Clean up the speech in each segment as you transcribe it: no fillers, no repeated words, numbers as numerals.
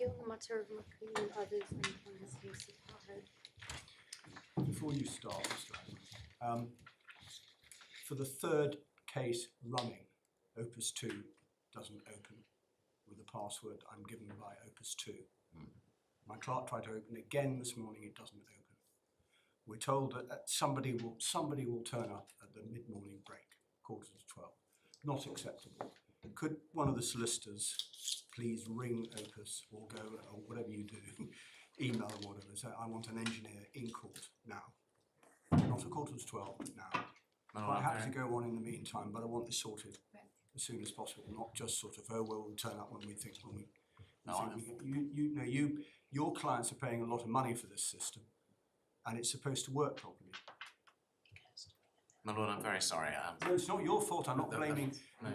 you on the matter of McClean others and Thornhill KC Carr? Before you start, Mr. Adams, for the third case running, Opus 2 doesn't open with the password I'm given by Opus 2. My clerk tried to open again this morning, it doesn't open. We're told that somebody will turn up at the mid-morning break, 11:45. Not acceptable. Could one of the solicitors please ring Opus or go, or whatever you do, email or whatever, say I want an engineer in court now. Not at 11:45, but now. I have to go on in the meantime, but I want this sorted as soon as possible, not just sort of, oh well, we'll turn up when we think your clients are paying a lot of money for this system, and it's supposed to work properly. My lord, I'm very sorry. No, it's not your fault. I'm not blaming. No.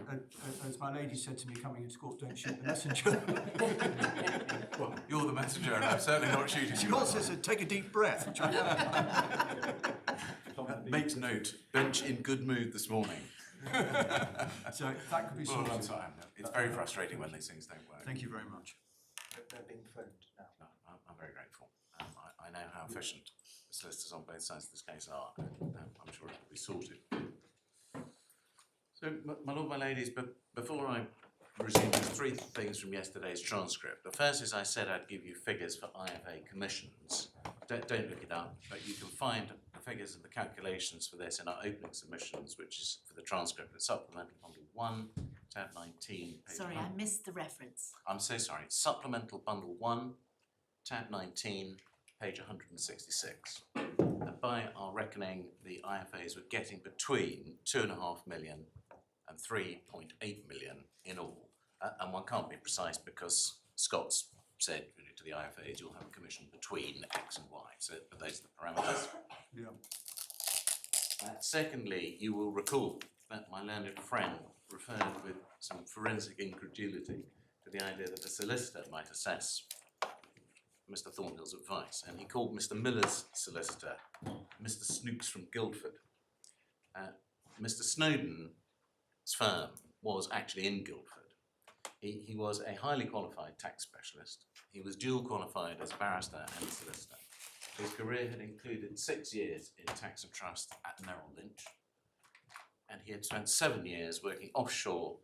As my lady said to me coming into court, don't shoot the messenger. Well, you're the messenger, and I'm certainly not shooting you. She also said, take a deep breath. Makes note. Bench in good mood this morning. So that could be sorted. Well, time. It's very frustrating when these things don't work. Thank you very much. They're being phoned now. No, I'm very grateful. I know how efficient the solicitors on both sides of this case are, and I'm sure it will be sorted. So, my lord, my ladies, but before I resume, there's three things from yesterday's transcript. The first is I said I'd give you figures for IFA commissions. Don't look it up, but you can find the figures and the calculations for this in our opening submissions, which is for the transcript of Supplemental Bundle 1, tab 19, page Sorry, 9. I missed the reference. I'm so sorry. Supplemental Bundle 1, tab 19, page 166. And by our reckoning, the IFAs were getting between 2.5 million and 3.8 million in all. And one can't be precise because Scott's said to the IFAs, you'll have a commission between X and Y. So those are the parameters. Yeah. Secondly, you will recall that my learned friend referred with some forensic incredulity to the idea that a solicitor might assess Mr. Thornhill's advice, and he called Mr. Miller's solicitor Mr. Snooks from Guildford. Mr. Snowden's firm was actually in Guildford. He was a highly qualified tax specialist. He was dual qualified as a barrister and solicitor. His career had included 6 years in tax and trust at Merrill Lynch, and he had spent 7 years working offshore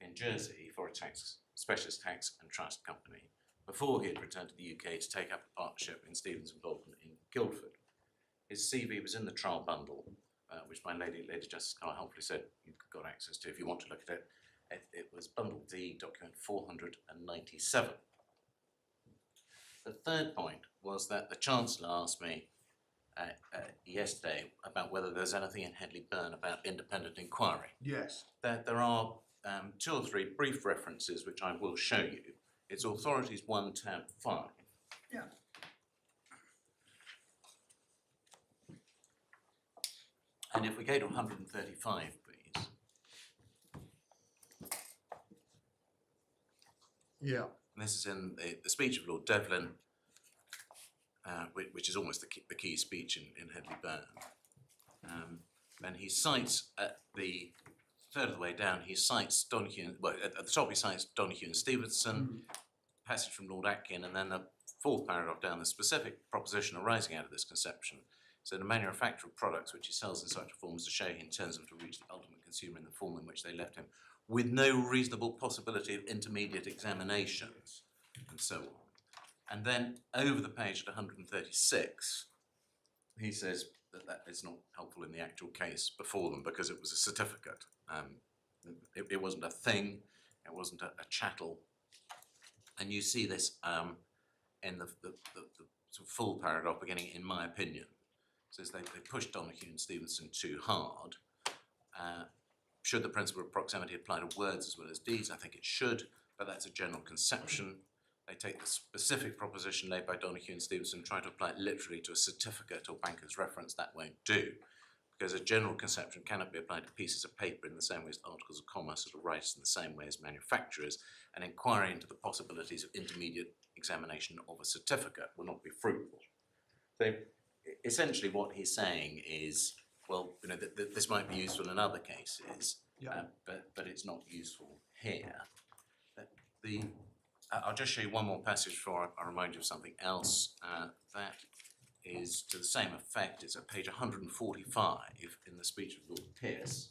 in Jersey for a specialist tax and trust company before he had returned to the UK to take up a partnership in Stevens & Bolton in Guildford. His CV was in the trial bundle, which my Lady Justice Carr helpfully said you've got access to if you want to look at it. It was Bundle D, document 497. The third point was that the Chancellor asked me yesterday about whether there's anything in Headley Burn about independent inquiry. Yes. There are 2 or 3 brief references which I will show you. It's Authorities 1, tab 5. Yeah. And if we go to 135, please. Yeah. And this is in the speech of Lord Devlin, which is almost the key speech in Headley Burn. And he cites at the third of the way down, he cites Donoghue, well, at the top he cites Donoghue and Stevenson, passage from Lord Atkin, and then the fourth paragraph down, the specific proposition arising out of this conception. So the manufacturer of products which he sells in such a form as to show he intends them to reach the ultimate consumer in the form in which they left him, with no reasonable possibility of intermediate examinations, and so on. And then over the page at 136, he says that is not helpful in the actual case before them because it was a certificate. It wasn't a thing, it wasn't a chattel. And you see this in the sort of full paragraph beginning, in my opinion. It says they pushed Donoghue and Stevenson too hard. Should the principle of proximity apply to words as well as deeds? I think it should, but that's a general conception. They take the specific proposition laid by Donoghue and Stevenson, try to apply it literally to a certificate or banker's reference. That won't do, because a general conception cannot be applied to pieces of paper in the same way as articles of commerce, or to rights in the same way as manufacturers. An inquiry into the possibilities of intermediate examination of a certificate will not be fruitful. So essentially what he's saying is, well, you know, this might be useful in other cases, but it's not useful here. The I'll just show you one more passage before I remind you of something else. That is to the same effect. It's at page 145 in the speech of Lord Pearce.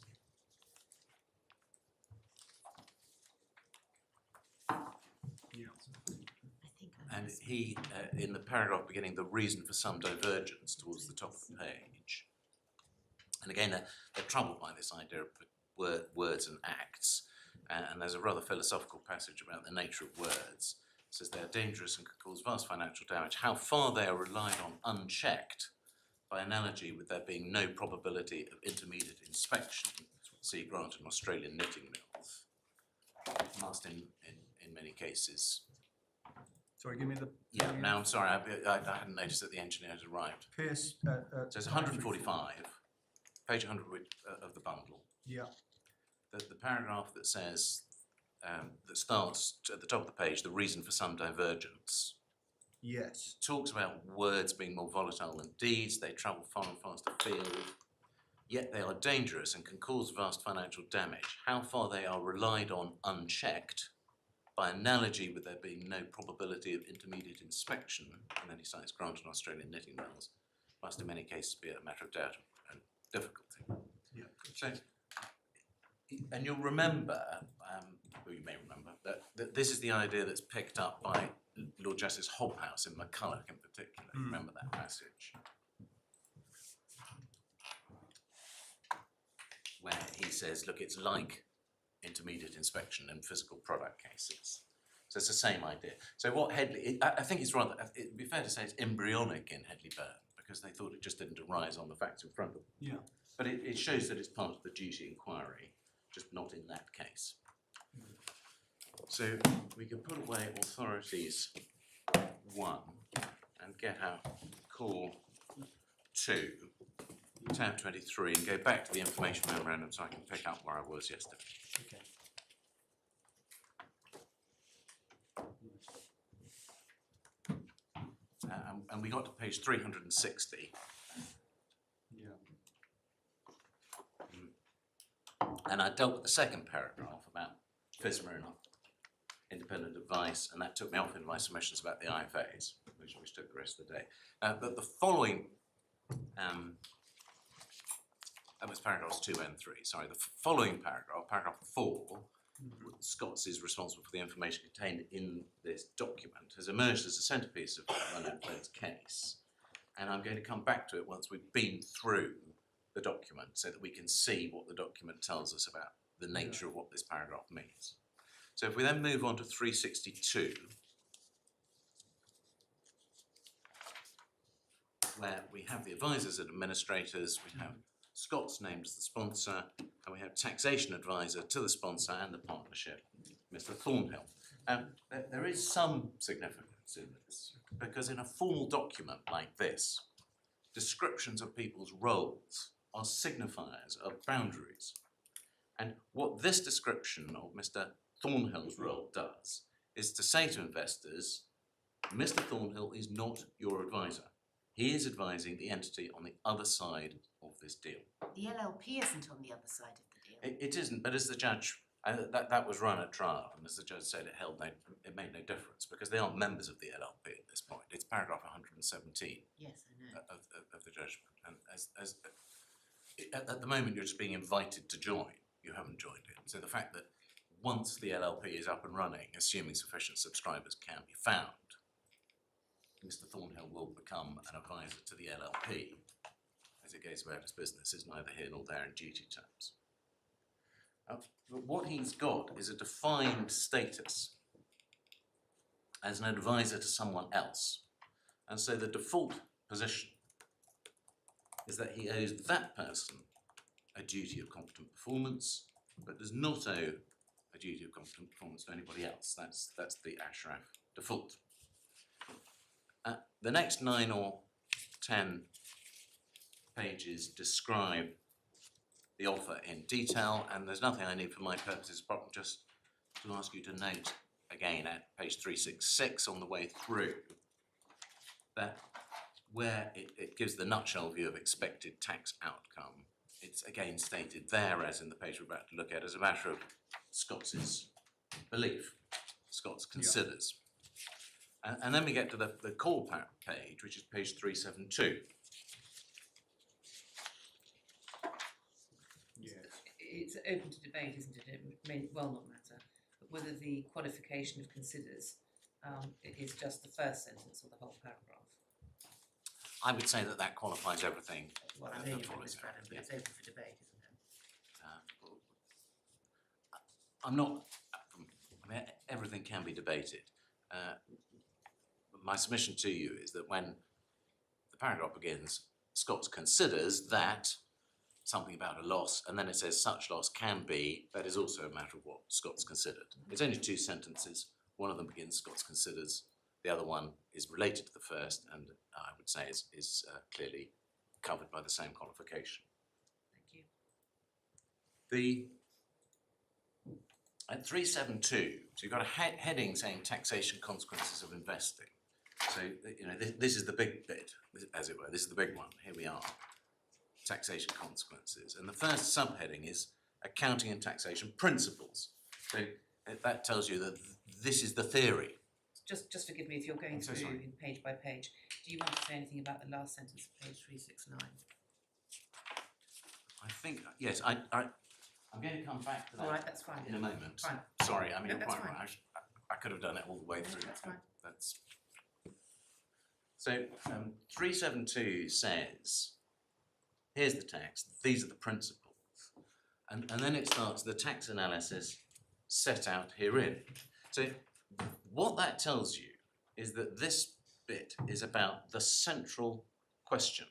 And he, in the paragraph beginning, the reason for some divergence towards the top of the page. And again, they're troubled by this idea of words and acts. And there's a rather philosophical passage about the nature of words. It says they are dangerous and could cause vast financial damage. How far they are relied on unchecked, by analogy with there being no probability of intermediate inspection, see Grant and Australian knitting mills, must in many cases. Sorry, give me the... Yeah, no, I'm sorry, I hadn't noticed that the engineer had arrived. Pearce... So it's 145, page 100 of the bundle. Yeah. The paragraph that says, that starts at the top of the page, the reason for some divergence. Yes. Talks about words being more volatile than deeds, they travel far and fast afield, yet they are dangerous and can cause vast financial damage. How far they are relied on unchecked, by analogy with there being no probability of intermediate inspection, and then he cites Grant and Australian knitting mills, must in many cases be a matter of doubt and difficulty. Yeah. So, and you'll remember, or you may remember, that this is the idea that's picked up by Lord Justice Hobhouse in McCulloch in particular. You remember that passage? Where he says, look, it's like intermediate inspection in physical product cases. So it's the same idea. So what Headley, I think it's rather, it'd be fair to say it's embryonic in Headley Byrne, because they thought it just didn't arise on the facts in front of them. Yeah. But it shows that it's part of the duty inquiry, just not in that case. So we can put away authorities 1 and get our call 2, tab 23, and go back to the information memorandum so I can pick up where I was yesterday. Okay. And we got to page 360. Yeah. And I dealt with the second paragraph about FSMA and independent advice, and that took me off into my submissions about the IFAs, which took the rest of the day. But the following, that was paragraphs 2 and 3, sorry, the following paragraph, paragraph 4, Scots is responsible for the information contained in this document, has emerged as a centrepiece of McClean's case. And I'm going to come back to it once we've been through the document so that we can see what the document tells us about the nature of what this paragraph means. So if we then move on to 362, where we have the advisors and administrators, we have Scots named as the sponsor, and we have taxation advisor to the sponsor and the partnership, Mr. Thornhill. There is some significance in this, because in a formal document like this, descriptions of people's roles are signifiers of boundaries. And what this description of Mr. Thornhill's role does is to say to investors, Mr. Thornhill is not your advisor. He is advising the entity on the other side of this deal. The LLP isn't on the other side of the deal. It isn't, but as the judge, that was run at trial, and as the judge said, it made no difference, because they aren't members of the LLP at this point. It's paragraph 117 Yes, I know. of the judgment. And at the moment, you're just being invited to join. You haven't joined it. So the fact that once the LLP is up and running, assuming sufficient subscribers can be found, Mr. Thornhill will become an advisor to the LLP as it goes about its business, is neither here nor there in duty terms. But what he's got is a defined status as an advisor to someone else. And so the default position is that he owes that person a duty of competent performance, but does not owe a duty of competent performance to anybody else. That's the Ashraf default. The next 9 or 10 pages describe the offer in detail, and there's nothing I need for my purposes apart from just to ask you to note again at page 366 on the way through that where it gives the nutshell view of expected tax outcome. It's again stated there, as in the page we're about to look at, as a matter of Scott's belief. Scots considers. And then we get to the core page, which is page 372. Yes. It's open to debate, isn't it? It may well not matter, but whether the qualification of considers is just the first sentence or the whole paragraph. I would say that qualifies everything. Well, I know that you're in follows this, there. Adam, but it's open for debate, isn't it? I'm not, I mean, everything can be debated. My submission to you is that when the paragraph begins, Scots considers that something about a loss, and then it says such loss can be, that is also a matter of what Scots considered. It's only two sentences. One of them begins Scots considers, the other one is related to the first, and I would say is clearly covered by the same qualification. Thank you. At 372, so you've got a heading saying taxation consequences of investing. So, you know, this is the big bit, as it were. This is the big one. Here we are. Taxation consequences. And the first subheading is accounting and taxation principles. So that tells you that this is the theory. Just forgive me if you're going I'm so through sorry. in page by page. Do you want to say anything about the last sentence of page 369? I think, yes, I'm going to come back to that All right, that's fine. in a moment. Fine. Sorry, I mean, No, you're that's quite fine. right. I could have done it all the way No, through. that's fine. That's... So 372 says, here's the text, these are the principles. And then it starts the tax analysis set out herein. So what that tells you is that this bit is about the central question.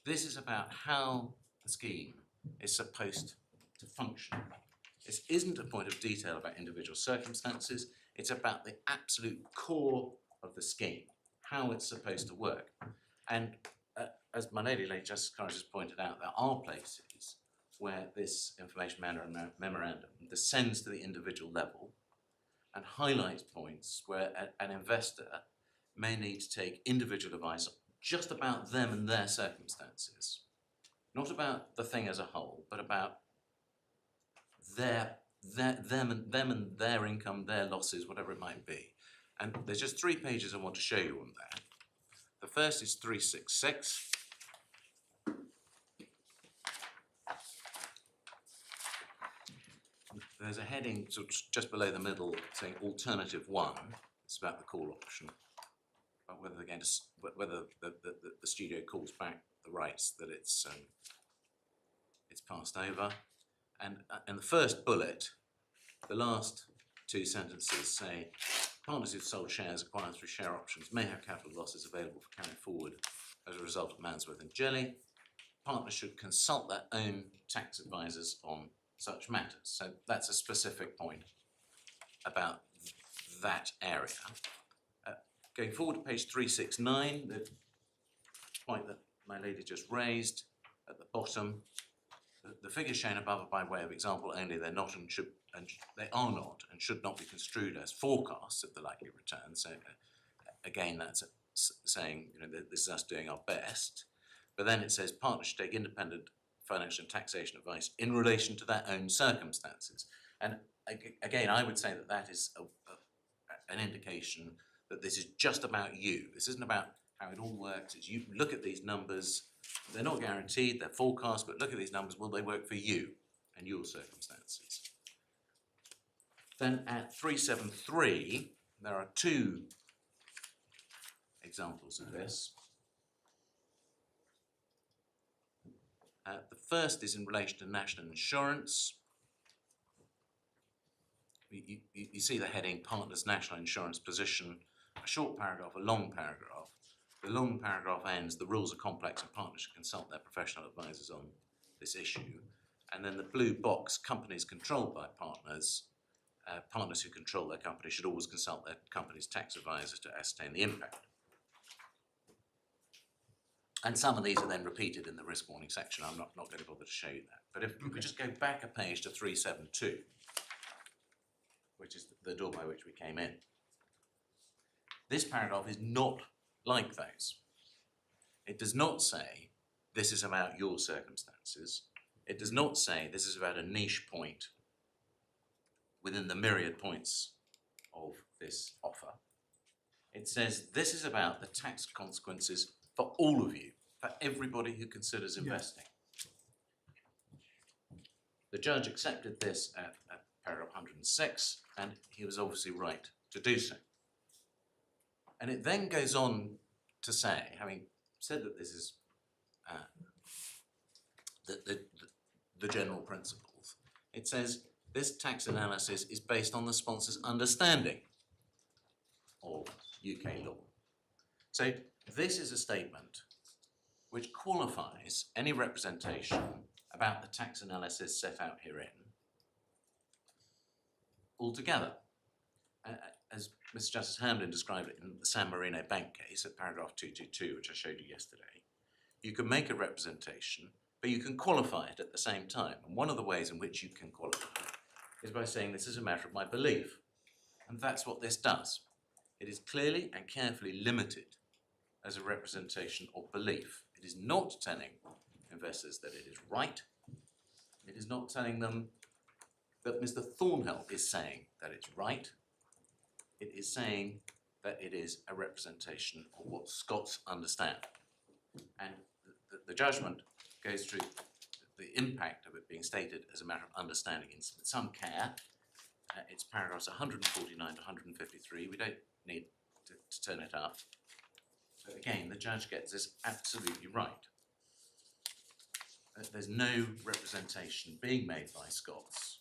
This is about how the scheme is supposed to function. This isn't a point of detail about individual circumstances, it's about the absolute core of the scheme, how it's supposed to work. And as my lady Justice Carr just pointed out, there are places where this information memorandum descends to the individual level and highlights points where an investor may need to take individual advice just about them and their circumstances. Not about the thing as a whole, but about them and their income, their losses, whatever it might be. And there's just 3 pages I want to show you on that. The first is 366. There's a heading sort of just below the middle saying alternative 1. It's about the call option. About whether they're going to, whether the studio calls back the rights that it's passed over. And in the first bullet, the last 2 sentences say partners who've sold shares acquired through share options may have capital losses available for carry forward as a result of Mansworth and Jelly. Partners should consult their own tax advisors on such matters. So that's a specific point about that area. Going forward to page 369, the point that my lady just raised at the bottom, the figures shown above are by way of example only. They're not and should, and they are not and should not be construed as forecasts of the likely return. So again, that's saying, you know, this is us doing our best. But then it says partners should take independent financial and taxation advice in relation to their own circumstances. And again, I would say that that is an indication that this is just about you. This isn't about how it all works. It's you look at these numbers. They're not guaranteed, they're forecast, but look at these numbers. Will they work for you and your circumstances? Then at 373, there are 2 examples of this. The first is in relation to national insurance. You see the heading, Partners' National Insurance Position, a short paragraph, a long paragraph. The long paragraph ends, the rules are complex and partners should consult their professional advisors on this issue. And then the blue box, companies controlled by partners, partners who control their company should always consult their company's tax advisors to ascertain the impact. And some of these are then repeated in the risk warning section. I'm not going to bother to show you that. But if we just go back a page to 372, which is the door by which we came in, this paragraph is not like those. It does not say this is about your circumstances. It does not say this is about a niche point within the myriad points of this offer. It says this is about the tax consequences for all of you, for everybody who considers investing. The judge accepted this at paragraph 106, and he was obviously right to do so. And it then goes on to say, having said that this is the general principles, it says this tax analysis is based on the sponsor's understanding of UK law. So this is a statement which qualifies any representation about the tax analysis set out herein altogether. As Mr. Justice Hamlin described it in the San Marino Bank case at paragraph 222, which I showed you yesterday, you can make a representation, but you can qualify it at the same time. And one of the ways in which you can qualify it is by saying this is a matter of my belief. And that's what this does. It is clearly and carefully limited as a representation of belief. It is not telling investors that it is right. It is not telling them that Mr. Thornhill is saying that it's right. It is saying that it is a representation of what Scots understand. And the judgment goes through the impact of it being stated as a matter of understanding in some care. It's paragraphs 149 to 153. We don't need to turn it up. So again, the judge gets this absolutely right. There's no representation being made by Scots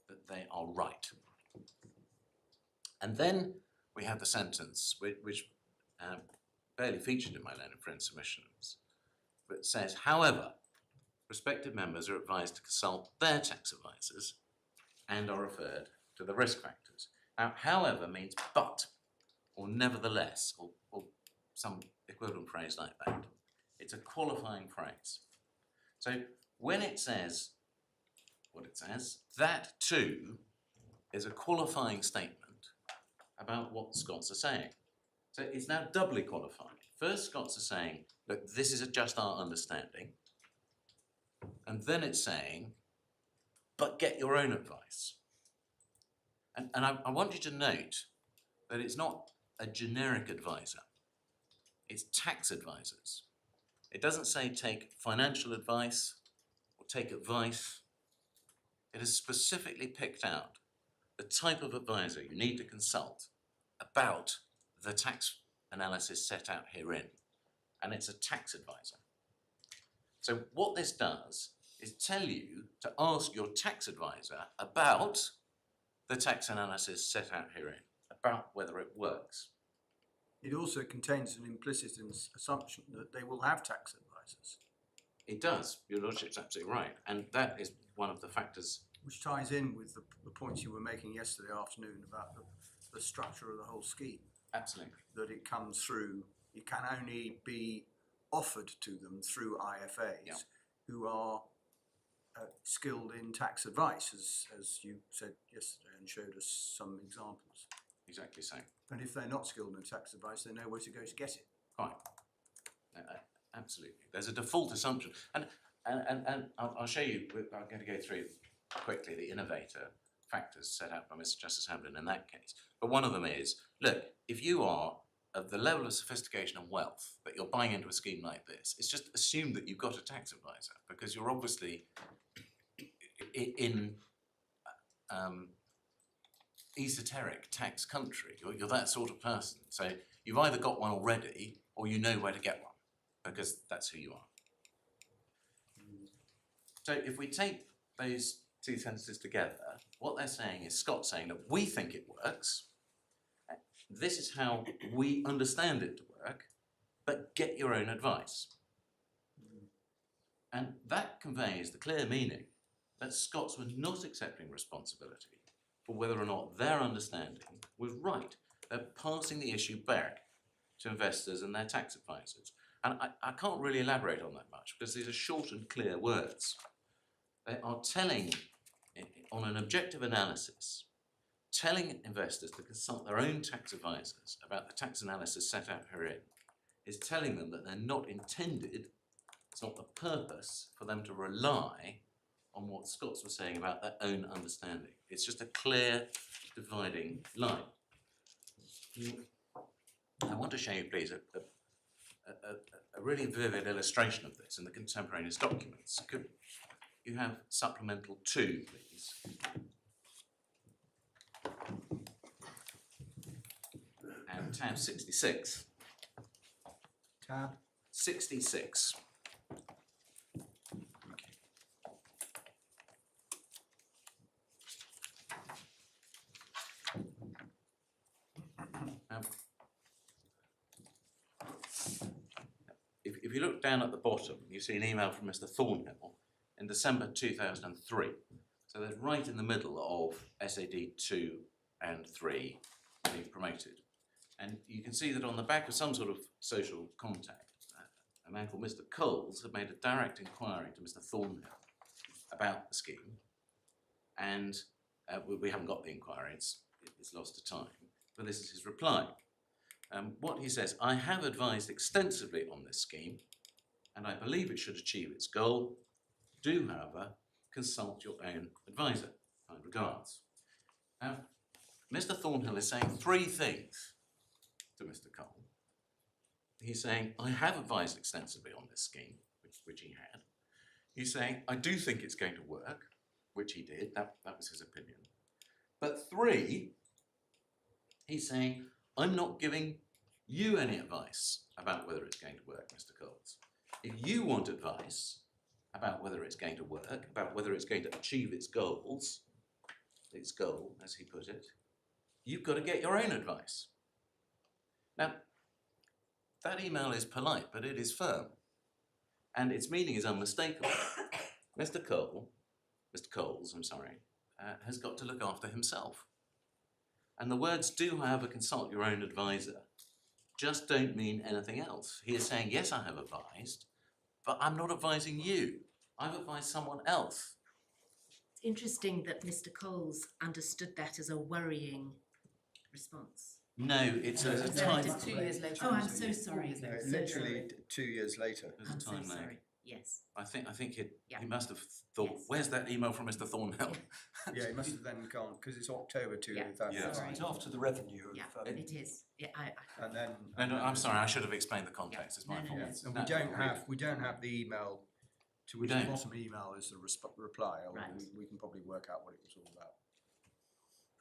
that they are right. And then we have the sentence, which barely featured in my learned friend submissions, but says, however, prospective members are advised to consult their tax advisors and are referred to the risk factors. Now, however means but, or nevertheless, or some equivalent phrase like that. It's a qualifying phrase. So when it says what it says, that too is a qualifying statement about what Scots are saying. So it's now doubly qualified. First, Scots are saying, look, this is just our understanding. And then it's saying, but get your own advice. And I want you to note that it's not a generic advisor. It's tax advisors. It doesn't say take financial advice or take advice. It has specifically picked out the type of advisor you need to consult about the tax analysis set out herein. And it's a tax advisor. So what this does is tell you to ask your tax advisor about the tax analysis set out herein, about whether it works. It also contains an implicit assumption that they will have tax advisors. It does, your Lordship's absolutely right, and that is one of the factors. Which ties in with the points you were making yesterday afternoon about the structure of the whole scheme. Absolutely. That it comes through, it can only be offered to them through IFAs who are skilled in tax advice, as you said yesterday and showed us some examples. Exactly so. And if they're not skilled in tax advice, they know where to go to get it. Right. Absolutely. There's a default assumption. And I'll show you, I'm going to go through quickly the innovator factors set out by Mr. Justice Hamlin in that case. But one of them is, look, if you are of the level of sophistication and wealth that you're buying into a scheme like this, it's just assumed that you've got a tax advisor because you're obviously in esoteric tax country. You're that sort of person. So you've either got one already or you know where to get one because that's who you are. So if we take those two sentences together, what they're saying is Scott's saying that we think it works. This is how we understand it to work, but get your own advice. And that conveys the clear meaning that Scots were not accepting responsibility for whether or not their understanding was right. They're passing the issue back to investors and their tax advisors. And I can't really elaborate on that much because these are short and clear words. They are telling, on an objective analysis, telling investors to consult their own tax advisors about the tax analysis set out herein is telling them that they're not intended, it's not the purpose for them to rely on what Scots were saying about their own understanding. It's just a clear dividing line. I want to show you, please, a really vivid illustration of this in the contemporaneous documents. Could you have supplemental 2, please? And tab 66. Tab. 66. If you look down at the bottom, you see an email from Mr. Thornhill in December 2003. So that's right in the middle of SAD 2 and 3 being promoted. And you can see that on the back of some sort of social contact, a man called Mr. Coles had made a direct inquiry to Mr. Thornhill about the scheme. And we haven't got the inquiry, it's lost to time, but this is his reply. What he says, I have advised extensively on this scheme, and I believe it should achieve its goal. Do, however, consult your own advisor. Kind regards. Now, Mr. Thornhill is saying 3 things to Mr. Cole. He's saying, I have advised extensively on this scheme, which he had. He's saying, I do think it's going to work, which he did, that was his opinion. But 3, he's saying, I'm not giving you any advice about whether it's going to work, Mr. Coles. If you want advice about whether it's going to work, about whether it's going to achieve its goals, its goal, as he put it, you've got to get your own advice. Now, that email is polite, but it is firm, and its meaning is unmistakable. Mr. Coles, has got to look after himself. And the words do, however, consult your own advisor just don't mean anything else. He is saying, yes, I have advised, but I'm not advising you. I've advised someone else. It's interesting that Mr. Coles understood that as a worrying response. No, it's a No, time. it's 2 years later. Oh, I'm so sorry. No, So literally sorry. 2 years later. There's a I'm so time lag. sorry. Yes. I think Yeah. he must have thought, Yes. where's that email from Mr. Thornhill? Yeah, it must have then gone, because it's October 2000. Yeah. Sorry. It's after the revenue of, Yeah, it is. Yeah, And then. No, I'm sorry, I should have explained the context, it's my No, fault. no, And No, we don't have the email to we which don't. the Bottom email is the reply, although Right. we can probably work out what it was all about.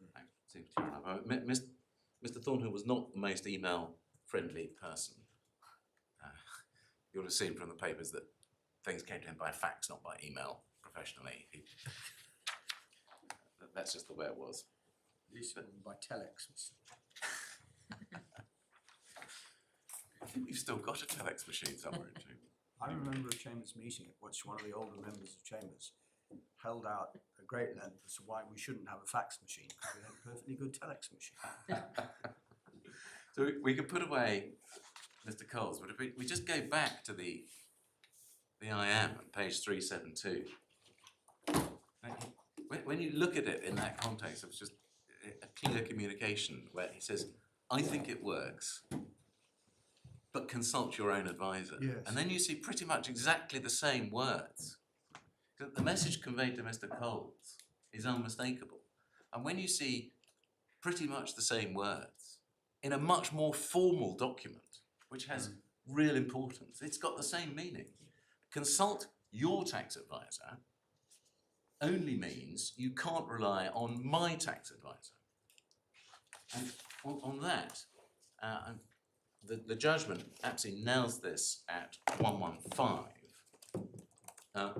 No, seems to be right. Mr. Thornhill was not the most email-friendly person. You'll have seen from the papers that things came to him by fax, not by email, professionally. That's just the way it was. These by telex. I think we've still got a telex machine somewhere in Chambers. I remember a Chambers meeting at which one of the older members of Chambers held out a great length as to why we shouldn't have a fax machine, because we had a perfectly good telex machine. So we could put away Mr. Coles, but if we just go back to the IM on page 372, when you look at it in that context, it was just a clear communication where he says, I think it works, but consult your own advisor. Yes. And then you see pretty much exactly the same words. The message conveyed to Mr. Coles is unmistakable. And when you see pretty much the same words in a much more formal document, which has real importance, it's got the same meaning. Consult your tax advisor only means you can't rely on my tax advisor. And on that, the judgment absolutely nails this at 115. I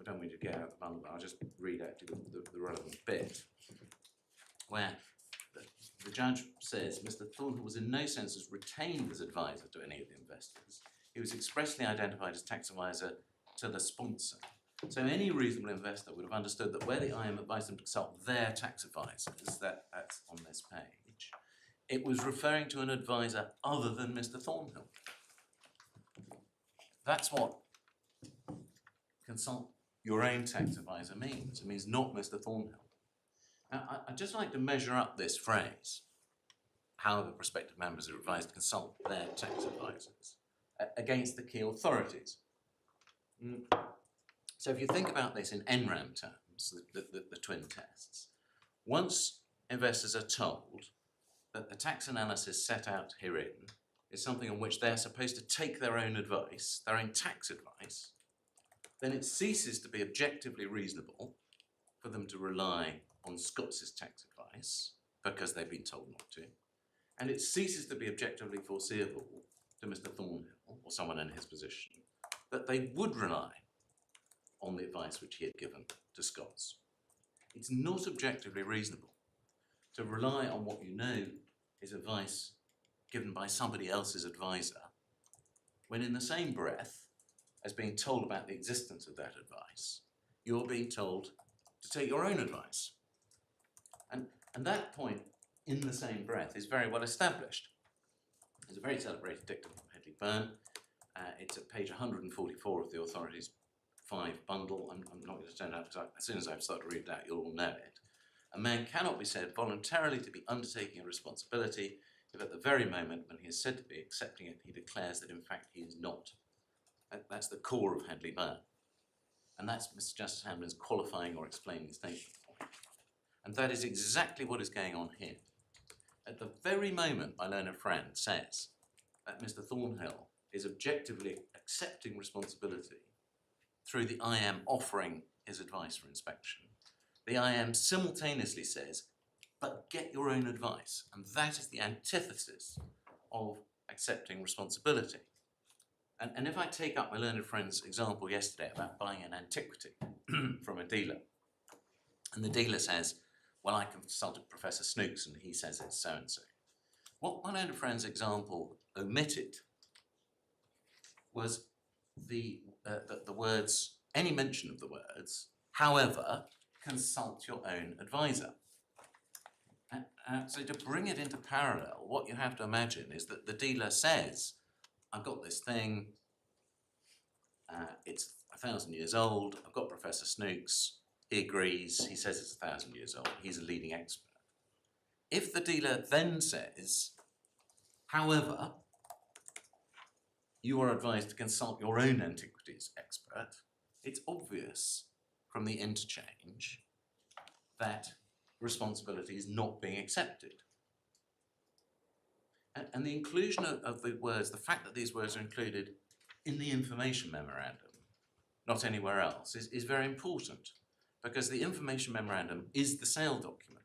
don't mean to get out the bundle, but I'll just read actually the relevant bit, where the judge says Mr. Thornhill was in no sense retained as advisor to any of the investors. He was expressly identified as tax advisor to the sponsor. So any reasonable investor would have understood that where the IM advised them to consult their tax advisors, that's on this page, it was referring to an advisor other than Mr. Thornhill. That's what consult your own tax advisor means. It means not Mr. Thornhill. Now, I'd just like to measure up this phrase, how the prospective members are advised to consult their tax advisors, against the key authorities. So if you think about this in NRAM terms, the twin tests, once investors are told that the tax analysis set out herein is something on which they're supposed to take their own advice, their own tax advice, then it ceases to be objectively reasonable for them to rely on Scots' tax advice because they've been told not to, and it ceases to be objectively foreseeable to Mr. Thornhill or someone in his position that they would rely on the advice which he had given to Scots. It's not objectively reasonable to rely on what you know is advice given by somebody else's advisor, when in the same breath as being told about the existence of that advice, you're being told to take your own advice. And that point in the same breath is very well established. There's a very celebrated dictum from Hedley Byrne. It's at page 144 of the Authorities 5 bundle. I'm not going to turn it out because as soon as I've started to read that, you'll all know it. A man cannot be said voluntarily to be undertaking a responsibility if at the very moment when he is said to be accepting it, he declares that in fact he is not. That's the core of Hedley Byrne. And that's Mr. Justice Hamlin's qualifying or explaining statement. And that is exactly what is going on here. At the very moment my learned friend says that Mr. Thornhill is objectively accepting responsibility through the IM offering his advice for inspection, the IM simultaneously says, but get your own advice. And that is the antithesis of accepting responsibility. And if I take up my learned friend's example yesterday about buying an antiquity from a dealer, and the dealer says, well, I consulted Professor Snooks and he says it's so-and-so. What my learned friend's example omitted was the words, any mention of the words, however, consult your own advisor. So to bring it into parallel, what you have to imagine is that the dealer says, I've got this thing, it's 1,000 years old, I've got Professor Snooks, he agrees, he says it's 1,000 years old, he's a leading expert. If the dealer then says, however, you are advised to consult your own antiquities expert, it's obvious from the interchange that responsibility is not being accepted. And the inclusion of the words, the fact that these words are included in the information memorandum, not anywhere else, is very important, because the information memorandum is the sale document.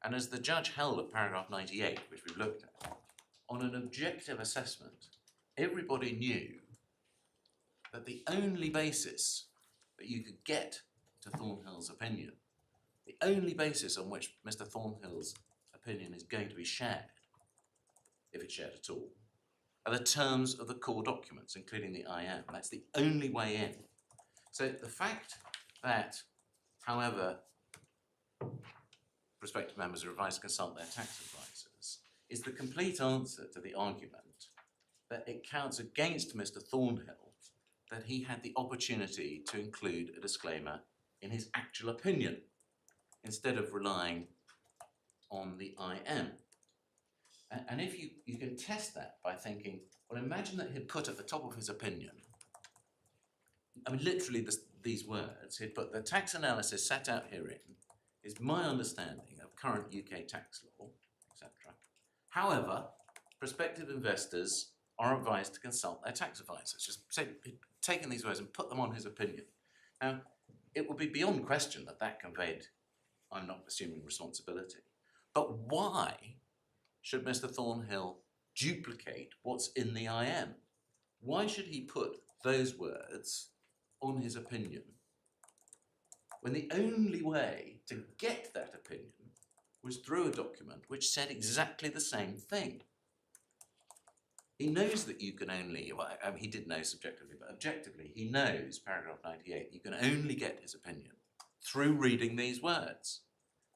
And as the judge held at paragraph 98, which we've looked at, on an objective assessment, everybody knew that the only basis that you could get to Thornhill's opinion, the only basis on which Mr. Thornhill's opinion is going to be shared, if it's shared at all, are the terms of the core documents, including the IM. That's the only way in. So the fact that, however, prospective members are advised to consult their tax advisors is the complete answer to the argument that it counts against Mr. Thornhill that he had the opportunity to include a disclaimer in his actual opinion instead of relying on the IM. And if you can test that by thinking, well, imagine that he'd put at the top of his opinion, I mean, literally these words, he'd put the tax analysis set out herein is my understanding of current UK tax law, etc. However, prospective investors are advised to consult their tax advisors. Just say, taking these words and put them on his opinion. Now, it would be beyond question that that conveyed, I'm not assuming responsibility. But why should Mr. Thornhill duplicate what's in the IM? Why should he put those words on his opinion when the only way to get that opinion was through a document which said exactly the same thing? He knows that you can only, well, I mean, he did know subjectively, but objectively, he knows, paragraph 98, you can only get his opinion through reading these words.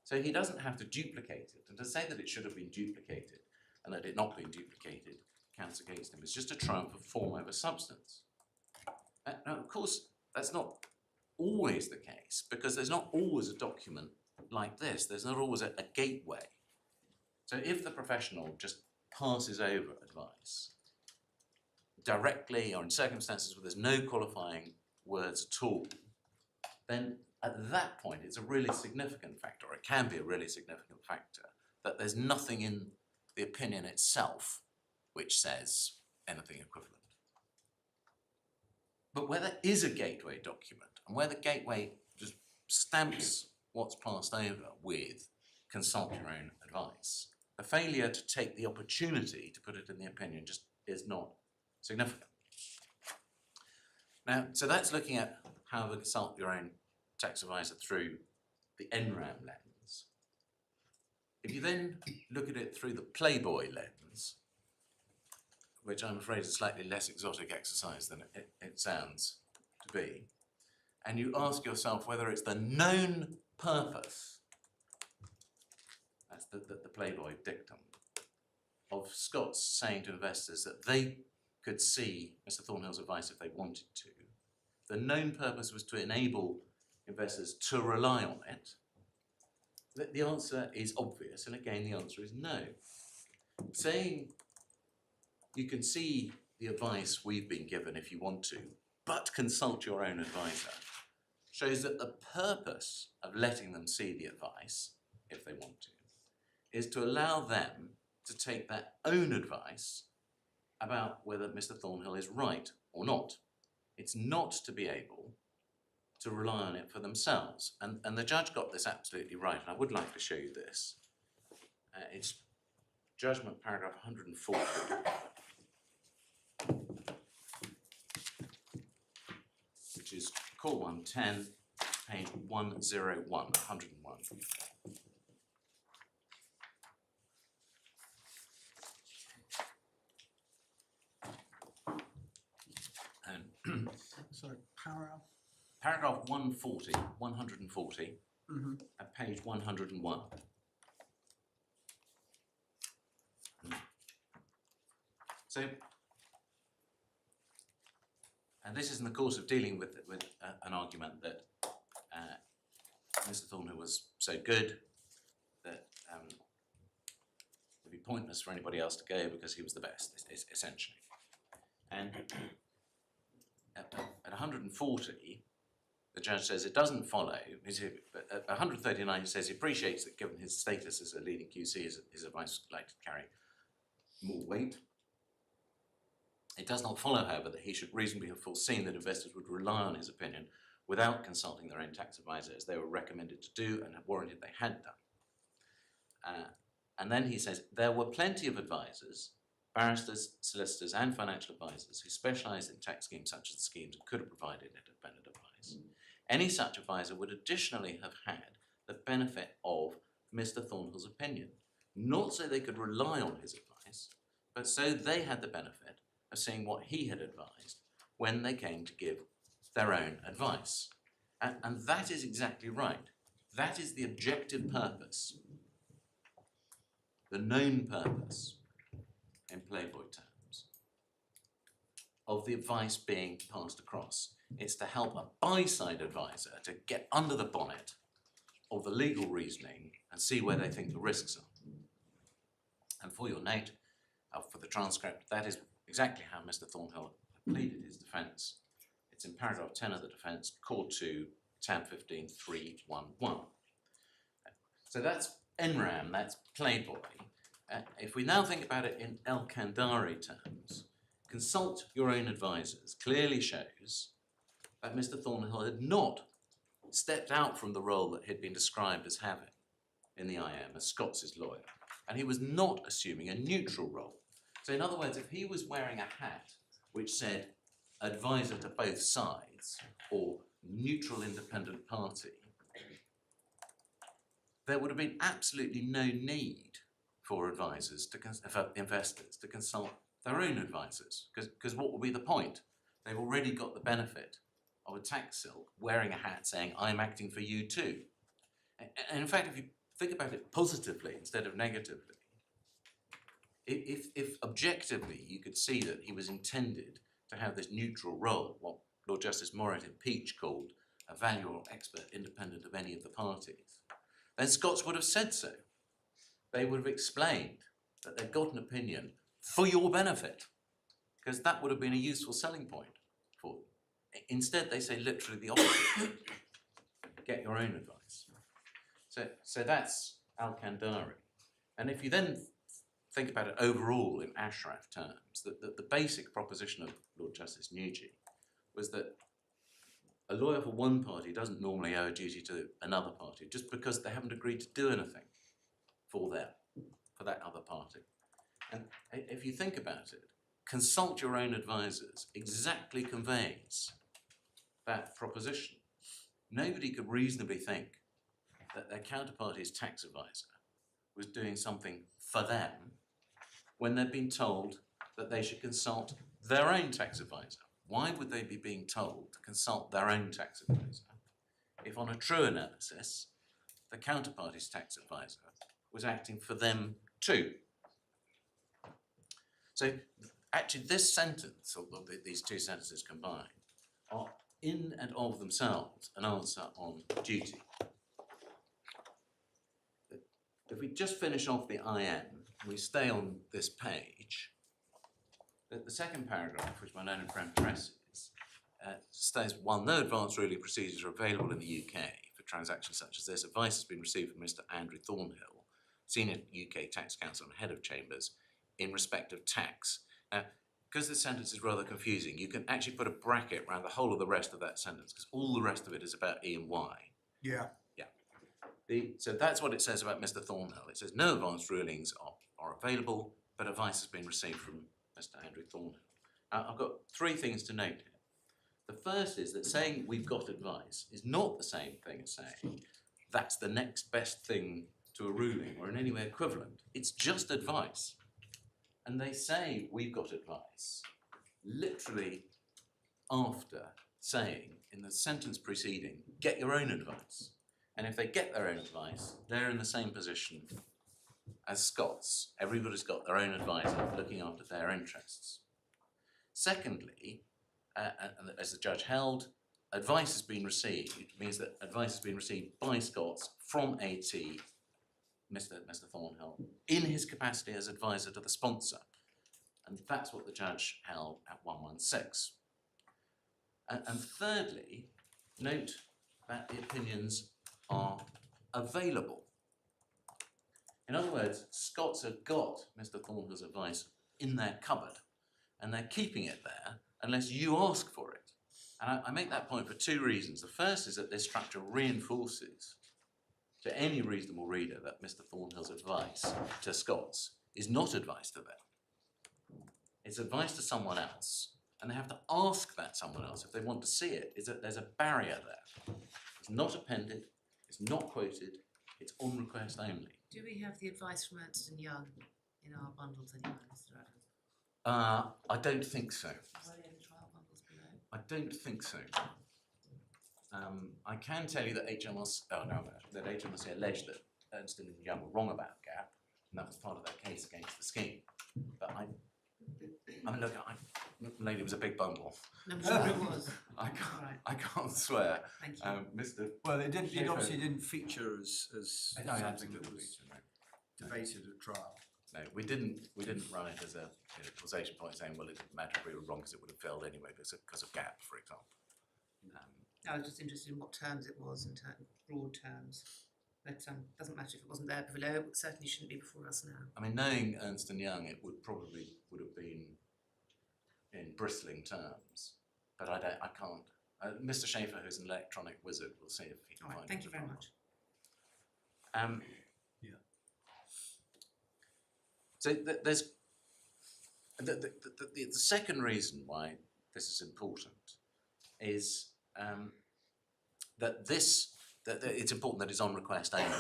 So he doesn't have to duplicate it. And to say that it should have been duplicated and that it not being duplicated counts against him is just a triumph of form over substance. Now, of course, that's not always the case, because there's not always a document like this. There's not always a gateway. So if the professional just passes over advice directly or in circumstances where there's no qualifying words at all, then at that point it's a really significant factor, or it can be a really significant factor, that there's nothing in the opinion itself which says anything equivalent. But where there is a gateway document, and where the gateway just stamps what's passed over with consult your own advice, a failure to take the opportunity to put it in the opinion just is not significant. Now, so that's looking at how to consult your own tax advisor through the NRAM lens. If you then look at it through the Playboy lens, which I'm afraid is a slightly less exotic exercise than it sounds to be, and you ask yourself whether it's the known purpose, that's the Playboy dictum, of Scots saying to investors that they could see Mr. Thornhill's advice if they wanted to. The known purpose was to enable investors to rely on it. The answer is obvious, and again the answer is no. Saying you can see the advice we've been given if you want to, but consult your own advisor, shows that the purpose of letting them see the advice, if they want to, is to allow them to take their own advice about whether Mr. Thornhill is right or not. It's not to be able to rely on it for themselves. And the judge got this absolutely right, and I would like to show you this. It's judgment paragraph 140. Which is Core 110, page 101, 101. And Sorry, paragraph. paragraph 140, at page 101. So, and this is in the course of dealing with an argument that Mr. Thornhill was so good that it would be pointless for anybody else to go because he was the best, essentially. And at 140, the judge says it doesn't follow. At 139, he says he appreciates that given his status as a leading QC, his advice would like to carry more weight. It does not follow, however, that he should reasonably have foreseen that investors would rely on his opinion without consulting their own tax advisor, as they were recommended to do and have warranted they had done. And then he says, there were plenty of advisors, barristers, solicitors, and financial advisors who specialised in tax schemes such as the schemes and could have provided independent advice. Any such advisor would additionally have had the benefit of Mr. Thornhill's opinion, not so they could rely on his advice, but so they had the benefit of seeing what he had advised when they came to give their own advice. And that is exactly right. That is the objective purpose, the known purpose, in Playboy terms, of the advice being passed across. It's to help a buy-side advisor to get under the bonnet of the legal reasoning and see where they think the risks are. And for your note, for the transcript, that is exactly how Mr. Thornhill pleaded his defence. It's in paragraph 10 of the defence, Core 2, tab 15, 311. So that's NRAM, that's Playboy. If we now think about it in El Kandari terms, consult your own advisors clearly shows that Mr. Thornhill had not stepped out from the role that he'd been described as having in the IM as Scots' lawyer, and he was not assuming a neutral role. So in other words, if he was wearing a hat which said advisor to both sides or neutral independent party, there would have been absolutely no need for advisors for investors to consult their own advisors, because what would be the point? They've already got the benefit of a tax silk wearing a hat saying I'm acting for you too. And in fact, if you think about it positively instead of negatively, if objectively you could see that he was intended to have this neutral role, what Lord Justice Morat in Peach called a valuable expert independent of any of the parties, then Scots would have said so. They would have explained that they'd got an opinion for your benefit, because that would have been a useful selling point for them. Instead, they say literally the opposite. get your own advice. So that's al-Kandari. And if you then think about it overall in Ashraf terms, the basic proposition of Lord Justice Nugent was that a lawyer for one party doesn't normally owe a duty to another party just because they haven't agreed to do anything for that other party. And if you think about it, consult your own advisors exactly conveys that proposition. Nobody could reasonably think that their counterparty's tax advisor was doing something for them when they'd been told that they should consult their own tax advisor. Why would they be being told to consult their own tax advisor if, on a true analysis, the counterparty's tax advisor was acting for them too? So actually this sentence, or these two sentences combined, are in and of themselves an answer on duty. If we just finish off the IM, we stay on this page, the second paragraph, which my learned friend presses, states, while no advance ruling procedures are available in the UK for transactions such as this, advice has been received from Mr. Andrew Thornhill, Senior UK Tax Counsel and Head of Chambers, in respect of tax. Because this sentence is rather confusing, you can actually put a bracket around the whole of the rest of that sentence, because all the rest of it is about E and Y. Yeah. So that's what it says about Mr. Thornhill. It says no advance rulings are available, but advice has been received from Mr. Andrew Thornhill. I've got three things to note here. The first is that saying we've got advice is not the same thing as saying that's the next best thing to a ruling or in any way equivalent. It's just advice. And they say we've got advice literally after saying in the sentence preceding, get your own advice. And if they get their own advice, they're in the same position as Scots. Everybody's got their own advisor looking after their interests. Secondly, as the judge held, advice has been received. It means that advice has been received by Scots from AT, Mr. Thornhill, in his capacity as advisor to the sponsor. And that's what the judge held at 116. And thirdly, note that the opinions are available. In other words, Scots have got Mr. Thornhill's advice in their cupboard, and they're keeping it there unless you ask for it. And I make that point for two reasons. The first is that this structure reinforces to any reasonable reader that Mr. Thornhill's advice to Scots is not advice to them. It's advice to someone else, and they have to ask that someone else if they want to see it. Is that there's a barrier there. It's not appended, it's not quoted, it's on request only. Do we have the advice from Ernst & Young in our bundles anyway, Mr. Adams? I don't think so. Are they in the trial bundles below? I don't think so. I can tell you that HMRC alleged that Ernst & Young were wrong about GAP, and that was part of their case against the scheme. But I mean, look, lady was a big bundle. I'm sure it was. I can't swear. Thank you. Mr. Well, it Schaefer- obviously didn't feature as No, I don't something think that it was no. debated at trial. No, we didn't run it as a causation point saying, well, it didn't matter if we were wrong because it would have failed anyway because of GAP, for example. I was just interested in what terms it was in broad terms. But doesn't matter if it wasn't there below, it certainly shouldn't be before us now. I mean, knowing Ernst & Young, it would have been in bristling terms, but I can't. Mr. Schaefer, who's an electronic wizard, will see if he can All right, find thank it. you very much. So there's the second reason why this is important is that it's important that it's on request only,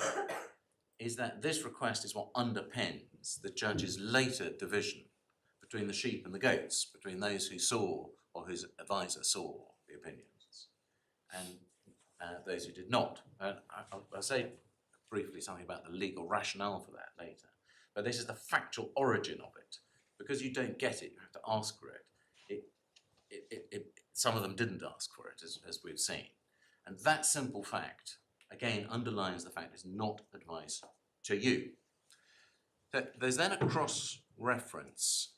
is that this request is what underpins the judge's later division between the sheep and the goats, between those who saw or whose advisor saw the opinions and those who did not. I'll say briefly something about the legal rationale for that later, but this is the factual origin of it. Because you don't get it, you have to ask for it. Some of them didn't ask for it, as we've seen. And that simple fact, again, underlines the fact it's not advice to you. There's then a cross-reference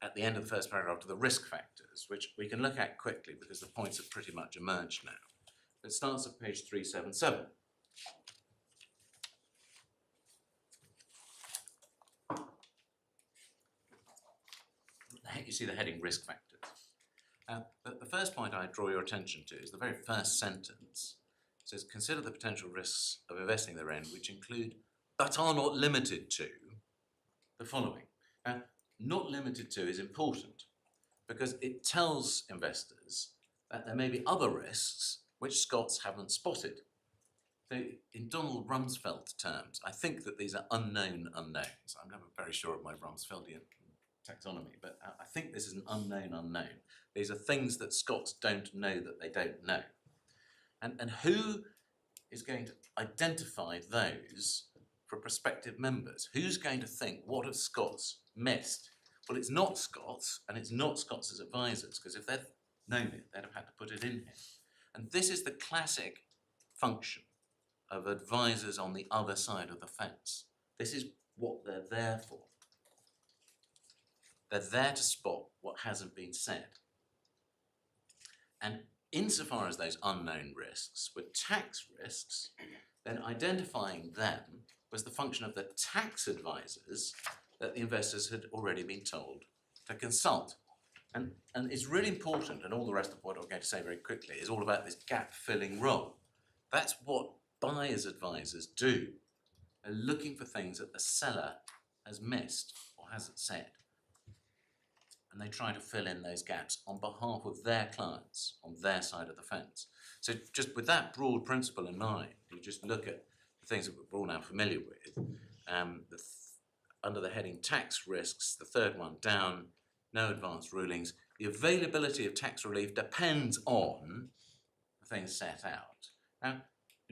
at the end of the first paragraph to the risk factors, which we can look at quickly because the points have pretty much emerged now. It starts at page 377. You see the heading risk factors. The first point I draw your attention to is the very first sentence. It says, consider the potential risks of investing therein, which include, but are not limited to, the following. Not limited to is important because it tells investors that there may be other risks which Scots haven't spotted. So in Donald Rumsfeld terms, I think that these are unknown unknowns. I'm never very sure of my Rumsfeldian taxonomy, but I think this is an unknown unknown. These are things that Scots don't know that they don't know. And who is going to identify those for prospective members? Who's going to think, what have Scots missed? Well, it's not Scots, and it's not Scots as advisors, because if they'd known it, they'd have had to put it in here. And this is the classic function of advisors on the other side of the fence. This is what they're there for. They're there to spot what hasn't been said. And insofar as those unknown risks were tax risks, then identifying them was the function of the tax advisors that the investors had already been told to consult. And it's really important, and all the rest of what I'm going to say very quickly is all about this gap-filling role. That's what buyer's advisors do. They're looking for things that the seller has missed or hasn't said. And they try to fill in those gaps on behalf of their clients, on their side of the fence. So just with that broad principle in mind, you just look at the things that we're all now familiar with. Under the heading tax risks, the third one down, no advance rulings. The availability of tax relief depends on the things set out. Now,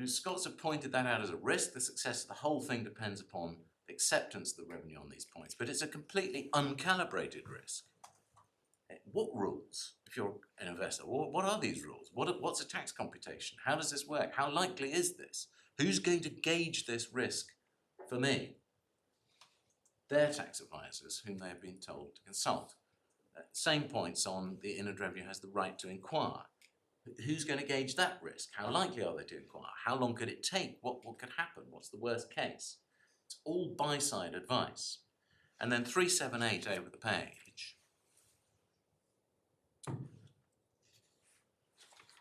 Scots have pointed that out as a risk. The success of the whole thing depends upon the acceptance of the revenue on these points, but it's a completely uncalibrated risk. What rules, if you're an investor, what are these rules? What's a tax computation? How does this work? How likely is this? Who's going to gauge this risk for me? Their tax advisors, whom they have been told to consult. Same points on the inland revenue has the right to inquire. Who's going to gauge that risk? How likely are they to inquire? How long could it take? What could happen? What's the worst case? It's all buy-side advice. And then 378 over the page,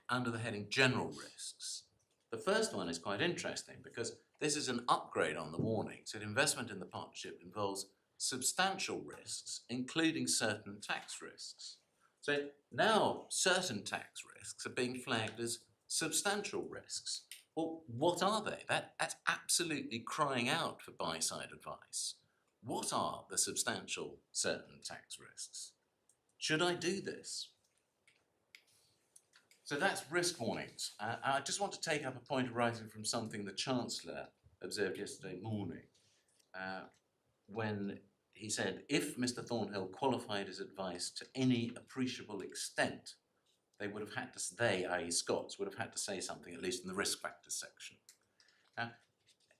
under the heading general risks. The first one is quite interesting because this is an upgrade on the warning. So investment in the partnership involves substantial risks, including certain tax risks. So now certain tax risks are being flagged as substantial risks. Well, what are they? That's absolutely crying out for buy-side advice. What are the substantial certain tax risks? Should I do this? So that's risk warnings. I just want to take up a point arising from something the Chancellor observed yesterday morning when he said, if Mr. Thornhill qualified his advice to any appreciable extent, they would have had to, they, i.e. Scots, would have had to say something, at least in the risk factors section. Now,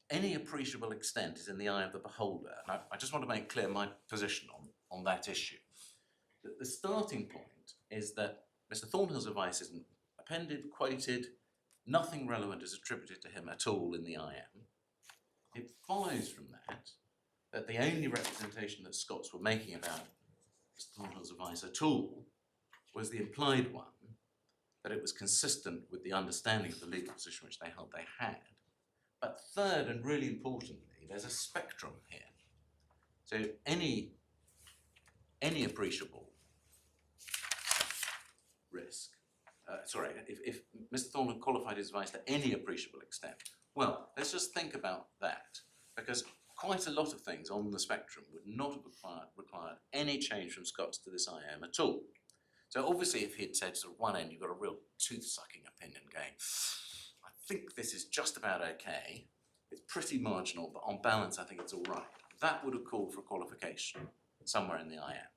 any appreciable extent is in the eye of the beholder. And I just want to make clear my position on that issue. The starting point is that Mr. Thornhill's advice isn't appended, quoted, nothing relevant is attributed to him at all in the IM. It follows from that the only representation that Scots were making about Mr. Thornhill's advice at all was the implied one, that it was consistent with the understanding of the legal position which they held they had. But third, and really importantly, there's a spectrum here. So any appreciable risk, if Mr. Thornhill qualified his advice to any appreciable extent, well, let's just think about that, because quite a lot of things on the spectrum would not have required any change from Scots to this IM at all. So obviously if he'd said sort of one end, you've got a real tooth-sucking opinion going, I think this is just about okay, it's pretty marginal, but on balance I think it's all right. That would have called for a qualification somewhere in the IM.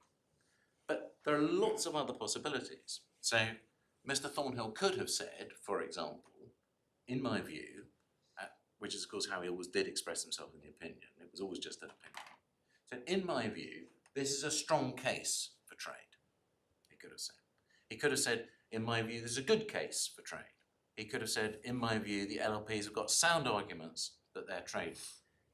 But there are lots of other possibilities. So Mr. Thornhill could have said, for example, in my view, which is of course how he always did express himself in the opinion, it was always just an opinion. So in my view, this is a strong case for trade, he could have said. He could have said, in my view, there's a good case for trade. He could have said, in my view, the LLPs have got sound arguments that they're trading.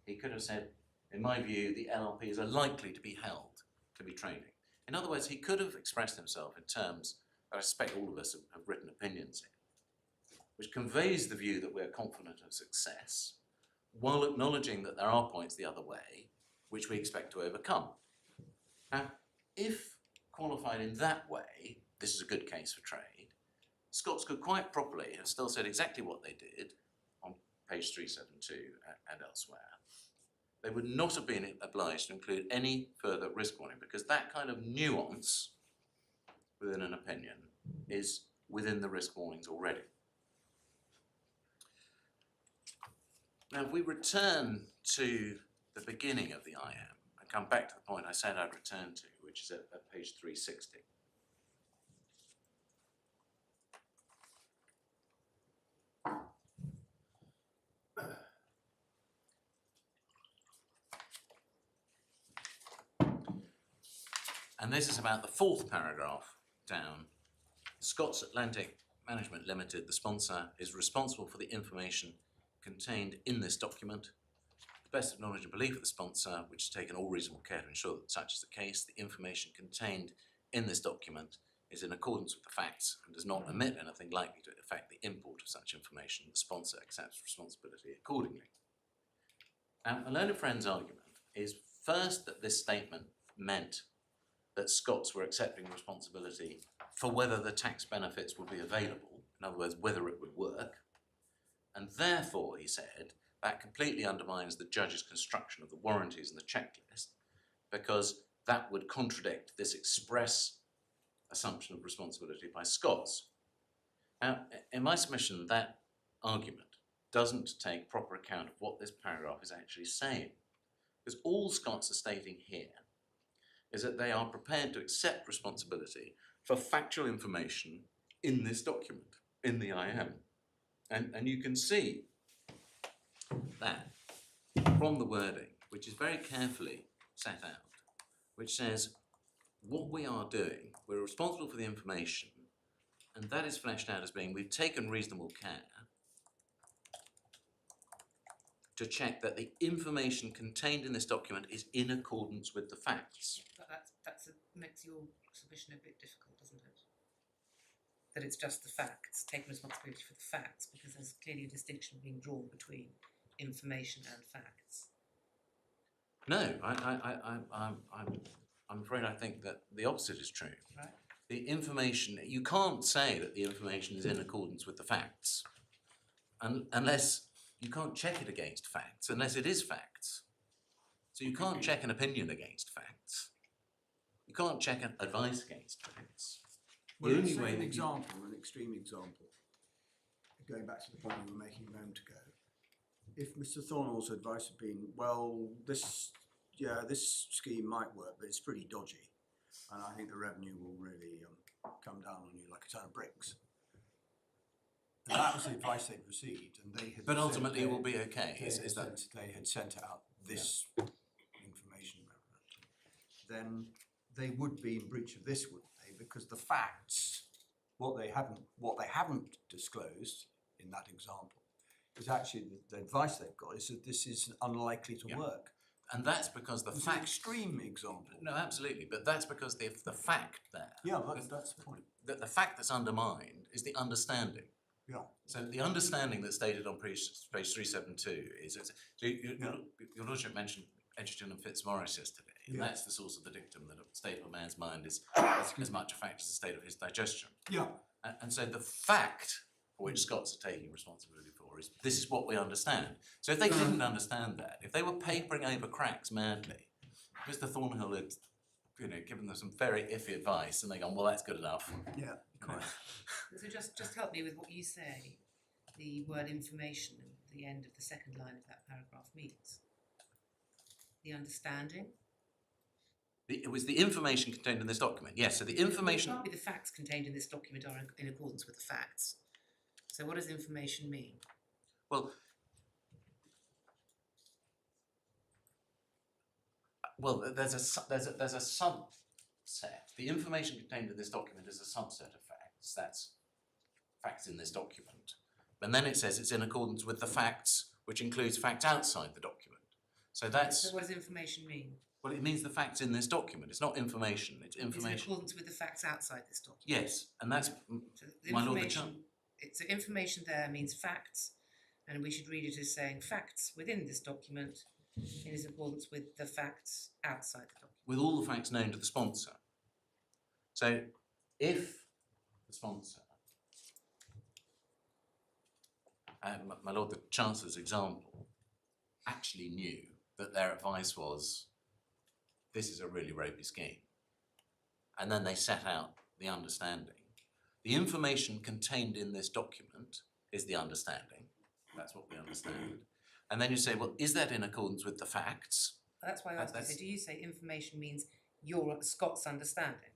He could have said, in my view, the LLPs are likely to be held to be trading. In other words, he could have expressed himself in terms that I suspect all of us have written opinions in, which conveys the view that we're confident of success, while acknowledging that there are points the other way, which we expect to overcome. Now, if qualified in that way, this is a good case for trade, Scots could quite properly have still said exactly what they did on page 372 and elsewhere. They would not have been obliged to include any further risk warning, because that kind of nuance within an opinion is within the risk warnings already. Now, if we return to the beginning of the IM and come back to the point I said I'd return to, which is at page 360. And this is about the fourth paragraph down. Scots Atlantic Management Limited, the sponsor, is responsible for the information contained in this document. To the best of knowledge and belief of the sponsor, which has taken all reasonable care to ensure that such is the case, the information contained in this document is in accordance with the facts and does not omit anything likely to affect the import of such information. The sponsor accepts responsibility accordingly. A learned friend's argument is first that this statement meant that Scots were accepting responsibility for whether the tax benefits would be available, in other words, whether it would work, and therefore, he said, that completely undermines the judge's construction of the warranties and the checklist, because that would contradict this express assumption of responsibility by Scots. Now, in my submission, that argument doesn't take proper account of what this paragraph is actually saying, because all Scots are stating here is that they are prepared to accept responsibility for factual information in this document, in the IM. And you can see that from the wording, which is very carefully set out, which says what we are doing, we're responsible for the information, and that is fleshed out as being we've taken reasonable care to check that the information contained in this document is in accordance with the facts. Makes your submission a bit difficult, doesn't it? That it's just the facts, taking responsibility for the facts, because there's clearly a distinction being drawn between information and facts. No, I'm afraid I think that the opposite is true. Right. The information, you can't say that the information is in accordance with the facts unless you can't check it against facts, unless it is facts. So you can't check an opinion against facts. You can't check an advice against facts. Well, The only say way an that you- example, an extreme example, going back to the point we were making a moment ago. If Mr. Thornhill's advice had been, well, this scheme might work, but it's pretty dodgy, and I think the revenue will really come down on you like a ton of bricks. And that was the advice they'd received, and they had. But said ultimately, they- it will be okay. they Is had that sent- they had sent out this information memorandum, then they would be in breach of this, wouldn't they? Because the facts, what they haven't disclosed in that example, is actually the advice they've got is that this is unlikely to Yeah. work. And that's because the It's an fact. extreme example. No, absolutely. But that's because the fact there. Yeah, that's the point. The fact that's undermined is the understanding. Yeah. So the understanding that's stated on page 372 is, so your Lordship mentioned Edgerton and Fitzmaurice yesterday, and Yeah. that's the source of the dictum that a state of a man's mind is as much a fact as the state of his digestion. Yeah. And so the fact for which Scots are taking responsibility for is this is what we understand. So if they didn't understand that, if they were papering over cracks madly, Mr. Thornhill had given them some very iffy advice, and they gone, well, that's good enough. Yeah. Quite. So just help me with what you say the word information at the end of the second line of that paragraph means. The understanding? It was the information contained in this document. Yes, so the information. It can't be the facts contained in this document are in accordance with the facts. So what does information mean? Well, there's a subset. The information contained in this document is a subset of facts. That's facts in this document. And then it says it's in accordance with the facts, which includes facts outside the document. So that's, So what does information mean? well, it means the facts in this document. It's not information, it's It's in information. accordance with the facts outside this document. Yes, and that's, So the my lord, the information, so information there means facts, and we should read it as saying facts within this document is in accordance with the facts outside the document. with all the facts known to the sponsor. So if the sponsor, my lord, the Chancellor's example, actually knew that their advice was, this is a really ropey scheme, and then they set out the understanding. The information contained in this document is the understanding. That's what we understand. And then you say, well, is that in accordance with the facts? That's why I asked you, so do you say information means your Scott's understanding?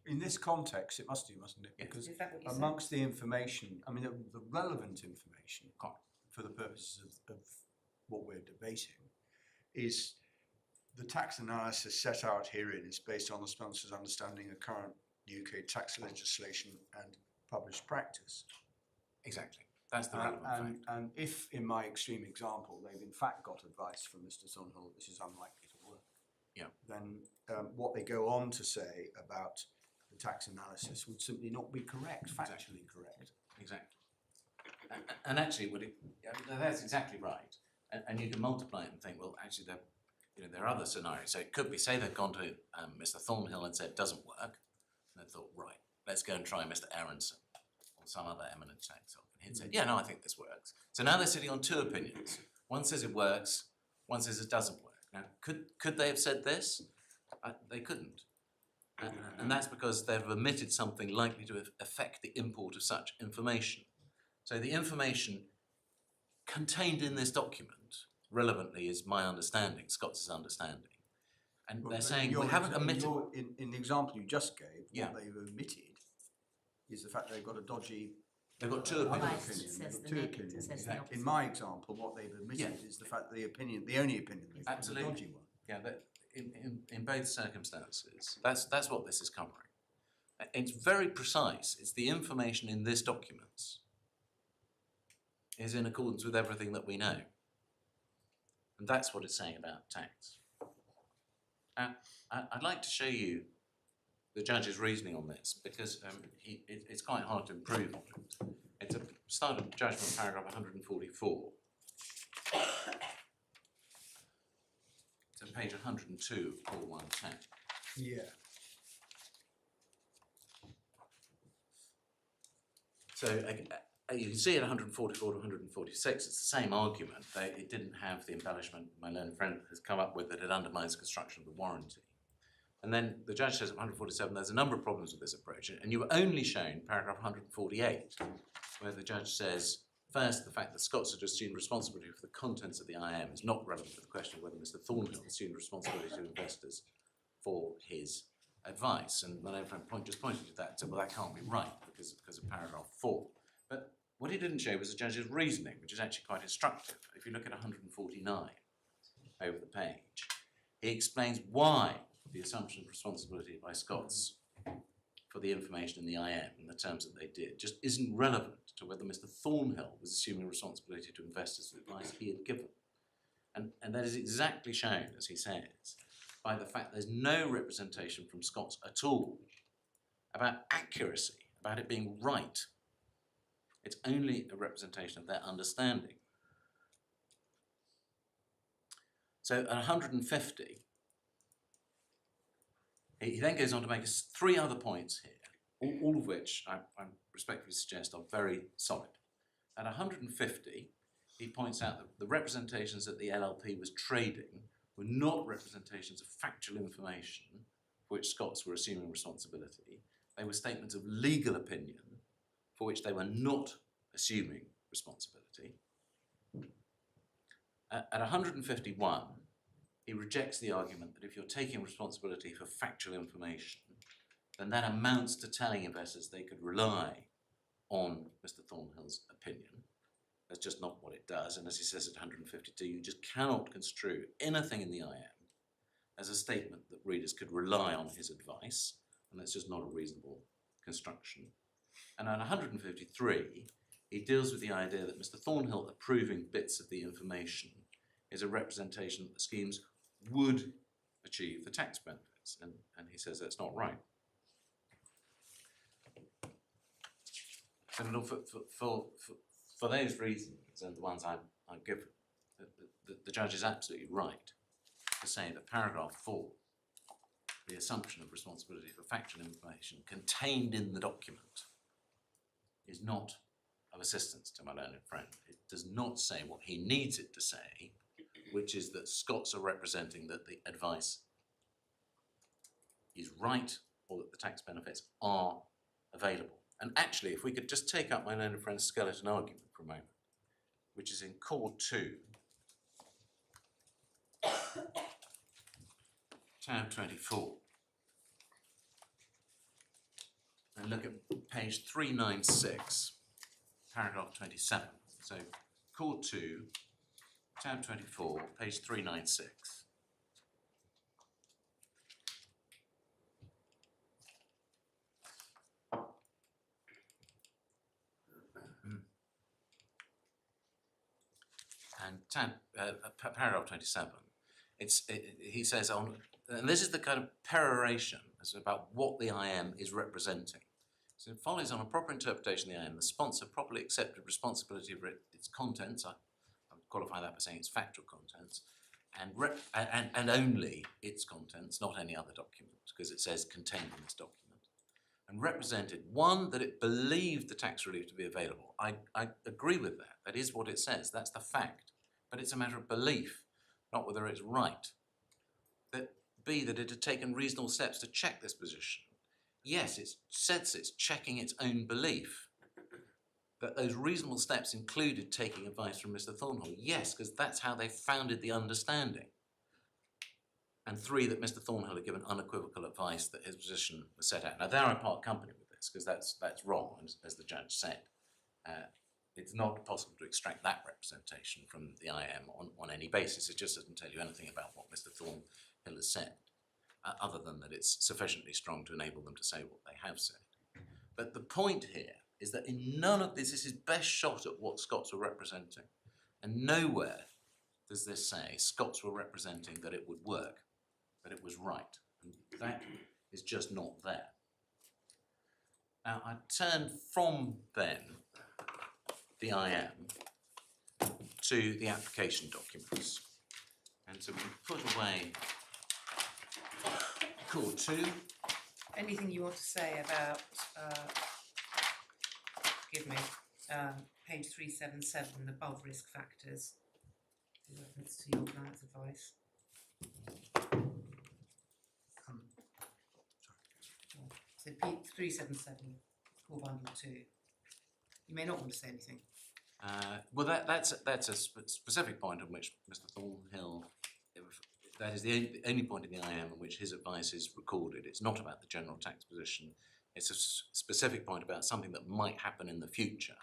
In this context, it must do, mustn't it? Yes. Because Is that what you said? amongst the information, I mean, the relevant information for the purposes of what we're debating is the tax analysis set out herein is based on the sponsor's understanding of current UK tax legislation and published practice. Exactly. That's the relevant fact. And if, in my extreme example, they've in fact got advice from Mr. Thornhill, this is unlikely to work. Yeah. Then what they go on to say about the tax analysis would simply not be correct, factually correct. Exactly. And actually, that's exactly right. And you can multiply it and think, well, actually, there are other scenarios. So it could be, say they've gone to Mr. Thornhill and said, doesn't work. And they thought, right, let's go and try Mr. Aronson or some other eminent tax officer. And he'd say, yeah, no, I think this works. So now they're sitting on two opinions. One says it works, one says it doesn't work. Now, could they have said this? They couldn't. And that's because they've omitted something likely to affect the import of such information. So the information contained in this document, relevantly, is my understanding, Scott's understanding. And they're saying, we haven't omitted... In the example you just gave, Yeah. what they've omitted is the fact they've got a dodgy... They've got two other opinions. Bias opinion. says They've got the two negative, opinions. says the In opposite. my example, what they've omitted is the fact that the only opinion they've got is a Absolutely. dodgy one. Yeah, that in both circumstances, that's what this is covering. It's very precise. It's the information in this document is in accordance with everything that we know. And that's what it's saying about tax. I'd like to show you the judge's reasoning on this because it's quite hard to improve on it. It's a start of judgment, paragraph 144. It's on page 102 of Core 110. Yeah. So you can see at 144 to 146, it's the same argument. It didn't have the embellishment my learned friend has come up with that it undermines the construction of the warranty. And then the judge says at 147, there's a number of problems with this approach. And you were only shown paragraph 148, where the judge says, first, the fact that Scott's had assumed responsibility for the contents of the IM is not relevant to the question of whether Mr. Thornhill assumed responsibility to investors for his advice. And my learned friend just pointed to that and said, well, that can't be right because of paragraph 4. But what he didn't show was the judge's reasoning, which is actually quite instructive. If you look at 149 over the page, he explains why the assumption of responsibility by Scott's for the information in the IM and the terms that they did just isn't relevant to whether Mr. Thornhill was assuming responsibility to investors for the advice he had given. And that is exactly shown, as he says, by the fact there's no representation from Scott's at all about accuracy, about it being right. It's only a representation of their understanding. So at 150, he then goes on to make us 3 other points here, all of which I respectfully suggest are very solid. At 150, he points out that the representations that the LLP was trading were not representations of factual information for which Scots were assuming responsibility. They were statements of legal opinion for which they were not assuming responsibility. At 151, he rejects the argument that if you're taking responsibility for factual information, then that amounts to telling investors they could rely on Mr. Thornhill's opinion. That's just not what it does. And as he says at 152, you just cannot construe anything in the IM as a statement that readers could rely on his advice, and that's just not a reasonable construction. And at 153, he deals with the idea that Mr. Thornhill approving bits of the information is a representation that the schemes would achieve the tax benefits, and he says that's not right. So for those reasons and the ones I've given, the judge is absolutely right to say that paragraph 4, the assumption of responsibility for factual information contained in the document, is not of assistance to my learned friend. It does not say what he needs it to say, which is that Scots are representing that the advice is right or that the tax benefits are available. And actually, if we could just take up my learned friend's skeleton argument for a moment, which is in Core 2, tab 24, and look at page 396, paragraph 27. So Core 2, tab 24, page 396. And paragraph 27, he says on, and this is the kind of peroration about what the IM is representing. So it follows on a proper interpretation of the IM, the sponsor properly accepted responsibility for its contents. I would qualify that by saying its factual contents, and only its contents, not any other document, because it says contained in this document. And represented, one, that it believed the tax relief to be available. I agree with that. That is what it says. That's the fact. But it's a matter of belief, not whether it's right. That B, that it had taken reasonable steps to check this position. Yes, it says it's checking its own belief. That those reasonable steps included taking advice from Mr. Thornhill. Yes, because that's how they founded the understanding. And 3, that Mr. Thornhill had given unequivocal advice that his position was set out. Now, there I part company with this, because that's wrong, as the judge said. It's not possible to extract that representation from the IM on any basis. It just doesn't tell you anything about what Mr. Thornhill has said, other than that it's sufficiently strong to enable them to say what they have said. But the point here is that in none of this is his best shot at what Scots were representing. And nowhere does this say Scots were representing that it would work, that it was right. And that is just not there. Now, I turn from then the IM to the application documents. And so we put away Core 2. Anything you want to say about, page 377, above risk factors, in reference to your client's advice? So P377, core bundle 2. You may not want to say anything. Well, that's a specific point on which Mr. Thornhill, that is the only point in the IM in which his advice is recorded. It's not about the general tax position. It's a specific point about something that might happen in the future,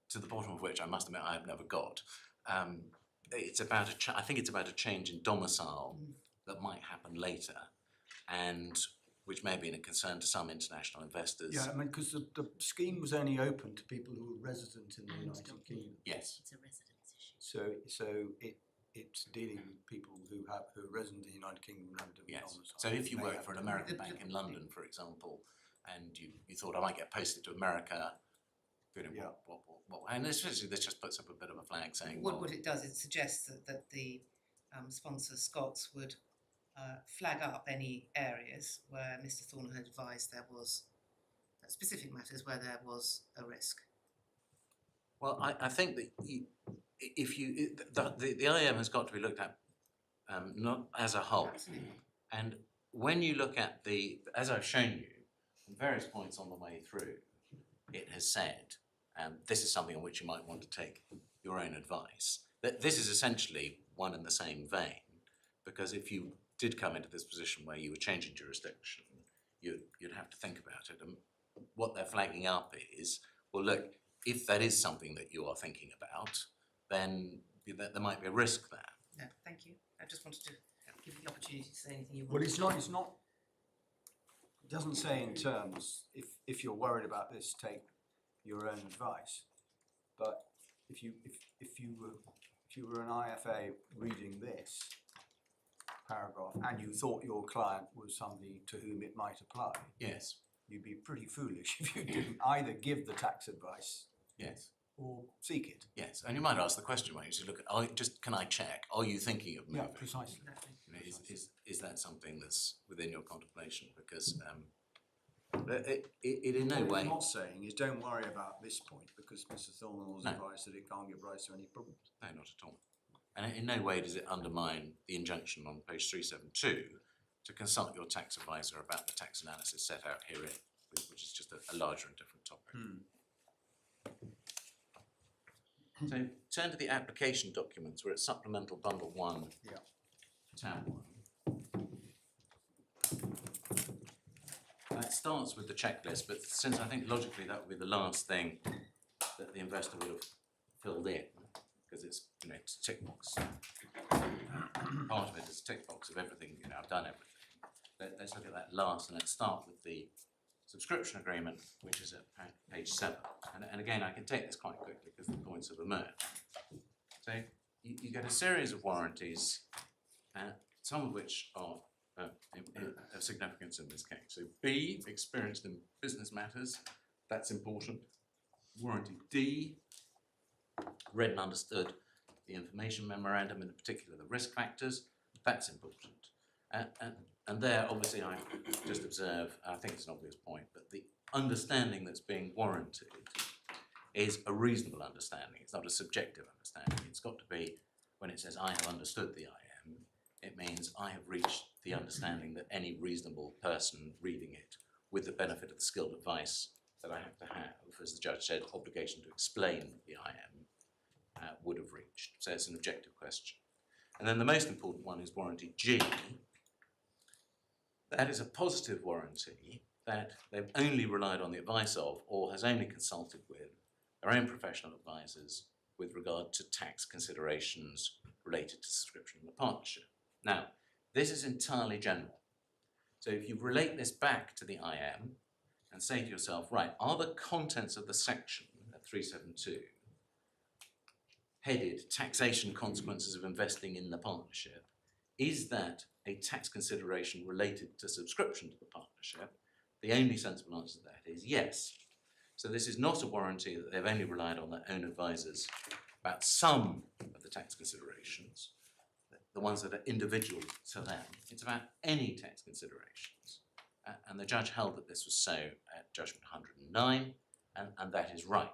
to the bottom of which I must admit I have never got. It's about I think it's about a change in domicile that might happen later, and which may be a concern to some international investors. Yeah, I mean, because the scheme was only open to people who were resident in the And United don't Kingdom. It's a residence issue. So it's dealing with people who are resident in the United Kingdom and have a Yes. domicile. So if you They work have for an to- American bank in London, for example, and you thought I might get posted to America, Yeah. and especially this just puts up a bit of a flag saying, What it does, it suggests that the sponsor Scots would flag up any areas where Mr. Thornhill had advised there was specific matters where there was a risk. well, I think that the IM has got to be looked at not as a whole. Absolutely. And when you look at as I've shown you, from various points on the way through, it has said, this is something on which you might want to take your own advice. That this is essentially one and the same vein, because if you did come into this position where you were changing jurisdiction, you'd have to think about it. And what they're flagging up is, well, look, if that is something that you are thinking about, then there might be a risk there. No, thank you. I just wanted to give you the opportunity to say anything you Well, wanted. it's not, it doesn't say in terms, if you're worried about this, take your own advice. But if you were an IFA reading this paragraph and you thought your client was somebody to whom it might apply, Yes, you'd be pretty foolish if you didn't either give the tax advice yes, or seek it. yes. And you might ask the question, right? You say, look, can I check? Are you thinking of moving? Yeah, precisely. Exactly. You know, is that something that's within your contemplation? Because it in no What way. I'm not saying is don't worry about this point because Mr. Thornhill's No. advice that it can't give rise to any problems. No, not at all. And in no way does it undermine the injunction on page 372 to consult your tax advisor about the tax analysis set out herein, which is just a larger and different topic. So turn to the application documents. We're at supplemental bundle 1, Yeah. tab 1. It starts with the checklist, but since I think logically that would be the last thing that the investor would have filled in, because it's, you know, it's a tick box. Part of it is a tick box of everything, you know, I've done everything. Let's look at that last, and let's start with the subscription agreement, which is at page 7. And again, I can take this quite quickly because the points have emerged. So you get a series of warranties, some of which are of significance in this case. So B, experienced in business matters, that's important. Warranty D, read and understood the information memorandum, in particular the risk factors, that's important. And there, obviously, I just observe, I think it's an obvious point, but the understanding that's being warranted is a reasonable understanding. It's not a subjective understanding. It's got to be, when it says I have understood the IM, it means I have reached the understanding that any reasonable person reading it, with the benefit of the skilled advice that I have to have, as the judge said, obligation to explain the IM, would have reached. So it's an objective question. And then the most important one is warranty G. That is a positive warranty that they've only relied on the advice of or has only consulted with their own professional advisors with regard to tax considerations related to subscription in the partnership. Now, this is entirely general. So if you relate this back to the IM and say to yourself, right, are the contents of the section at 372 headed taxation consequences of investing in the partnership, is that a tax consideration related to subscription to the partnership? The only sensible answer to that is yes. So this is not a warranty that they've only relied on their own advisors about some of the tax considerations, the ones that are individual to them. It's about any tax considerations. And the judge held that this was so at judgment 109, and that is right.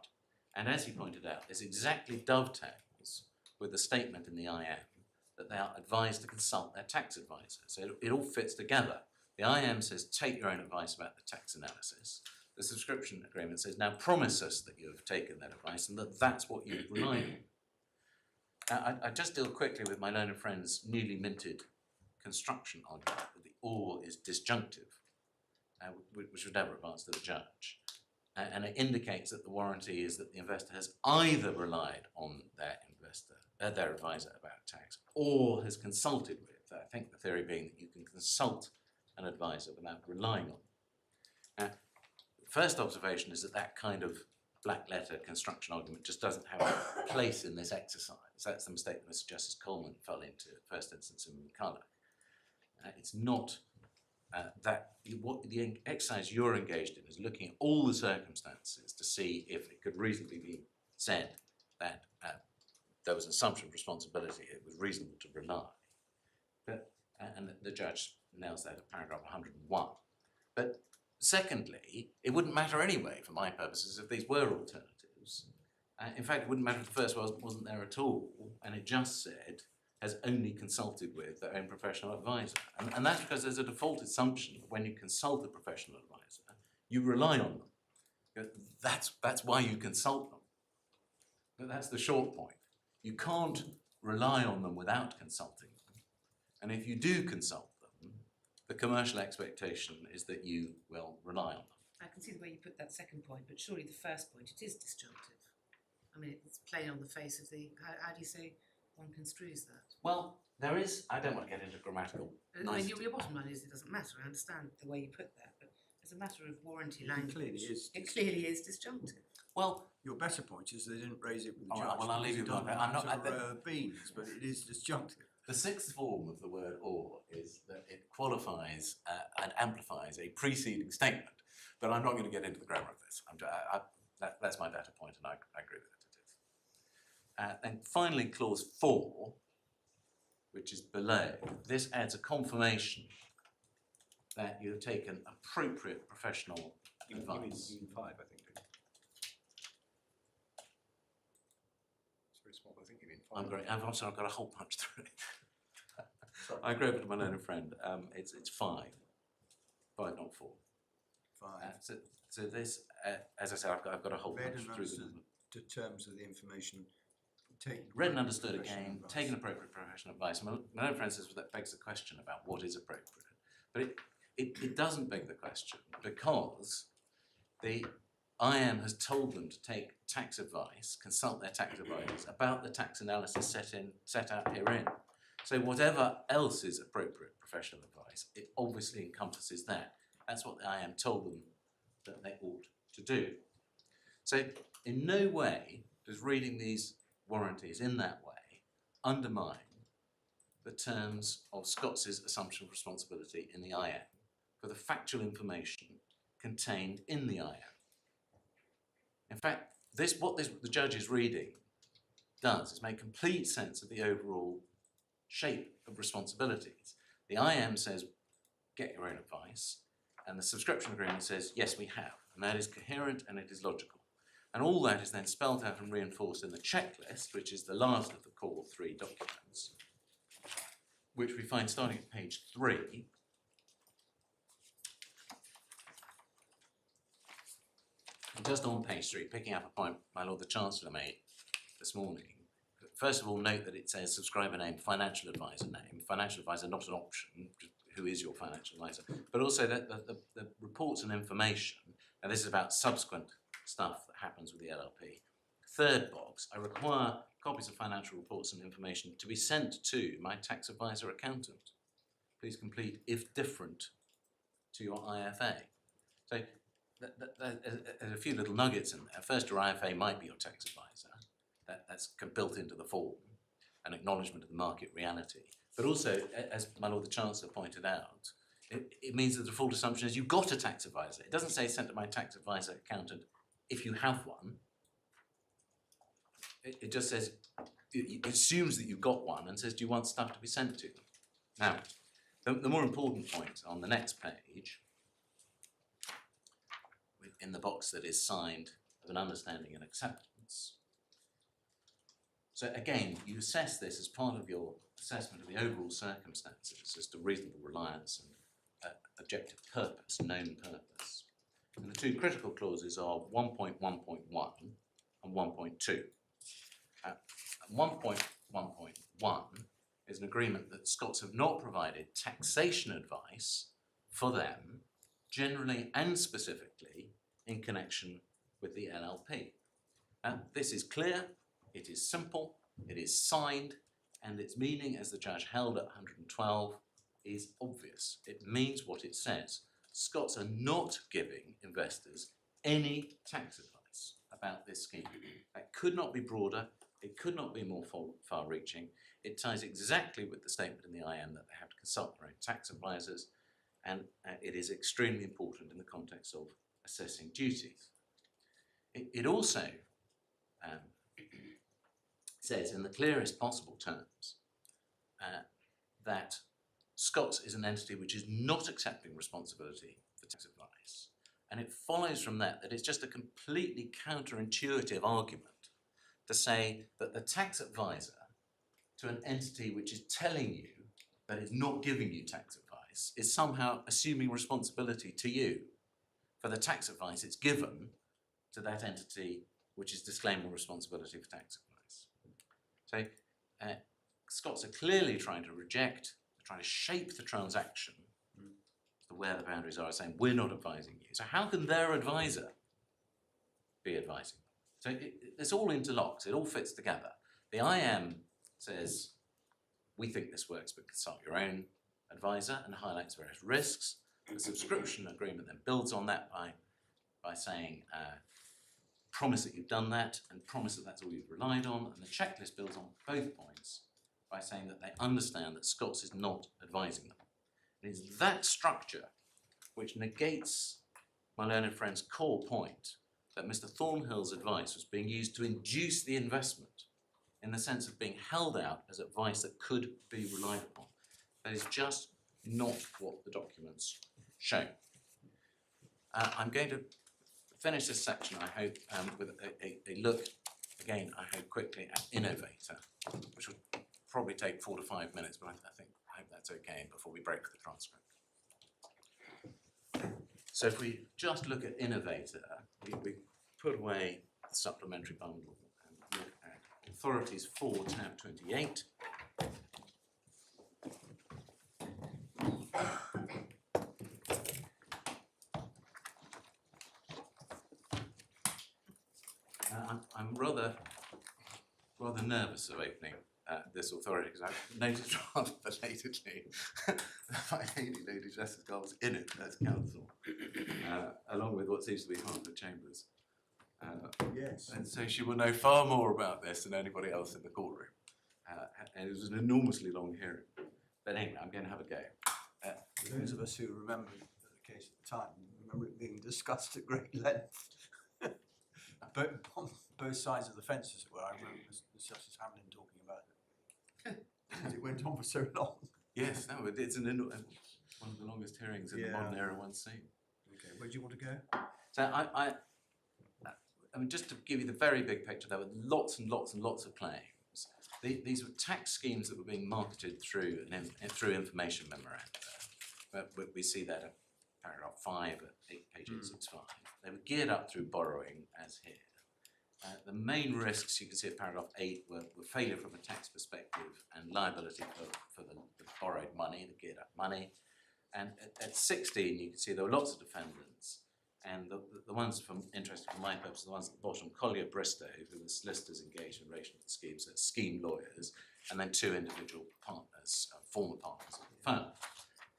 And as he pointed out, this exactly dovetails with the statement in the IM that they are advised to consult their tax advisor. So it all fits together. The IM says, take your own advice about the tax analysis. The subscription agreement says, now promise us that you have taken that advice and that that's what you've relied on. I just deal quickly with my learned friend's newly minted construction argument that the or is disjunctive, which would never advance to the judge. And it indicates that the warranty is that the investor has either relied on their advisor about tax or has consulted with. I think the theory being that you can consult an advisor without relying on them. Now, the first observation is that that kind of black letter construction argument just doesn't have a place in this exercise. That's the mistake that Mr. Justice Coleman fell into first instance in McClean. It's not what the exercise you're engaged in is looking at all the circumstances to see if it could reasonably be said that there was an assumption of responsibility, it was reasonable to rely. And the judge nails that at paragraph 101. But secondly, it wouldn't matter anyway, for my purposes, if these were alternatives. In fact, it wouldn't matter if the first wasn't there at all, and it just said, has only consulted with their own professional advisor. And that's because there's a default assumption that when you consult a professional advisor, you rely on them. That's why you consult them. But that's the short point. You can't rely on them without consulting them. And if you do consult them, the commercial expectation is that you will rely on them. I can see the way you put that second point, but surely the first point, it is disjunctive. I mean, it's plain on the face of the, how do you say one construes that? Well, there is, I don't want to get into grammatical I mean, niceties. your bottom line is it doesn't matter. I understand the way you put that, but as a matter of warranty language, clearly is it clearly is disjunctive. Well, Your better point is they didn't raise it with the All judge. right, well, I'll leave because you it with that. doesn't I'm not- matter, beans, but it is disjunctive. the sixth form of the word "or" is that it qualifies and amplifies a preceding statement. But I'm not going to get into the grammar of this. That's my better point, and I agree with it. And finally, clause 4, which is below, this adds a confirmation that you have taken appropriate professional advice. You mean 5, I think. It's very small, I think you mean 5. I'm great. I'm sorry, I've got a whole bunch through it. I agree with my learned friend. It's 5, not 4. 5. So this, as I said, I've got a whole Read bunch and through understood them. the terms of the information taken. Read and understood professional again, advice. taken appropriate professional advice. My learned friend says that begs the question about what is appropriate. But it doesn't beg the question because the IM has told them to take tax advice, consult their tax advisors about the tax analysis set out herein. So whatever else is appropriate professional advice, it obviously encompasses that. That's what the IM told them that they ought to do. So in no way does reading these warranties in that way undermine the terms of Scott's assumption of responsibility in the IM for the factual information contained in the IM. In fact, what the judge is reading does is make complete sense of the overall shape of responsibilities. The IM says, get your own advice, and the subscription agreement says, yes, we have, and that is coherent and it is logical. And all that is then spelled out and reinforced in the checklist, which is the last of the core 3 documents, which we find starting at page 3. And just on page 3, picking up a point my Lord the Chancellor made this morning. First of all, note that it says subscriber name, financial advisor name. Financial advisor, not an option. Who is your financial advisor? But also that the reports and information, and this is about subsequent stuff that happens with the LLP. Third box, I require copies of financial reports and information to be sent to my tax advisor accountant. Please complete if different to your IFA. So there's a few little nuggets in there. First, your IFA might be your tax advisor. That's built into the form, an acknowledgement of the market reality. But also, as my Lord the Chancellor pointed out, it means that the default assumption is you've got a tax advisor. It doesn't say sent to my tax advisor accountant if you have one. It just says, it assumes that you've got one and says, do you want stuff to be sent to them? Now, the more important point on the next page, in the box that is signed of an understanding and acceptance. So again, you assess this as part of your assessment of the overall circumstances as to reasonable reliance and objective purpose, known purpose. And the two critical clauses are 1.1.1 and 1.2. 1.1.1 is an agreement that Scots have not provided taxation advice for them, generally and specifically, in connection with the LLP. This is clear, it is simple, it is signed, and its meaning, as the judge held at 112, is obvious. It means what it says. Scots are not giving investors any tax advice about this scheme. That could not be broader, it could not be more far-reaching. It ties exactly with the statement in the IM that they have to consult their own tax advisors, and it is extremely important in the context of assessing duties. It also says in the clearest possible terms that Scots is an entity which is not accepting responsibility for tax advice. And it follows from that it's just a completely counterintuitive argument to say that the tax advisor to an entity which is telling you that it's not giving you tax advice is somehow assuming responsibility to you for the tax advice it's given to that entity which is disclaiming responsibility for tax advice. So Scots are clearly trying to shape the transaction to where the boundaries are, saying we're not advising you. So how can their advisor be advising them? So it's all interlocked, it all fits together. The IM says, we think this works, but consult your own advisor, and highlights various risks. The subscription agreement then builds on that by saying promise that you've done that and promise that that's all you've relied on, and the checklist builds on both points by saying that they understand that Scots is not advising them. It is that structure which negates my learned friend's core point that Mr. Thornhill's advice was being used to induce the investment in the sense of being held out as advice that could be relied upon. That is just not what the documents show. I'm going to finish this section, I hope, with a look, again, I hope quickly, at innovator, which will probably take 4 to 5 minutes, but I hope that's okay before we break the transcript. So if we just look at innovator, we put away the supplementary bundle and look at authorities 4, tab 28. I'm rather nervous of opening this authority because I've noticed rather belatedly my Lady Justice Carr was in it as counsel, along with what seems to be half the chambers. Yes. And so she will know far more about this than anybody else in the courtroom. And it was an enormously long hearing. But anyway, I'm going to have a go. For those of us who remember the case at the time, remember it being discussed at great length. But on both sides of the fence, as it were, I remember Justice Hamlin talking about it. Because it went on for so long. Yes, no, it's one of the longest hearings in the modern era one's seen. Okay, where do you want to go? So I mean, just to give you the very big picture, there were lots and lots and lots of claims. These were tax schemes that were being marketed through information memoranda. We see that at paragraph 5 at page 865. They were geared up through borrowing, as here. The main risks you can see at paragraph 8 were failure from a tax perspective and liability for the borrowed money, the geared up money. And at 16 you can see there were lots of defendants, and the ones from interest for my purpose, the ones at the bottom, Collier Bristow, who were solicitors engaged in relation to the scheme, so scheme lawyers, and then 2 individual partners, former partners of the firm.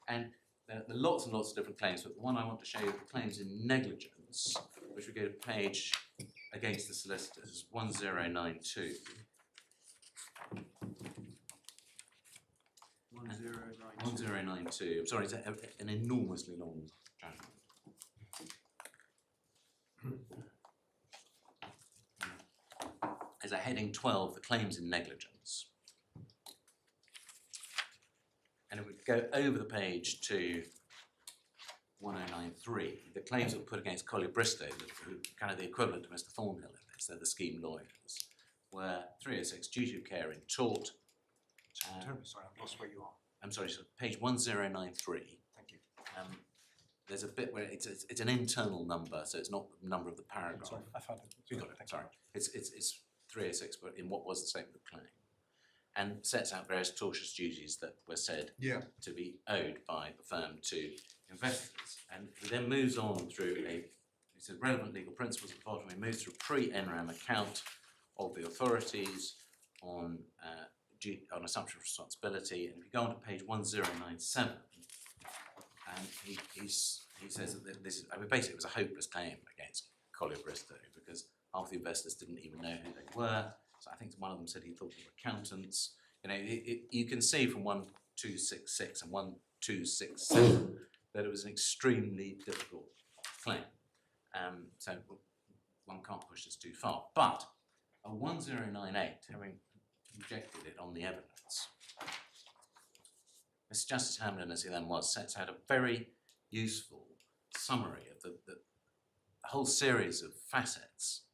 And there are lots and lots of different claims, but the one I want to show you are the claims in negligence, which we go to page against the solicitors, 1092. 1092. I'm sorry, it's an enormously long judgment. There's a heading 12, the claims in negligence. And it would go over the page to 1093. The claims that were put against Collier Bristow, who kind of the equivalent to Mr. Thornhill in this, they're the scheme lawyers, were 306, duty of care in tort. Terribly sorry, I've lost where you are. I'm sorry, so page 1093. Thank you. There's a bit where it's an internal number, so it's not the number of the paragraph. Sorry, I found it. You got it, sorry. It's 306, but in what was the statement of claim. And sets out various tortious duties that were said to be owed by the firm to investors. And he then moves on through he says relevant legal principles at the bottom. He moves through a pre-NRAM account of the authorities on assumption of responsibility. And if you go on to page 1097, and he says that this is, I mean, basically it was a hopeless claim against Collier Bristow because half the investors didn't even know who they were. So I think one of them said he thought they were accountants. You know, you can see from 1266 and 1267 that it was an extremely difficult claim. So one can't push this too far. But a 1098, having rejected it on the evidence, Mr. Justice Hamlin, as he then was, sets out a very useful summary of the whole series of facets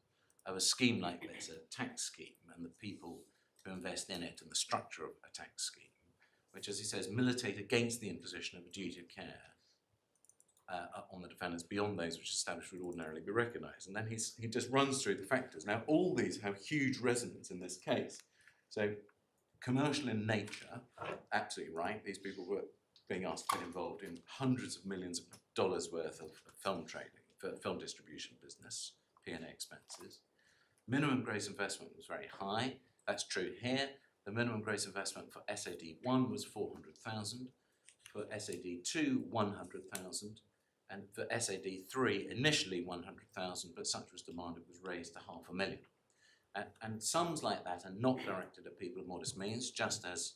of a scheme like this, a tax scheme, and the people who invest in it and the structure of a tax scheme, which, as he says, militate against the imposition of a duty of care on the defendants beyond those which established would ordinarily be recognised. And then he just runs through the factors. Now, all these have huge resonance in this case. So, commercial in nature, absolutely right. These people were being asked to get involved in hundreds of millions of dollars worth of film trading, film distribution business, P&A expenses. Minimum gross investment was very high. That's true here. The minimum gross investment for SAD 1 was 400,000, for SAD 2, 100,000, And for SAD 3, initially 100,000, but such was demand, it was raised to 500,000. And sums like that are not directed at people of modest means, just as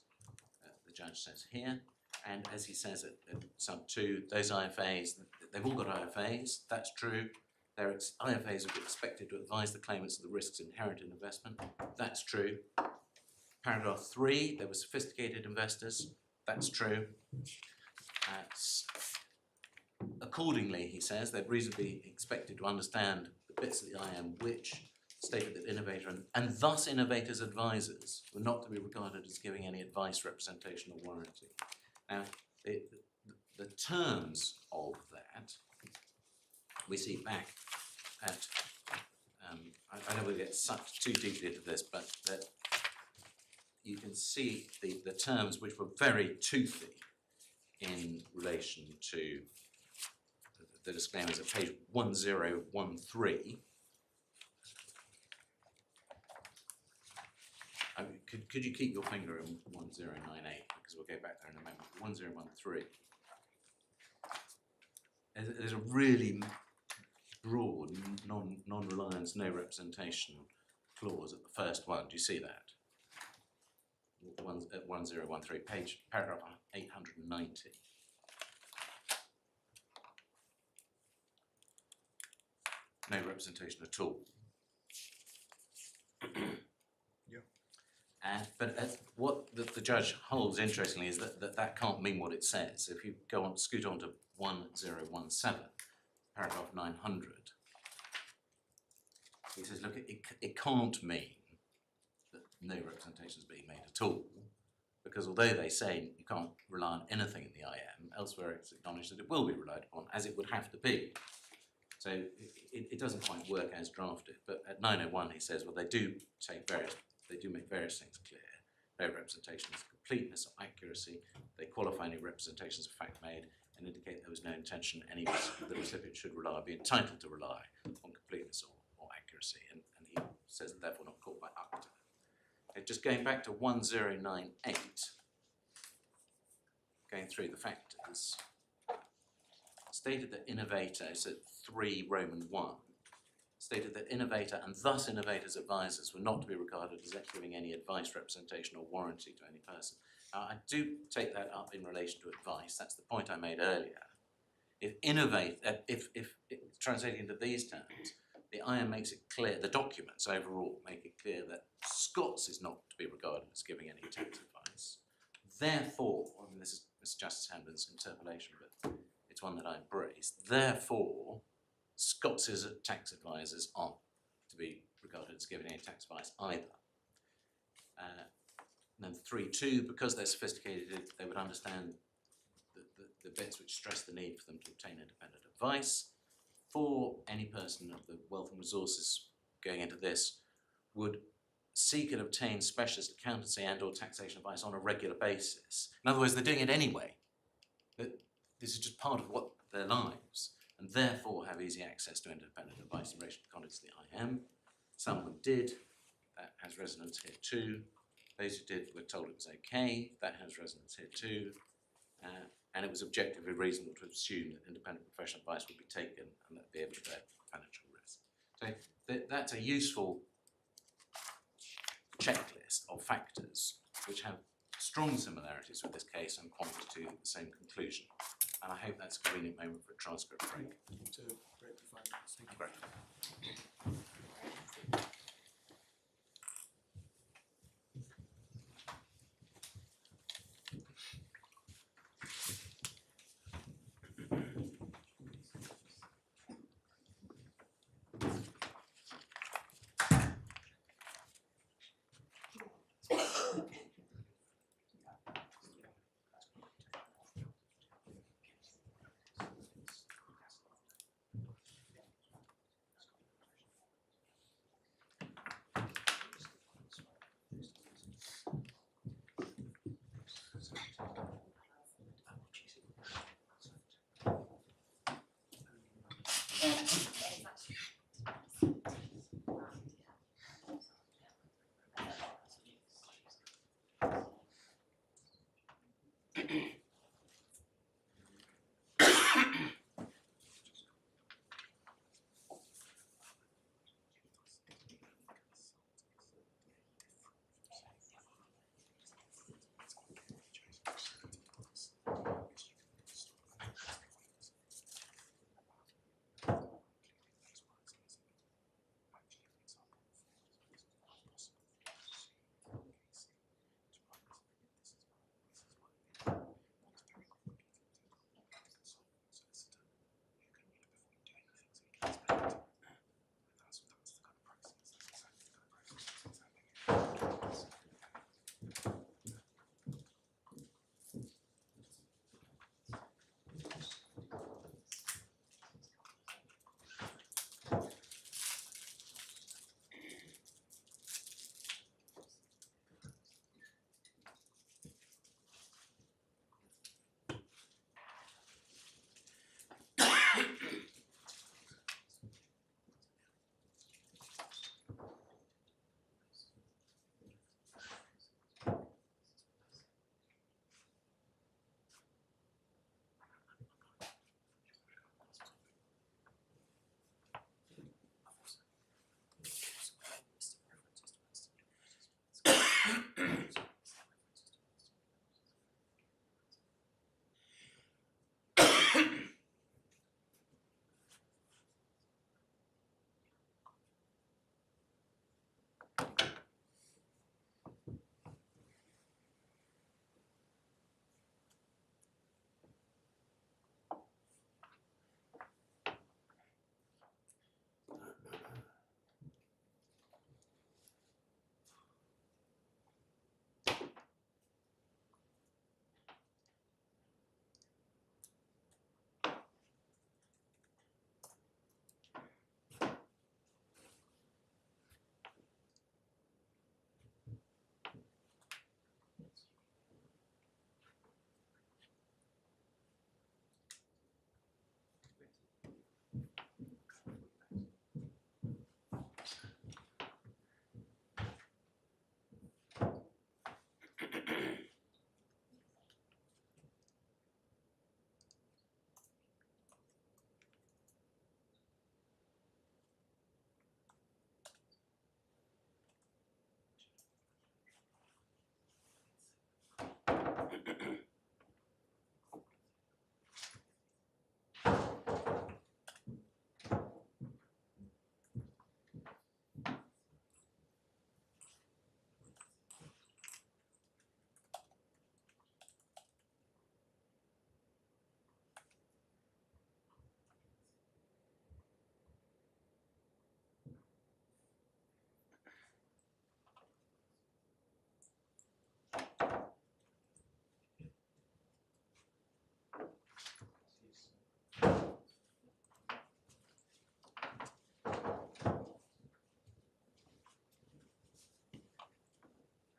the judge says here. And as he says at sub 2, those IFAs, they've all got IFAs, that's true. Their IFAs are expected to advise the claimants of the risks inherent in investment, that's true. Paragraph 3, there were sophisticated investors, that's true. Accordingly, he says, they're reasonably expected to understand the bits of the IM which stated that innovator and thus innovators' advisors were not to be regarded as giving any advice, representation or warranty. Now, the terms of that, we see back at, I don't want to get sucked too deeply into this, but that you can see the terms which were very toothy in relation to the disclaimers at page 1013. Could you keep your finger on 1098, because we'll go back there in a moment. 1013. There's a really broad non-reliance, no representation clause at the first one. Do you see that? At 1013, paragraph 890. No representation at all. But what the judge holds, interestingly, is that can't mean what it says. If you go on, scoot on to 1017, paragraph 900, he says, look, it can't mean that no representation is being made at all, because although they say you can't rely on anything in the IM, elsewhere it's acknowledged that it will be relied upon, as it would have to be. So it doesn't quite work as drafted. But at 901, he says, well, they do make various things clear. No representation is completeness or accuracy. They qualify any representations of fact made and indicate there was no intention the recipient should be entitled to rely on completeness or accuracy. And he says, therefore, not caught by UCTA. Okay, just going back to 1098, going through the factors, stated that innovator, so 3 Roman 1, stated that innovator and thus innovators' advisors were not to be regarded as giving any advice, representation or warranty to any person. Now, I do take that up in relation to advice. That's the point I made earlier. If translating into these terms, the IM makes it clear, the documents overall make it clear that Scots is not to be regarded as giving any tax advice. Therefore, I mean, this is Mr. Justice Hamden's interpolation, but it's one that I embrace. Therefore, Scots' tax advisors aren't to be regarded as giving any tax advice either. And then 3.2, because they're sophisticated, they would understand the bits which stress the need for them to obtain independent advice. 4, any person of the wealth and resources going into this would seek and obtain specialist accountancy and or taxation advice on a regular basis. In other words, they're doing it anyway. This is just part of what their lives, and therefore have easy access to independent advice in relation to conduct of the IM. Some of them did. That has resonance here too. Those who did were told it was okay. That has resonance here too. And it was objectively reasonable to assume that independent professional advice would be taken and that they'd be able to bear financial risk. So that's a useful checklist of factors which have strong similarities with this case and point to the same conclusion. And I hope that's a convenient moment for a transcript break. To break the 5 minutes. Thank you. Great.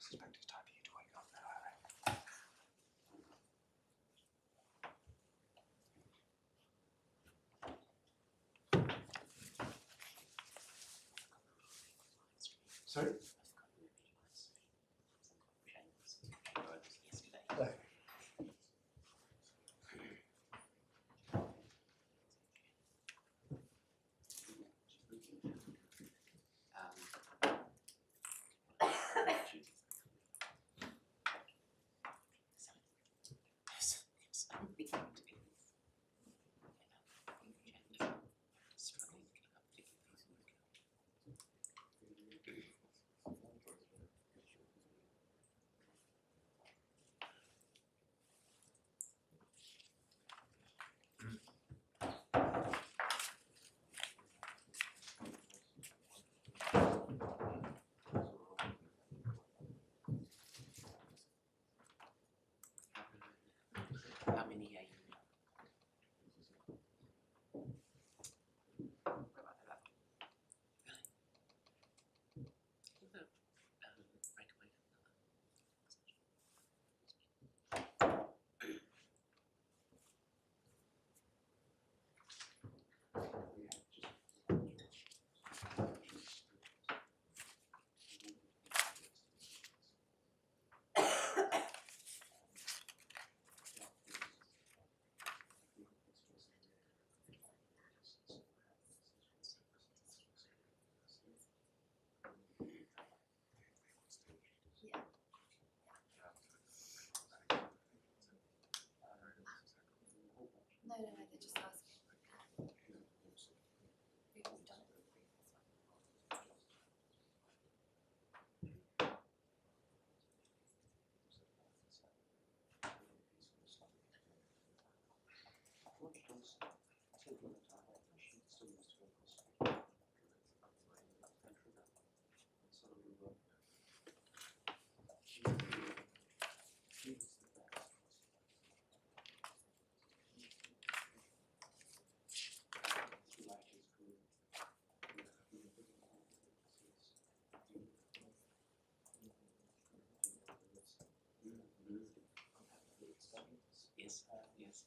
suspect it's time for you to wake up now, Harry. Sorry? No. How many are you? No, they're just asking. We've done it. Yes, yes. Yes.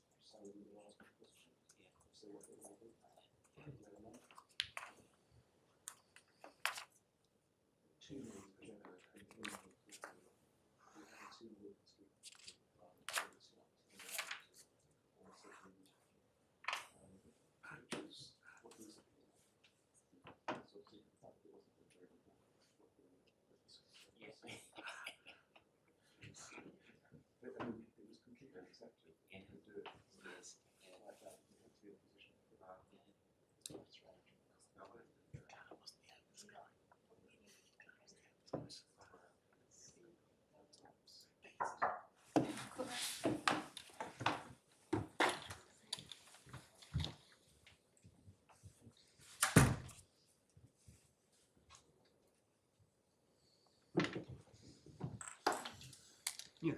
Yes.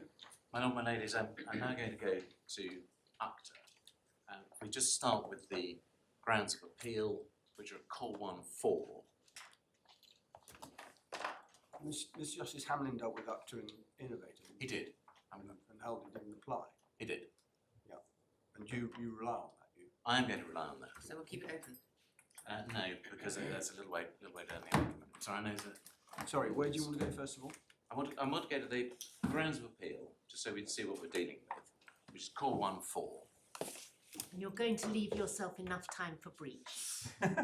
My lord, my ladies, I'm now going to go to UCTA. If we just start with the grounds of appeal, which are at Call 1-4. Mr. Justice Hamlin dealt with up to an innovator. He did. And held it didn't apply. He did. And you rely on that, you? I am going to rely on that. So we'll keep it open. No, because there's a little way down the argument. Sorry, I know that. Sorry, where do you want to go first of all? I want to go to the grounds of appeal, just so we can see what we're dealing with, which is Call 1-4. And you're going to leave yourself enough time for breach. I'm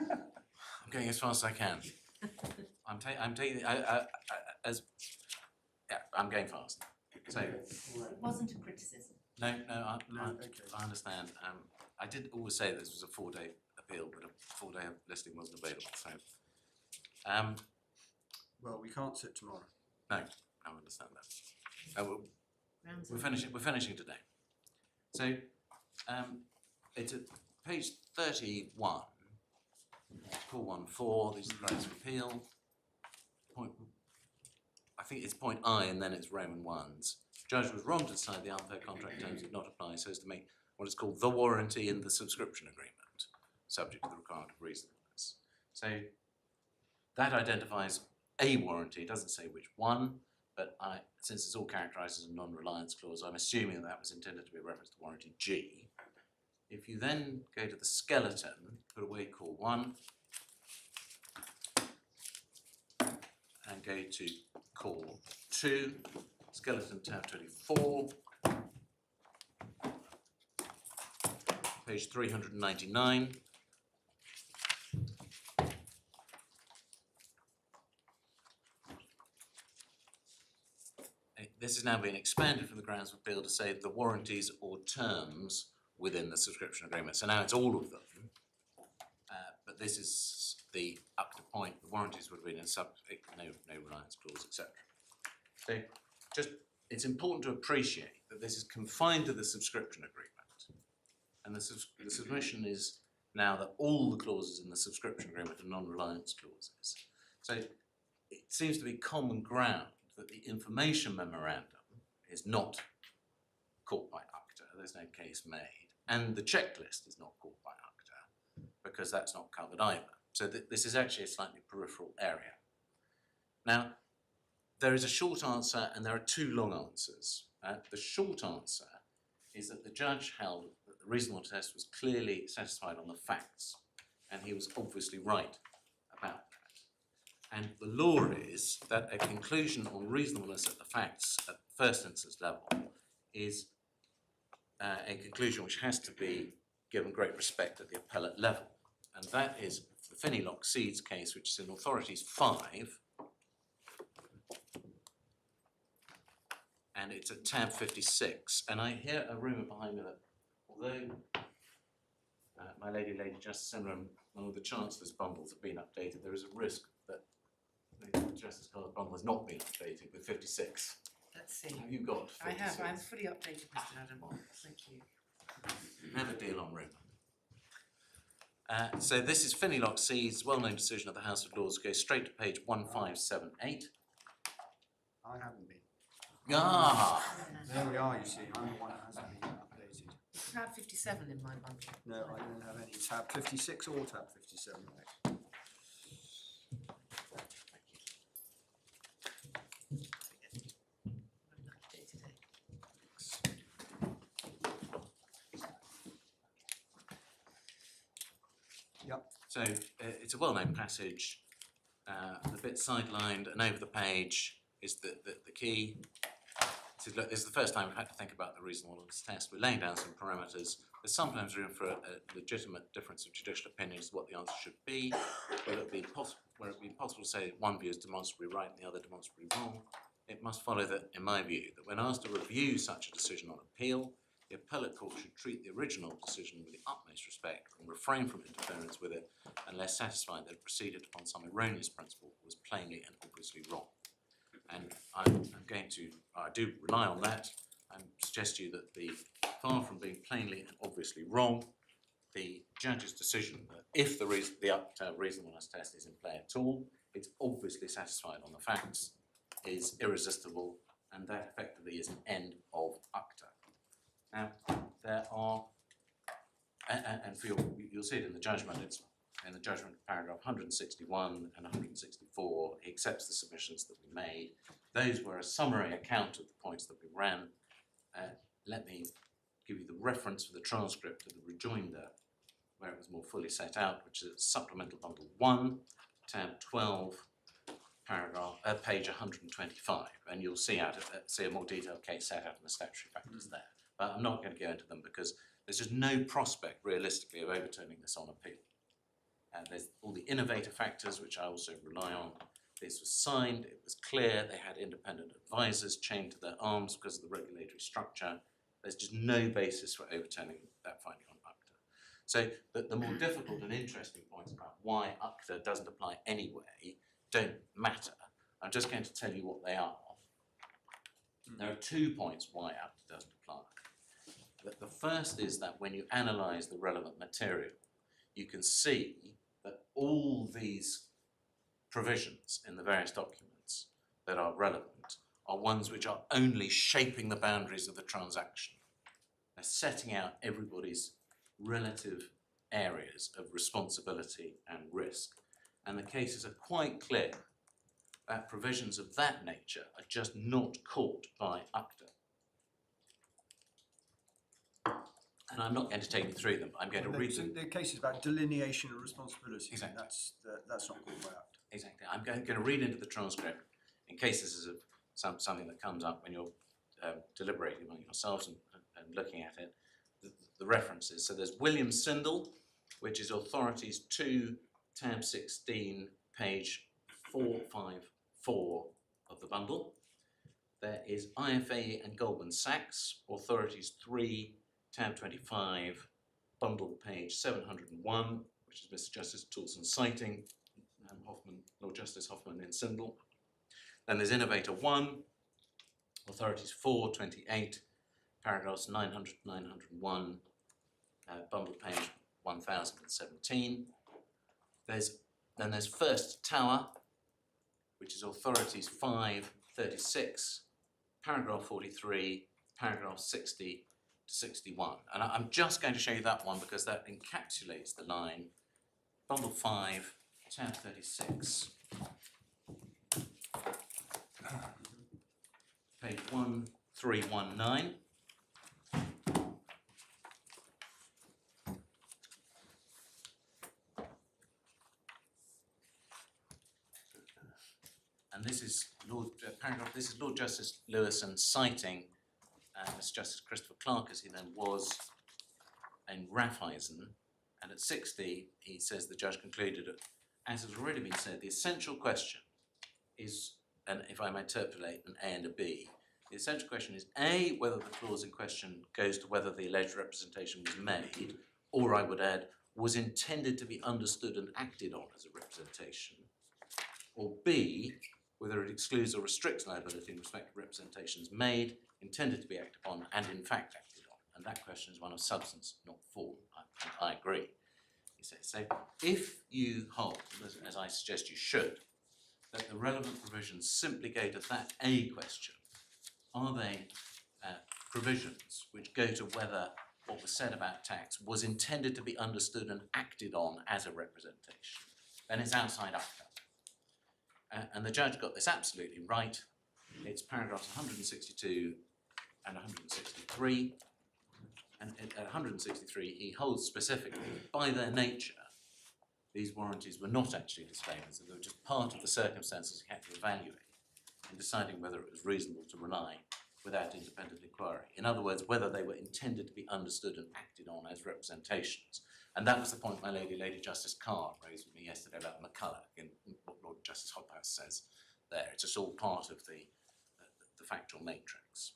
going as fast as I can. I'm taking I'm going fast. So It wasn't a criticism. no, Okay. I understand. I did always say this was a 4-day appeal, but a 4-day listing wasn't available. So Well, we can't sit tomorrow. no, I understand that. Grounds We're of- finishing today. So it's at page 31. Call 1-4. These are the grounds of appeal. I think it's point I and then it's Roman ones. Judge was wrong to decide the unfair contract terms did not apply so as to make what is called the warranty in the subscription agreement, subject to the requirement of reasonableness. So that identifies a warranty. It doesn't say which one, but since it's all characterised as a non-reliance clause, I'm assuming that was intended to be a reference to warranty G. If you then go to the skeleton, put away core 1, and go to core 2, skeleton tab 24, page 399. This is now being expanded from the grounds of appeal to say the warranties or terms within the subscription agreement. So now it's all of them, but this is the up to point. The warranties would have been in no reliance clause, etc. So it's important to appreciate that this is confined to the subscription agreement, and the submission is now that all the clauses in the subscription agreement are non-reliance clauses. So it seems to be common ground that the information memorandum is not caught by ACTA, there's no case made, and the checklist is not caught by ACTA because that's not covered either. So this is actually a slightly peripheral area. Now, there is a short answer and there are two long answers. The short answer is that the judge held that the reasonable test was clearly satisfied on the facts, and he was obviously right about that. And the law is that a conclusion on reasonableness at the facts at the first instance level is a conclusion which has to be given great respect at the appellate level. And that is the Thornhill KC case, which is in Authorities 5, and it's at tab 56. And I hear a rumour behind me that although my Lady Justice Simler and one of the Chancellor's bundles have been updated, there is a risk that Justice Carr's bundle has not been updated with 56. Let's see. Have you got 56? I have. I'm fully updated, Mr. Adam. Thank you. Never deal on rumour. So this is Thornhill KC's well-known decision of the House of Lords. Go straight to page 1578. I haven't been. Ah! There we are, you see, I'm the one that hasn't been updated. Tab 57 in my bundle. No, I don't have any. Tab 56 or tab 57? Yep. So it's a well-known passage. The bit sidelined and over the page is the key. So look, this is the first time we've had to think about the reasonableness test. We're laying down some parameters. There's sometimes room for a legitimate difference of judicial opinion as to what the answer should be, where it be possible to say one view is demonstrably right and the other demonstrably wrong. It must follow that, in my view, that when asked to review such a decision on appeal, the appellate court should treat the original decision with the utmost respect and refrain from interference with it unless satisfied that it proceeded upon some erroneous principle was plainly and obviously wrong. And I do rely on that and suggest to you that far from being plainly and obviously wrong, the judge's decision that if the reasonableness test is in play at all, it's obviously satisfied on the facts, is irresistible, and that effectively is an end of ACTA. Now, there are, and you'll see it in the judgment, it's in the judgment paragraph 161 and 164, he accepts the submissions that we made. Those were a summary account of the points that we ran. Let me give you the reference for the transcript of the rejoinder, where it was more fully set out, which is Supplemental Bundle 1, tab 12, page 125, and you'll see a more detailed case set out in the statutory factors there. But I'm not going to go into them because there's just no prospect realistically of overturning this on appeal. There's all the innovator factors, which I also rely on. This was signed, it was clear, they had independent advisors chained to their arms because of the regulatory structure. There's just no basis for overturning that finding on ACTA. So the more difficult and interesting points about why ACTA doesn't apply anyway don't matter. I'm just going to tell you what they are. There are 2 points why ACTA doesn't apply. The first is that when you analyse the relevant material, you can see that all these provisions in the various documents that are relevant are ones which are only shaping the boundaries of the transaction. They're setting out everybody's relative areas of responsibility and risk. And the cases are quite clear that provisions of that nature are just not caught by UCTA. And I'm not going to take you through them, I'm going to read them. The case is about delineation of responsibility. Exactly. That's not called by ACTA. Exactly. I'm going to read into the transcript in case this is something that comes up when you're deliberating among yourselves and looking at it. The references. So there's William Sindel, which is Authorities 2, tab 16, page 454 of the bundle. There is IFA and Goldman Sachs, Authorities 3, tab 25, bundle page 701, which is Mr. Justice Toulson citing Hoffman, Lord Justice Hoffman in Sindel. Then there's Innovator 1, Authorities 4, 28, paragraphs 900 901, bundle page 1017. Then there's First Tower, which is Authorities 5, 36, paragraph 43, paragraph 60 to 61. And I'm just going to show you that one because that encapsulates the line. Bundle 5, tab 36, page 1319. And this is Lord Justice Lewison citing Mr. Justice Christopher Clark, as he then was in Raiffeisen, and at 60 he says the judge concluded, as has already been said, the essential question is, and if I may interpolate an A and a B, the essential question is A, whether the clause in question goes to whether the alleged representation was made, or I would add, was intended to be understood and acted on as a representation, or B, whether it excludes or restricts liability in respect of representations made, intended to be acted upon, and in fact acted on. And that question is one of substance, not form. I agree, he says. So if you hold, as I suggest you should, that the relevant provisions simply go to that A question, are they provisions which go to whether what was said about tax was intended to be understood and acted on as a representation, then it's outside UCTA. And the judge got this absolutely right. It's paragraphs 162 and 163. And at 163, he holds specifically, by their nature, these warranties were not actually disclaimers, they were just part of the circumstances he had to evaluate in deciding whether it was reasonable to rely without independent inquiry. In other words, whether they were intended to be understood and acted on as representations. And that was the point my Lady Justice Carr raised with me yesterday about McCulloch, in what Lord Justice Hobhouse says there. It's just all part of the factual matrix.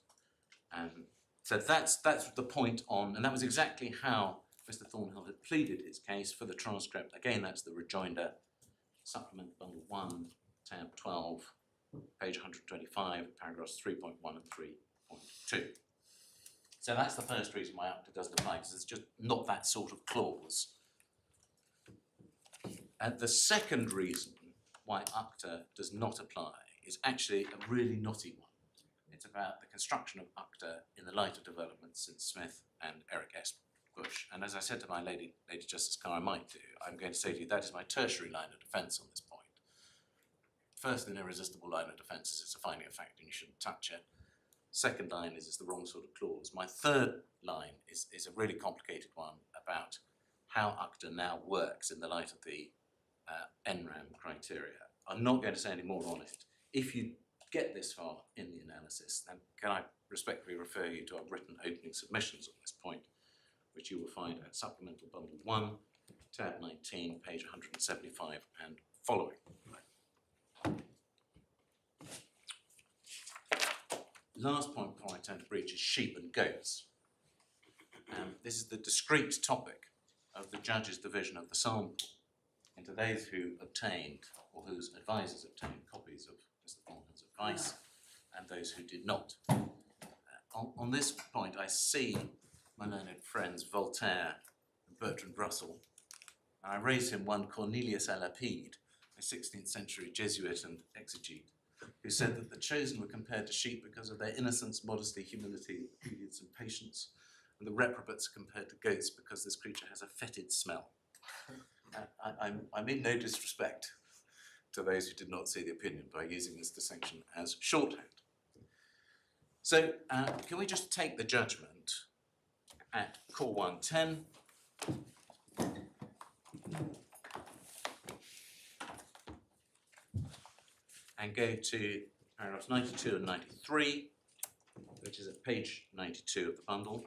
So that's the point on, and that was exactly how Mr. Thornhill had pleaded his case for the transcript. Again, that's the rejoinder, supplement bundle 1, tab 12, page 125, paragraphs 3.1 and 3.2. So that's the first reason why UCTA doesn't apply, because it's just not that sort of clause. And the second reason why UCTA does not apply is actually a really knotty one. It's about the construction of UCTA in the light of developments since Smith and Eric S. Bush. And as I said to my Lady Justice Carr, I'm going to say to you, that is my tertiary line of defence on this point. First and irresistible line of defence is it's a finding of fact and you shouldn't touch it. Second line is it's the wrong sort of clause. My third line is a really complicated one about how UCTA now works in the light of the NRAM criteria. I'm not going to say any more on it. If you get this far in the analysis, then can I respectfully refer you to our written opening submissions on this point, which you will find at Supplemental Bundle 1, tab 19, page 175 and following. Last point before I turn to breach is sheep and goats. This is the discrete topic of the judge's division of the sample into those who obtained or whose advisors obtained copies of Mr. Thornhill's advice and those who did not. On this point, I see my learned friends Voltaire and Bertrand Russell, and I raise him one Cornelius Lapide, a 16th century Jesuit and exegete, who said that the chosen were compared to sheep because of their innocence, modesty, humility, obedience and patience, and the reprobates compared to goats because this creature has a fetid smell. I mean no disrespect to those who did not see the opinion by using this distinction as shorthand. So can we just take the judgment at Core 110 and go to paragraphs 92 and 93, which is at page 92 of the bundle.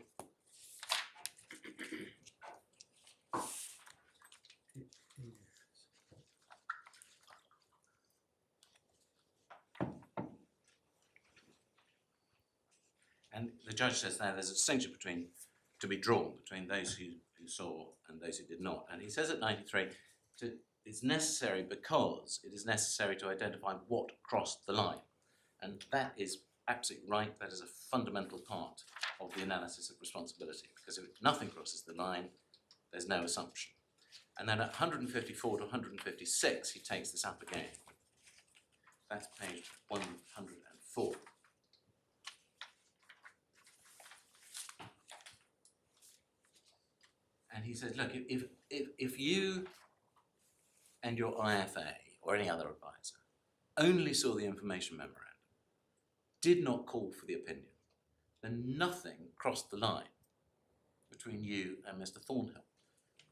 And the judge says there's a distinction to be drawn between those who saw and those who did not. And he says at 93, it's necessary because it is necessary to identify what crossed the line. And that is absolutely right. That is a fundamental part of the analysis of responsibility, because if nothing crosses the line, there's no assumption. And then at 154 to 156, he takes this up again. That's page 104. And he says, look, if you and your IFA or any other advisor only saw the information memorandum, did not call for the opinion, then nothing crossed the line between you and Mr. Thornhill,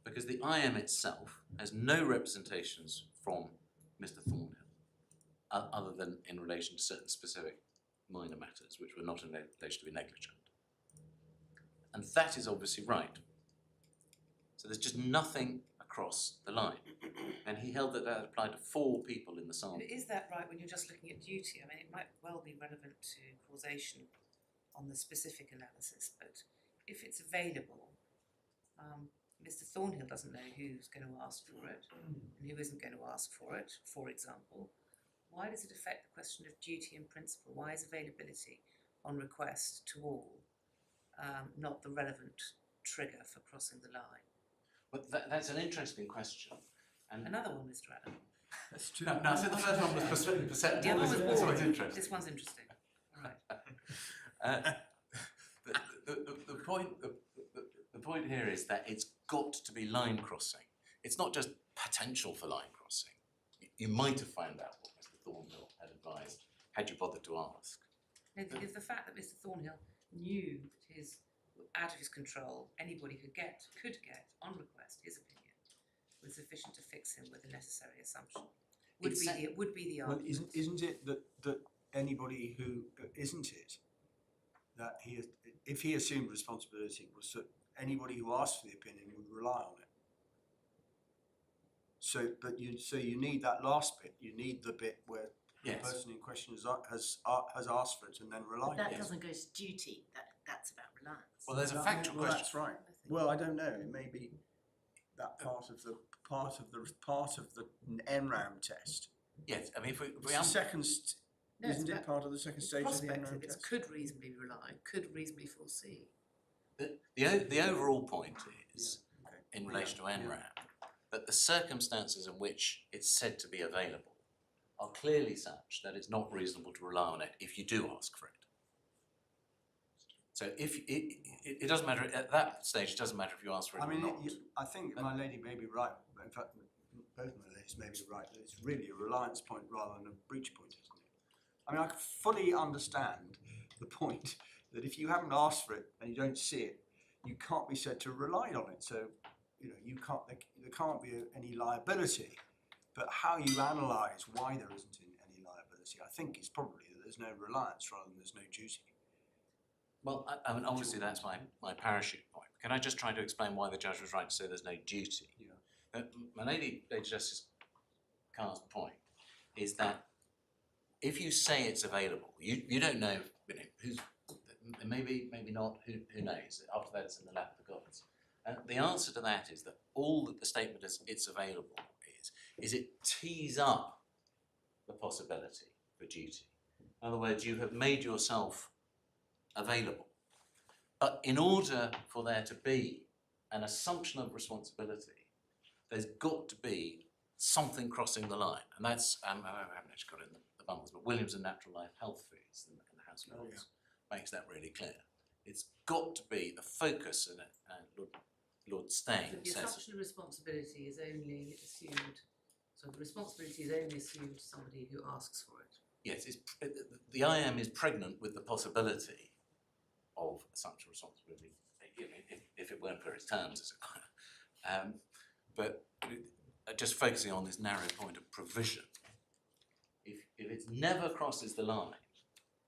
because the IM itself has no representations from Mr. Thornhill, other than in relation to certain specific minor matters, which were not alleged to be negligent. And that is obviously right. So there's just nothing across the line. And he held that applied to 4 people in the sample. But is that right when you're just looking at duty? I mean, it might well be relevant to causation on the specific analysis, but if it's available, Mr. Thornhill doesn't know who's going to ask for it and who isn't going to ask for it, for example. Why does it affect the question of duty in principle? Why is availability on request to all not the relevant trigger for crossing the line? But that's an interesting question. And Another one, Mr. Adam. That's true. no, I said the first one was perceptible. The other one was This one's boring. interesting. This one's interesting. All right. The point here is that it's got to be line crossing. It's not just potential for line crossing. You might have found out what Mr. Thornhill had advised had you bothered to ask. No, the fact that Mr. Thornhill knew that his out of his control, anybody could get on request his opinion was sufficient to fix him with the necessary assumption. Would be the Well, argument. isn't it that anybody who isn't it, that if he assumed responsibility, was that anybody who asked for the opinion would rely on it. So you need that last bit. You need the bit where Yes. the person in question has asked for it and then relied on That it. doesn't go to duty, that's about reliance. Well, there's a Well, factual question. That's right. Well, I don't know. It may be that part of the NRAM test. Yes, I mean, if we It's the second. No, it's Isn't it about- part of the second It's stage of the prospective, NRAM it's test? could reasonably rely, could reasonably foresee. the overall point is, Okay. in relation to Yeah. NRAM, that the circumstances in which it's said to be available are clearly such that it's not reasonable to rely on it if you do ask for it. So if it doesn't matter at that stage, it doesn't matter if you ask for it I mean, or not. I think my lady may be right. In fact, both my ladies may be right. That it's really a reliance point rather than a breach point, isn't it? I mean, I fully understand the point that if you haven't asked for it and you don't see it, you can't be said to have relied on it. So, there can't be any liability. But how you analyse why there isn't any liability, I think, is probably that there's no reliance rather than there's no duty. Well, I mean, obviously that's my parachute point. Can I just try to explain why the judge was right to say there's no duty? Yeah. My Lady Justice Carr's point is that if you say it's available, you don't know, who's, maybe not, who knows? After that, it's in the lap of the gods. The answer to that is that all that the statement is it's available is it tees up the possibility for duty. In other words, you have made yourself available. But in order for there to be an assumption of responsibility, there's got to be something crossing the line. And that's, I haven't actually got it in the bundles, but Williams and Natural Life Health Fees in the House of Lords makes that really clear. It's got to be the focus in it, and Lord Steyn The says assumption of responsibility is only assumed So the responsibility is only assumed to somebody who asks for it. Yes, the IM is pregnant with the possibility of such a responsibility, you know, if it weren't for its terms, as it were. But just focusing on this narrow point of provision, if it never crosses the line,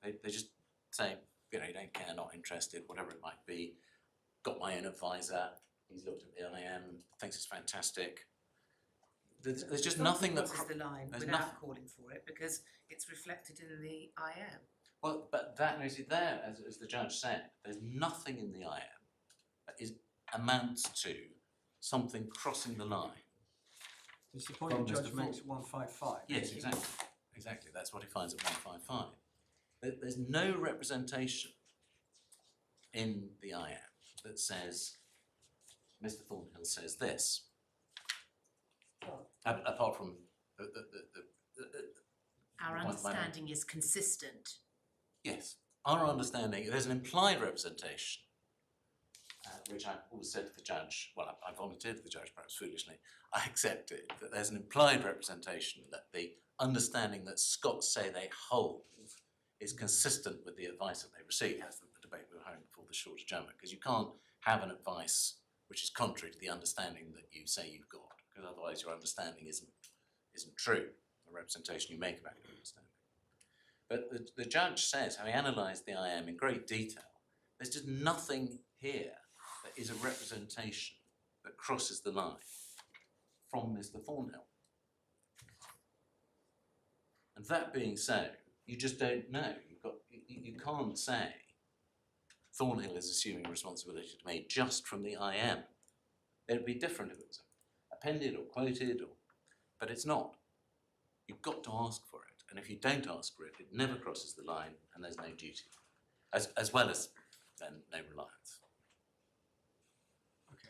they just say, you know, you don't care, not interested, whatever it might be, got my own advisor, he's looked at the IM, thinks it's fantastic. There's just nothing that crosses the line there's without nothing. calling for it because it's reflected in the IM. Well, but that is it there, as the judge said, there's nothing in the IM that amounts to something crossing the line. It's the point From the judge Mr. makes Thorpe. at 155. Yes, exactly, that's what he finds at 155. There's no representation in the IM that says, Mr. Thornhill says this. Apart from Our Point my understanding is consistent. yes, our understanding, there's an implied representation, which I always said to the judge, well, I volunteered to the judge perhaps foolishly, I accepted that there's an implied representation that the understanding that Scots say they hold is consistent with the advice that they receive. That's the debate we were having before the short adjournment, because you can't have an advice which is contrary to the understanding that you say you've got, because otherwise your understanding isn't true, the representation you make about your understanding. But the judge says, having analysed the IM in great detail, there's just nothing here that is a representation that crosses the line from Mr. Thornhill. And that being so, you just don't know. You can't say Thornhill is assuming responsibility to me just from the IM. It'd be different if it was appended or quoted, but it's not. You've got to ask for it, and if you don't ask for it, it never crosses the line, and there's no duty, as well as then no reliance. Okay.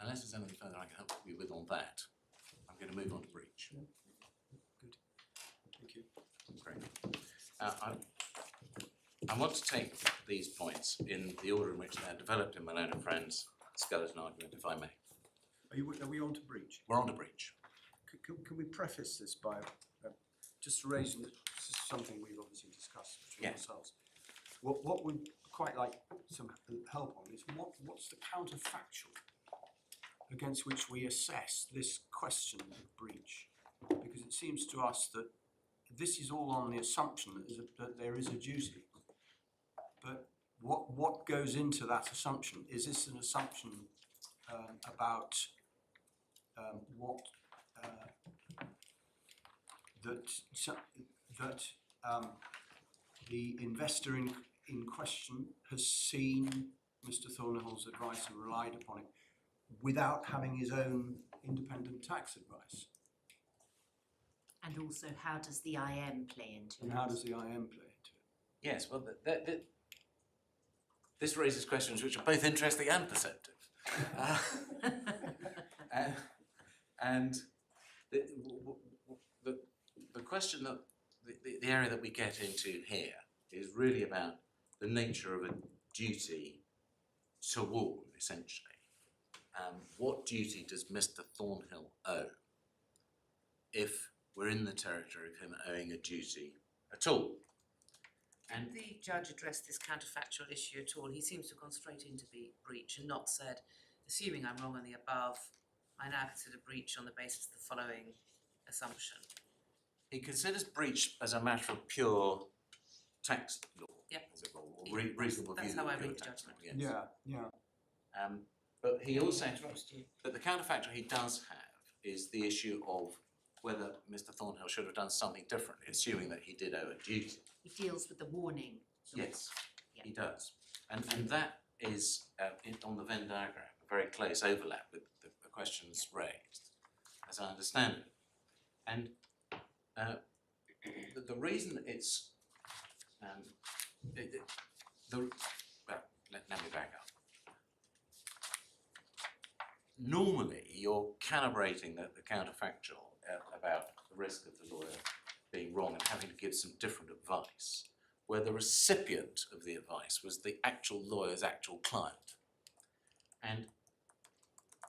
Unless there's anything further I can help you with on that, I'm going to move on to breach. Good. Thank you. Great. I want to take these points in the order in which they are developed in my learned friends' skeleton argument, if I may. Are we on to breach? We're on to breach. Can we preface this by just raising something we've obviously discussed between Yeah. ourselves? What we'd quite like some help on is what's the counterfactual against which we assess this question of breach? Because it seems to us that this is all on the assumption that there is a duty. But what goes into that assumption? Is this an assumption about what the investor in question has seen Mr. Thornhill's advice and relied upon it without having his own independent tax advice? And also, how does the IM play into it? And how does the IM play into it? Yes, well, this raises questions which are both interesting and perceptive. And the question that the area that we get into here is really about the nature of a duty to warn, essentially. What duty does Mr. Thornhill owe if we're in the territory of him owing a duty at all? And Did the judge address this counterfactual issue at all? He seems to have gone straight into breach and not said, assuming I'm wrong on the above, I now consider breach on the basis of the following assumption. he considers breach as a matter of pure tax law, Yep. as it were, or reasonable That's view how of I pure read the tax judgment. law, yes. Yeah. But he also, Interrupted you. but the counterfactual he does have is the issue of whether Mr. Thornhill should have done something differently, assuming that he did owe a duty. He deals with the warning. Yes, Yeah. he does. And that is, on the Venn diagram, a very close overlap with the questions raised, as I understand it. And the reason it's, let me back up. Normally, you're calibrating the counterfactual about the risk of the lawyer being wrong and having to give some different advice where the recipient of the advice was the actual lawyer's actual client. And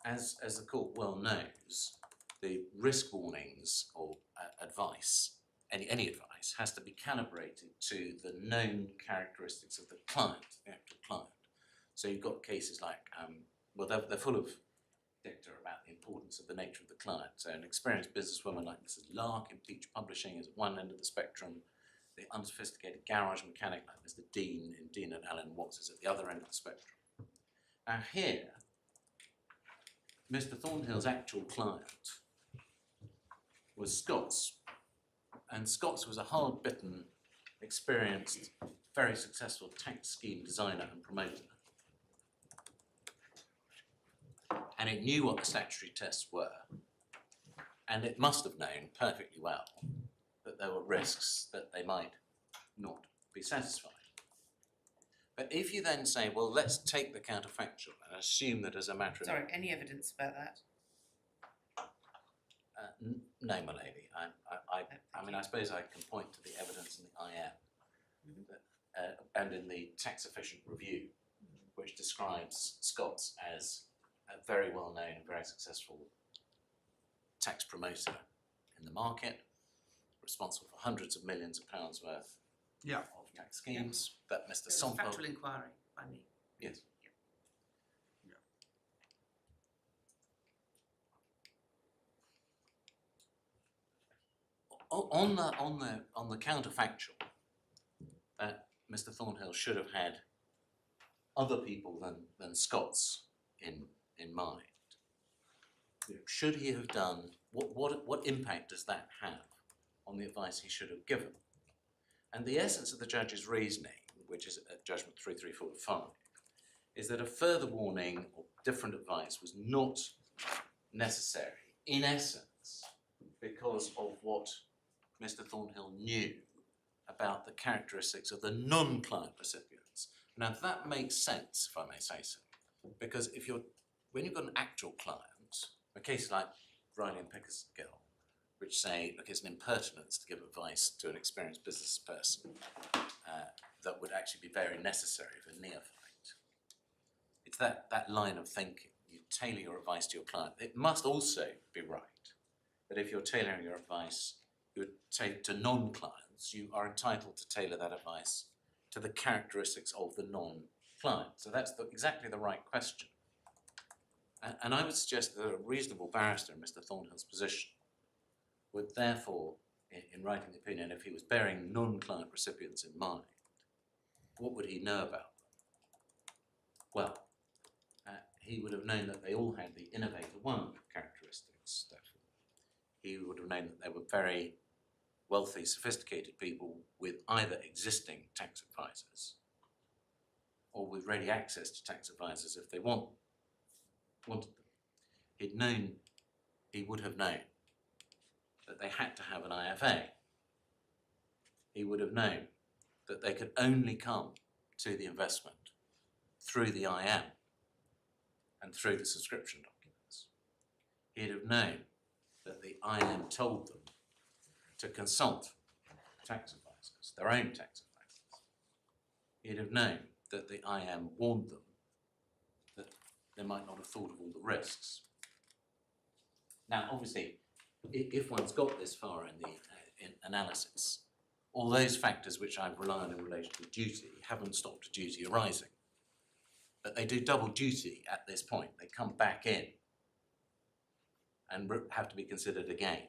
as the court well knows, the risk warnings or advice, any advice, has to be calibrated to the known characteristics of the client, the actual client. So you've got cases like, well, they're full of dicta about the importance of the nature of the client. So an experienced businesswoman like Mrs. Lark in Peach Publishing is at one end of the spectrum. The unsophisticated garage mechanic like Mr. Dean in Dean and Allen Watts is at the other end of the spectrum. Now here, Mr. Thornhill's actual client was Scott's, and Scott's was a hard-bitten, experienced, very successful tax scheme designer and promoter. And it knew what the statutory tests were, and it must have known perfectly well that there were risks that they might not be satisfied. But if you then say, well, let's take the counterfactual and assume that as a matter of... Sorry, any evidence about that? No, my lady. I mean, I suppose I can point to the evidence in the IM and in the tax efficient review, which describes Scott's as a very well-known, very successful tax promoter in the market, responsible for hundreds of millions of pounds worth Yeah. of tax schemes. But Mr. It was a Sompo, factual inquiry by me. yes. On the counterfactual, Mr. Thornhill should have had other people than Scott's in mind. Should he have done what impact does that have on the advice he should have given? And the essence of the judge's reasoning, which is at judgment 3345, is that a further warning or different advice was not necessary, in essence, because of what Mr. Thornhill knew about the characteristics of the non-client recipients. Now that makes sense, if I may say so, because when you've got an actual client, a case like Riley and Pickersgill, which say, look, it's an impertinence to give advice to an experienced business person that would actually be very necessary for neophyte. It's that line of thinking. You tailor your advice to your client. It must also be right that if you're tailoring your advice to non-clients, you are entitled to tailor that advice to the characteristics of the non-client. So that's exactly the right question. And I would suggest that a reasonable barrister in Mr. Thornhill's position would therefore, in writing the opinion, if he was bearing non-client recipients in mind, what would he know about them? Well, he would have known that they all had the innovator one characteristics. He would have known that they were very wealthy, sophisticated people with either existing tax advisors or with ready access to tax advisors if they wanted them. He would have known that they had to have an IFA. He would have known that they could only come to the investment through the IM and through the subscription documents. He'd have known that the IM told them to consult tax advisors, their own tax advisors. He'd have known that the IM warned them that they might not have thought of all the risks. Now, obviously, if one's got this far in the analysis, all those factors which I've relied on in relation to duty haven't stopped a duty arising. But they do double duty at this point. They come back in and have to be considered again,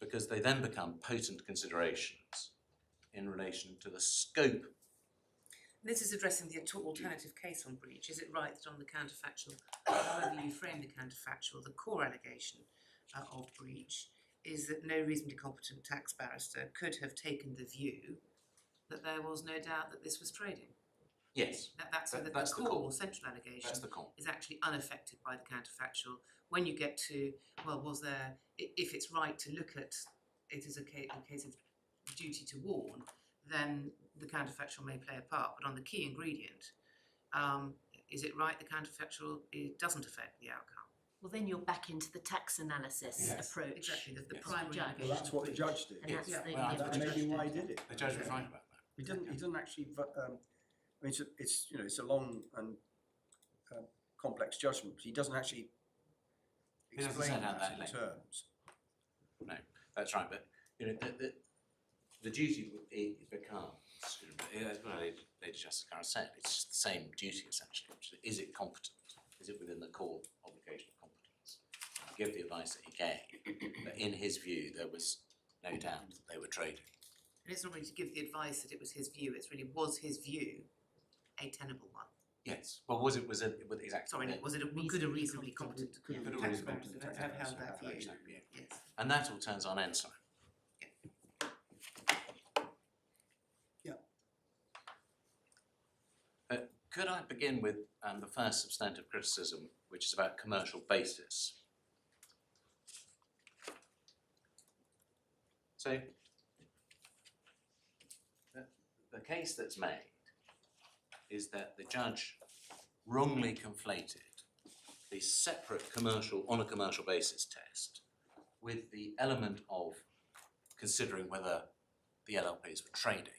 because they then become potent considerations in relation to the scope. This is addressing the alternative case on breach. Is it right that on the counterfactual, however you frame the counterfactual, the core allegation of breach is that no reasonably competent tax barrister could have taken the view that there was no doubt that this was trading? Yes. That's so that the core central allegation is actually unaffected by the counterfactual. When you get to, well, was there, if it's right to look at it as a case of duty to warn, then the counterfactual may play a part. But on the key ingredient, is it right the counterfactual doesn't affect the outcome? Well, then you're back into the tax analysis approach. Exactly, the Yes. primary Judge. allegation. Well, that's what the judge did. And that's Yeah. the Well, difference. that's maybe why he did it. The judge was right about that. He doesn't actually, I mean, it's, you know, it's a long and complex judgment, but he doesn't actually He doesn't explain set out that that in length. terms. No, that's right, but, you know, the duty becomes, as what Lady Justice Carr said, it's just the same duty essentially, which is it competent? Is it within the core obligation of competence? To give the advice that he gave, that in his view, there was no doubt that they were trading. And it's not really to give the advice that it was his view, it's really, was his view a tenable one? Yes, well, was it exactly? Sorry, no, was it a good or reasonably competent? Good or tax reasonably competent competent have tax held that view, competent, yeah. yes. And that all turns on ensign. Could I begin with the first substantive criticism, which is about commercial basis? So, the case that's made is that the judge wrongly conflated the separate on a commercial basis test with the element of considering whether the LLPs were trading.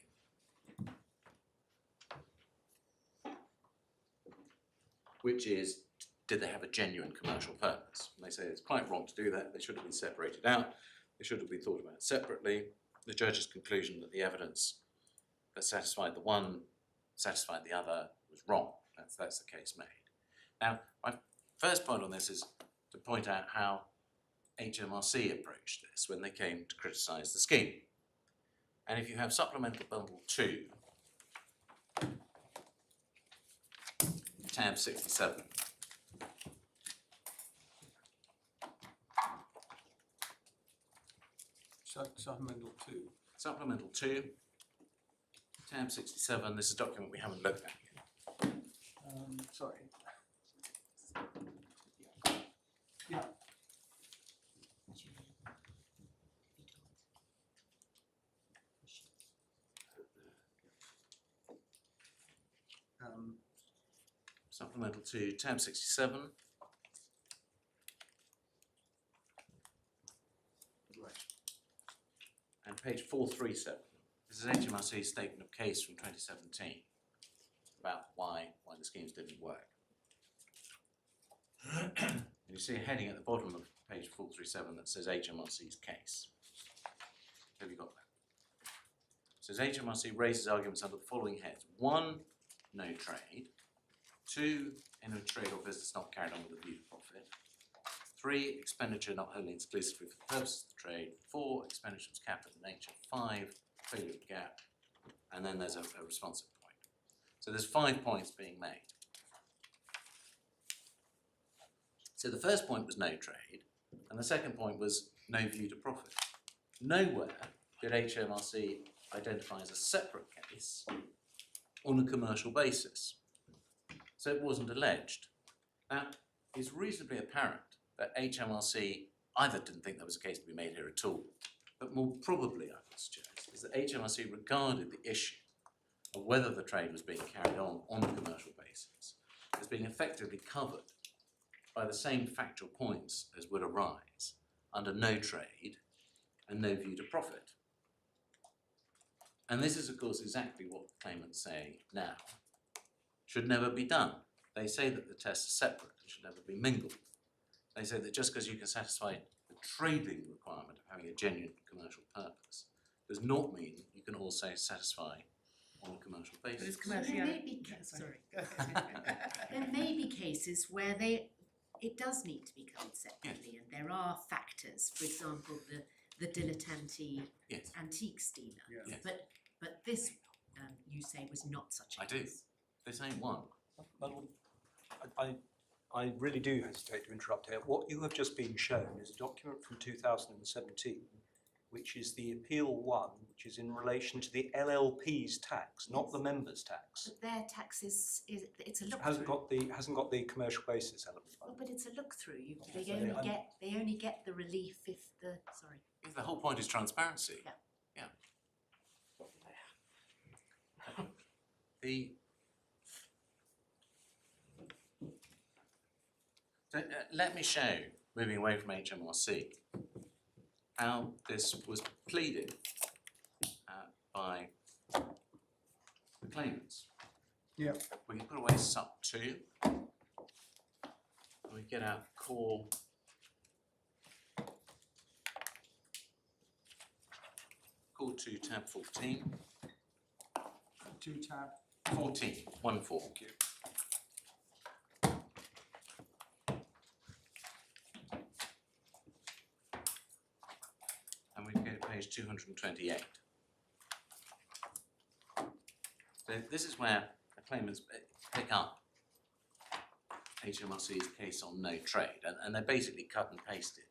Which is, did they have a genuine commercial purpose? And they say it's quite wrong to do that, they should have been separated out, they should have been thought about separately. The judge's conclusion that the evidence that satisfied the one, satisfied the other, was wrong. That's the case made. Now, my first point on this is to point out how HMRC approached this when they came to criticise the scheme. And if you have supplemental bundle 2, tab 67. Supplemental 2. Supplemental 2, tab 67, this is a document we haven't looked at yet. Sorry. Yeah. Supplemental 2, tab 67. Right. And page 437. This is HMRC's statement of case from 2017 about why the schemes didn't work. And you see a heading at the bottom of page 437 that says HMRC's case. Have you got that? It says HMRC raises arguments under the following heads. 1, no trade. 2, any trade or business not carried on with a view to profit. 3, expenditure not wholly and exclusively for the purpose of the trade. 4, expenditure was capital in nature. 5, failure of gap. And then there's a responsive point. So there's 5 points being made. So the first point was no trade, and the second point was no view to profit. Nowhere did HMRC identify as a separate case on a commercial basis. So it wasn't alleged. Now, it's reasonably apparent that HMRC either didn't think there was a case to be made here at all, but more probably, I would suggest, is that HMRC regarded the issue of whether the trade was being carried on a commercial basis as being effectively covered by the same factual points as would arise under no trade and no view to profit. And this is, of course, exactly what claimants say now should never be done. They say that the tests are separate and should never be mingled. They say that just because you can satisfy the trading requirement of having a genuine commercial purpose does not mean you can also satisfy on a commercial But basis. it's There commercially. may be there may be cases where it does need to be covered separately, and there are factors. For example, the dilettante Yes, antiques dealer. Yeah. Yes. But this you say was not such a I do. case. this ain't one. Well, I really do hesitate to interrupt here. What you have just been shown is a document from 2017, which is the Appeal 1, which is in relation to the LLPs tax, not the members tax. But their tax is it's a look Hasn't through. got the commercial basis element. Well, but it's a look through. Yeah, They so only get the relief if the sorry. The whole point is transparency. Yeah. So, let me show, moving away from HMRC, how this was pleaded by claimants. Yeah. We can put away sub 2. We get out core core 2 tab 14. 2 tab. 14, 1 4. Thank you. And we go to page 228. So this is where the claimants pick up HMRC's case on no trade, and they basically cut and pasted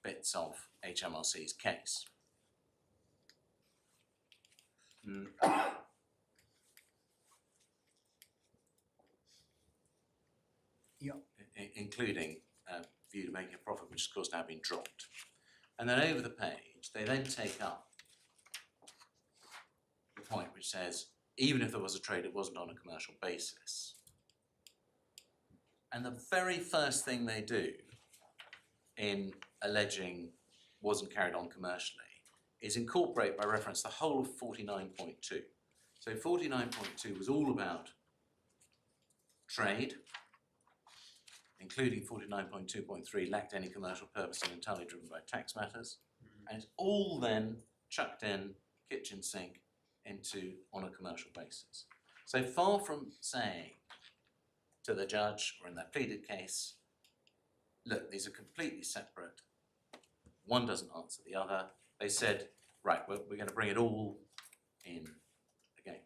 bits of HMRC's case. Yeah. Including view to making a profit, which of course now been dropped. And then over the page, they then take up the point which says, even if there was a trade, it wasn't on a commercial basis. And the very first thing they do in alleging wasn't carried on commercially is incorporate by reference the whole of 49.2. So 49.2 was all about trade, including 49.2.3 lacked any commercial purpose and entirely driven by tax matters. And it's all then chucked in, kitchen sink, into on a commercial basis. So far from saying to the judge, or in that pleaded case, look, these are completely separate, one doesn't answer the other, they said, right, we're going to bring it all in again.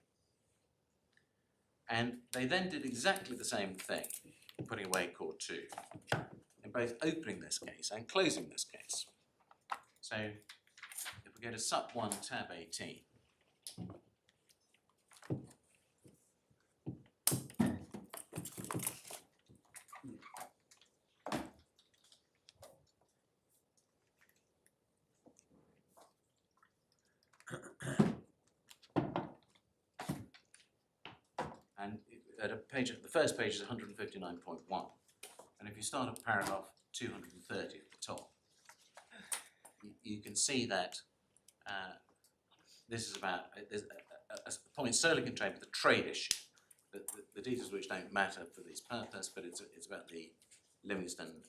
And they then did exactly the same thing, putting away Court 2, in both opening this case and closing this case. So if we go to Sup 1 tab 18, and at a page, the first page is 159.1, and if you start at paragraph 230 at the top, you can see that this is about a point solely contained with the trade issue, the details of which don't matter for this purpose, but it's about the Livingston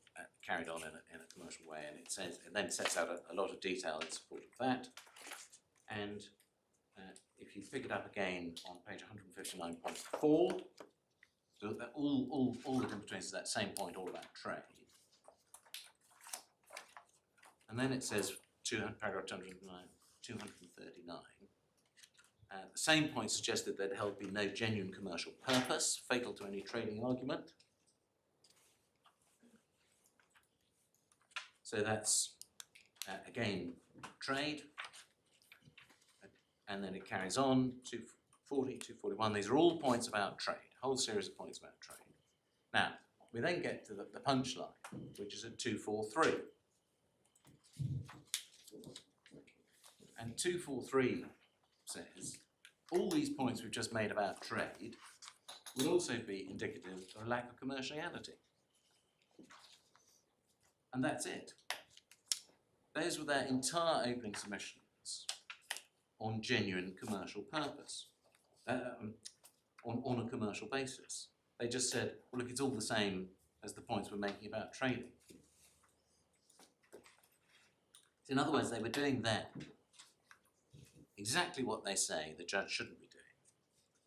carried on in a commercial way, and it then sets out a lot of detail in support of that. And if you pick it up again on page 159.4, so that all that in between is that same point, all about trade. And then it says, paragraph 239, the same point suggested that there held be no genuine commercial purpose, fatal to any trading argument. So that's, again, trade. And then it carries on, 240, 241. These are all points about trade, a whole series of points about trade. Now, we then get to the punchline, which is at 243. And 243 says, all these points we've just made about trade would also be indicative of a lack of commerciality. And that's it. Those were their entire opening submissions on genuine commercial purpose, on a commercial basis. They just said, well, look, it's all the same as the points we're making about trading. In other words, they were doing then exactly what they say the judge shouldn't be doing.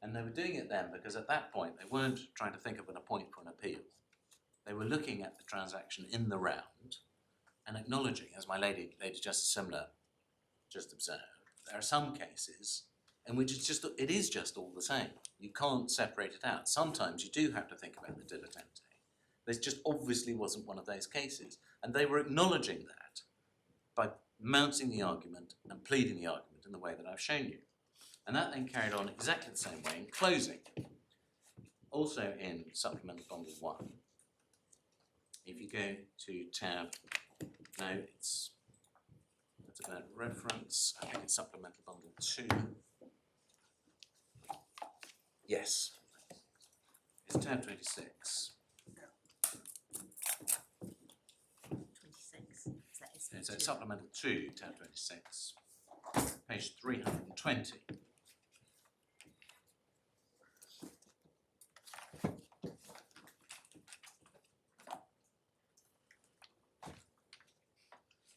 And they were doing it then because at that point they weren't trying to think of a point for an appeal. They were looking at the transaction in the round and acknowledging, as my Lady Justice Simler just observed, there are some cases in which it is just all the same. You can't separate it out. Sometimes you do have to think about the dilettante. There just obviously wasn't one of those cases. And they were acknowledging that by mounting the argument and pleading the argument in the way that I've shown you. And that then carried on exactly the same way in closing. Also in Supplemental Bundle 1, if you go to tab, no, that's about reference, I think it's Supplemental Bundle 2. Yes, it's tab 26. 26. So Supplemental 2, tab 26, page page 320.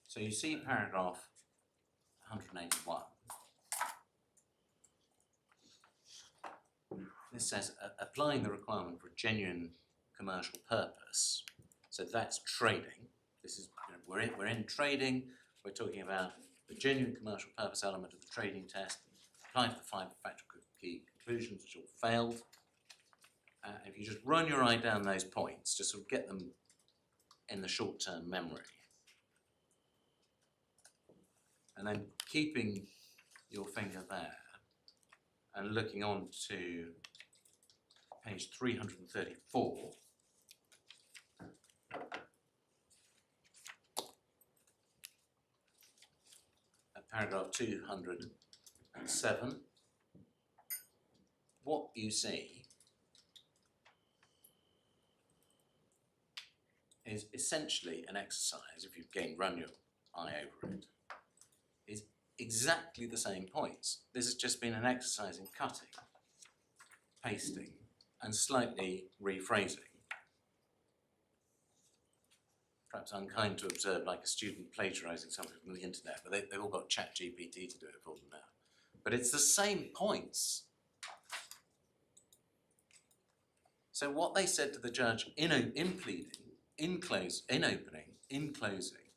So you see paragraph 181. This says applying the requirement for a genuine commercial purpose. So that's trading. This is, you know, we're in trading. We're talking about the genuine commercial purpose element of the trading test. Applying to the 5 factual key conclusions, which all failed. If you just run your eye down those points, just sort of get them in the short-term memory. And then keeping your finger there and looking on to page 334. At paragraph 207, what you see is essentially an exercise, if you've again run your eye over it, is exactly the same points. This has just been an exercise in cutting, pasting, and slightly rephrasing. Perhaps unkind to observe like a student plagiarising something from the internet, but they've all got ChatGPT to do it for them now. But it's the same points. So what they said to the judge in pleading, in opening, in closing,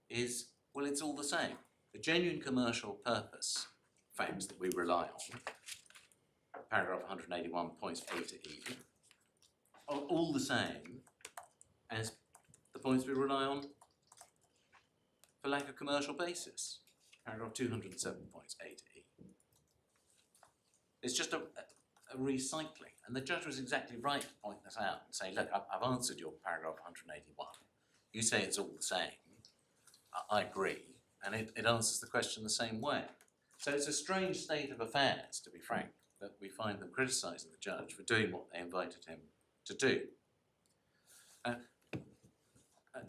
is, well, it's all the same. The genuine commercial purpose facts that we rely on, paragraph 181, points A to E, are all the same as the points we rely on for lack of commercial basis, paragraph 207, points A to E. It's just a recycling, and the judge was exactly right to point this out and say, look, I've answered your paragraph 181. You say it's all the same. I agree, and it answers the question the same way. So it's a strange state of affairs, to be frank, that we find them criticising the judge for doing what they invited him to do.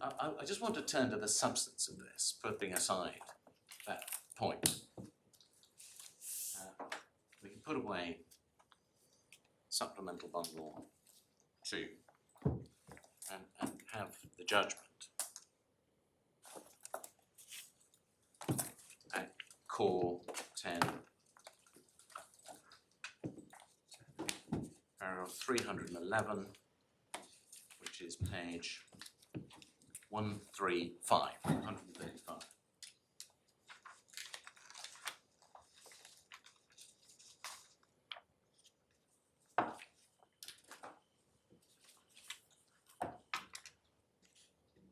I just want to turn to the substance of this, putting aside that point. We can put away supplemental bundle 2 and have the judgment at core 10, paragraph 311, which is page 135.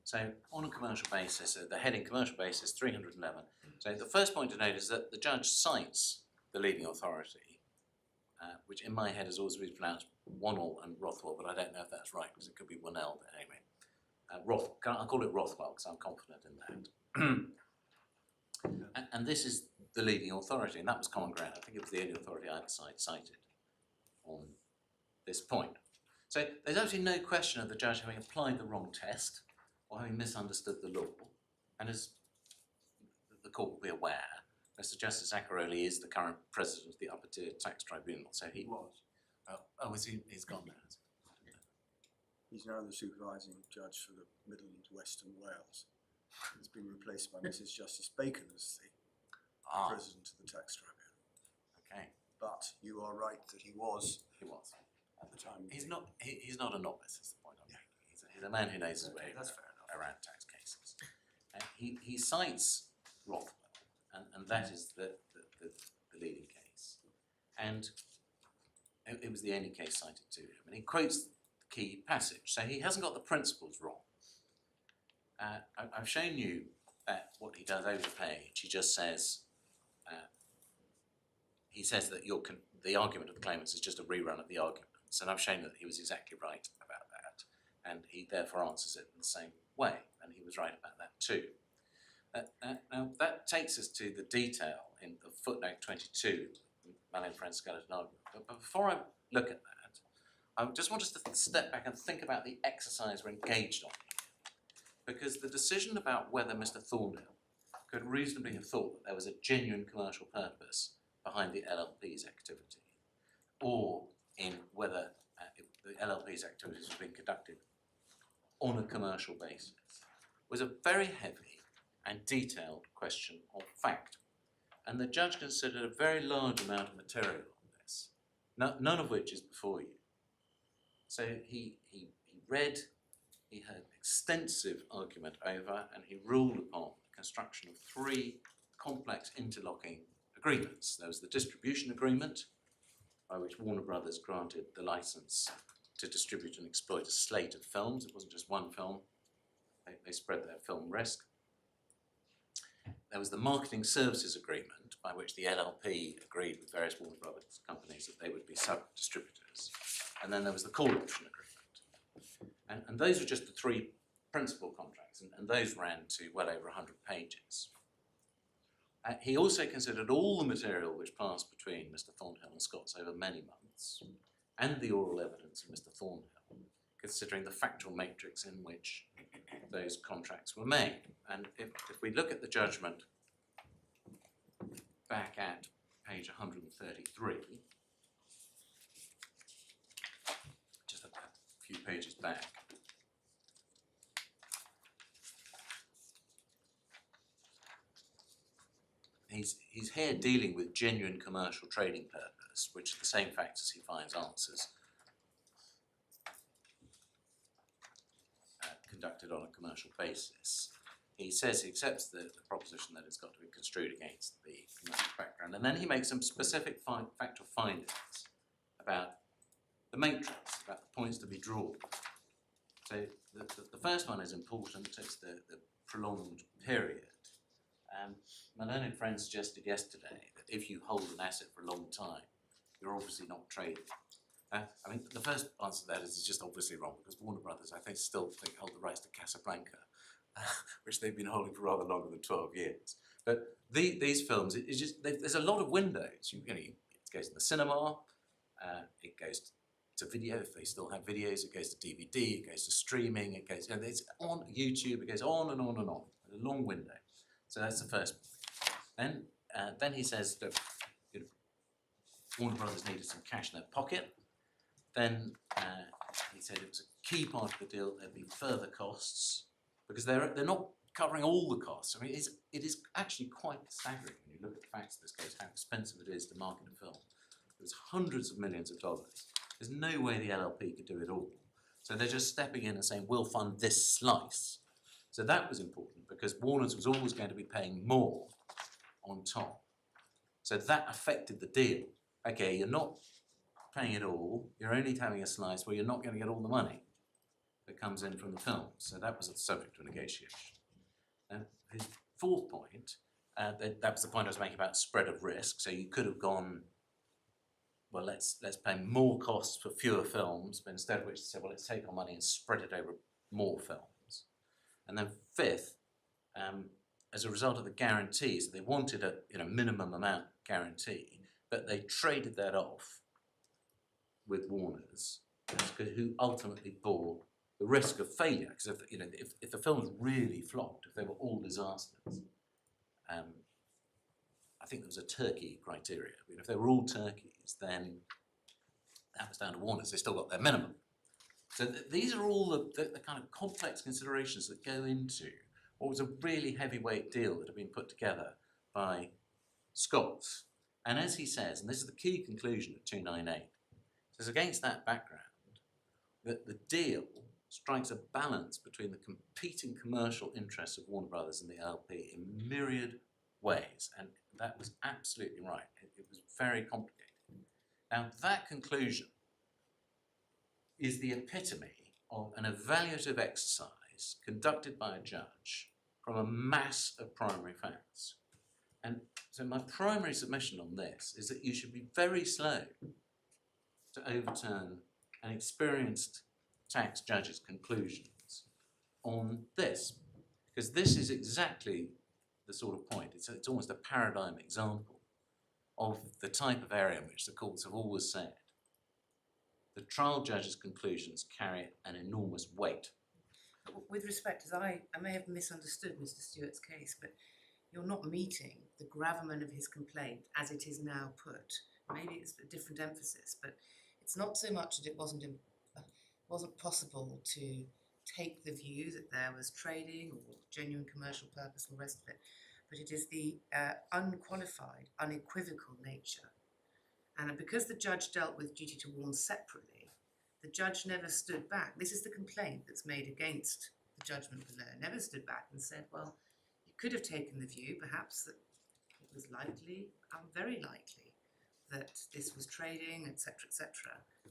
So on a commercial basis, the heading commercial basis 311. So the first point to note is that the judge cites the leading authority, which in my head has always been pronounced Wonnell and Rothwell, but I don't know if that's right because it could be Wonnell, but anyway. I'll call it Rothwell because I'm confident in that. And this is the leading authority, and that was common ground. I think it was the only authority either side cited on this point. So there's absolutely no question of the judge having applied the wrong test or having misunderstood the law, and as the court will be aware, Mr. Justice Zacaroli is the current president of the Upper Tier Tax Tribunal, so he was. He's gone now. He's now the supervising judge for the Middle and Western Wales. He's been replaced by Mrs. Justice Bacon as the president of the Tax Tribunal. Okay. But you are right that he was at the time. He's not a novice, is the point I'm making. He's a man who knows his way around tax cases. He cites Rothwell, and that is the leading case. And it was the only case cited to him. And he quotes the key passage. So he hasn't got the principles wrong. I've shown you that what he does over the page. He just says, he says that the argument of the claimants is just a rerun of the arguments. And I've shown that he was exactly right about that. And he therefore answers it in the same way. And he was right about that too. Now that takes us to the detail in the footnote 22, Malin Friend's skeleton argument. But before I look at that, I just want us to step back and think about the exercise we're engaged on here. Because the decision about whether Mr. Thornhill could reasonably have thought that there was a genuine commercial purpose behind the LLP's activity, or in whether the LLP's activities were being conducted on a commercial basis, was a very heavy and detailed question of fact. And the judge considered a very large amount of material on this, none of which is before you. So he read, he had extensive argument over, and he ruled upon the construction of three complex interlocking agreements. There was the distribution agreement, by which Warner Brothers granted the license to distribute and exploit a slate of films. It wasn't just one film. They spread their film risk. There was the marketing services agreement, by which the LLP agreed with various Warner Brothers companies that they would be sub-distributors. And then there was the call option agreement. And those were just the three principal contracts, and those ran to well over 100 pages. He also considered all the material which passed between Mr. Thornhill and Scott's over many months, and the oral evidence of Mr. Thornhill, considering the factual matrix in which those contracts were made. And if we look at the judgment back at page 133, just a few pages back, he's here dealing with genuine commercial trading purpose, which are the same factors he finds answers conducted on a commercial basis. He says he accepts the proposition that it's got to be construed against the commercial background, and then he makes some specific factual findings about the matrix, about the points to be drawn. So the first one is important, it's the prolonged period. My learned friend suggested yesterday that if you hold an asset for a long time, you're obviously not trading. I mean, the first answer to that is it's just obviously wrong, because Warner Brothers, I think, still hold the rights to Casablanca, which they've been holding for rather longer than 12 years. But these films, it's just, there's a lot of windows. It goes to the cinema, it goes to video, if they still have videos, it goes to DVD, it goes to streaming, it goes, it's on YouTube, it goes on and on and on, a long window. So that's the first point. Then he says that Warner Brothers needed some cash in their pocket. Then he said it was a key part of the deal, there'd be further costs, because they're not covering all the costs. I mean, it is actually quite staggering when you look at the facts of this case, how expensive it is to market a film. It was hundreds of millions of dollars. There's no way the LLP could do it all. So they're just stepping in and saying, we'll fund this slice. So that was important, because Warner's was always going to be paying more on top. So that affected the deal. Okay, you're not paying it all, you're only having a slice where you're not going to get all the money that comes in from the film. So that was the subject of negotiation. His fourth point, that was the point I was making about spread of risk. So you could have gone, well, let's pay more costs for fewer films, but instead of which they said, well, let's take our money and spread it over more films. And then fifth, as a result of the guarantees, they wanted a minimum amount guarantee, but they traded that off with Warner's, who ultimately bore the risk of failure. Because if the films really flopped, if they were all disasters, I think there was a Turkey criteria. I mean, if they were all turkeys, then that was down to Warner's. They still got their minimum. So these are all the kind of complex considerations that go into what was a really heavyweight deal that had been put together by Scott's. And as he says, and this is the key conclusion of 298, says against that background, that the deal strikes a balance between the competing commercial interests of Warner Brothers and the LLP in myriad ways. And that was absolutely right. It was very complicated. Now, that conclusion is the epitome of an evaluative exercise conducted by a judge from a mass of primary facts. And so my primary submission on this is that you should be very slow to overturn an experienced tax judge's conclusions on this, because this is exactly the sort of point. It's almost a paradigm example of the type of area in which the courts have always said the trial judge's conclusions carry an enormous weight. With respect, as I may have misunderstood Mr. Stewart's case, but you're not meeting the gravamen of his complaint as it is now put. Maybe it's a different emphasis, but it's not so much that it wasn't possible to take the view that there was trading or genuine commercial purpose and the rest of it, but it is the unqualified, unequivocal nature. And because the judge dealt with duty to warn separately, the judge never stood back. This is the complaint that's made against the judgment below, never stood back and said, well, you could have taken the view perhaps that it was likely, very likely, that this was trading, etc., etc.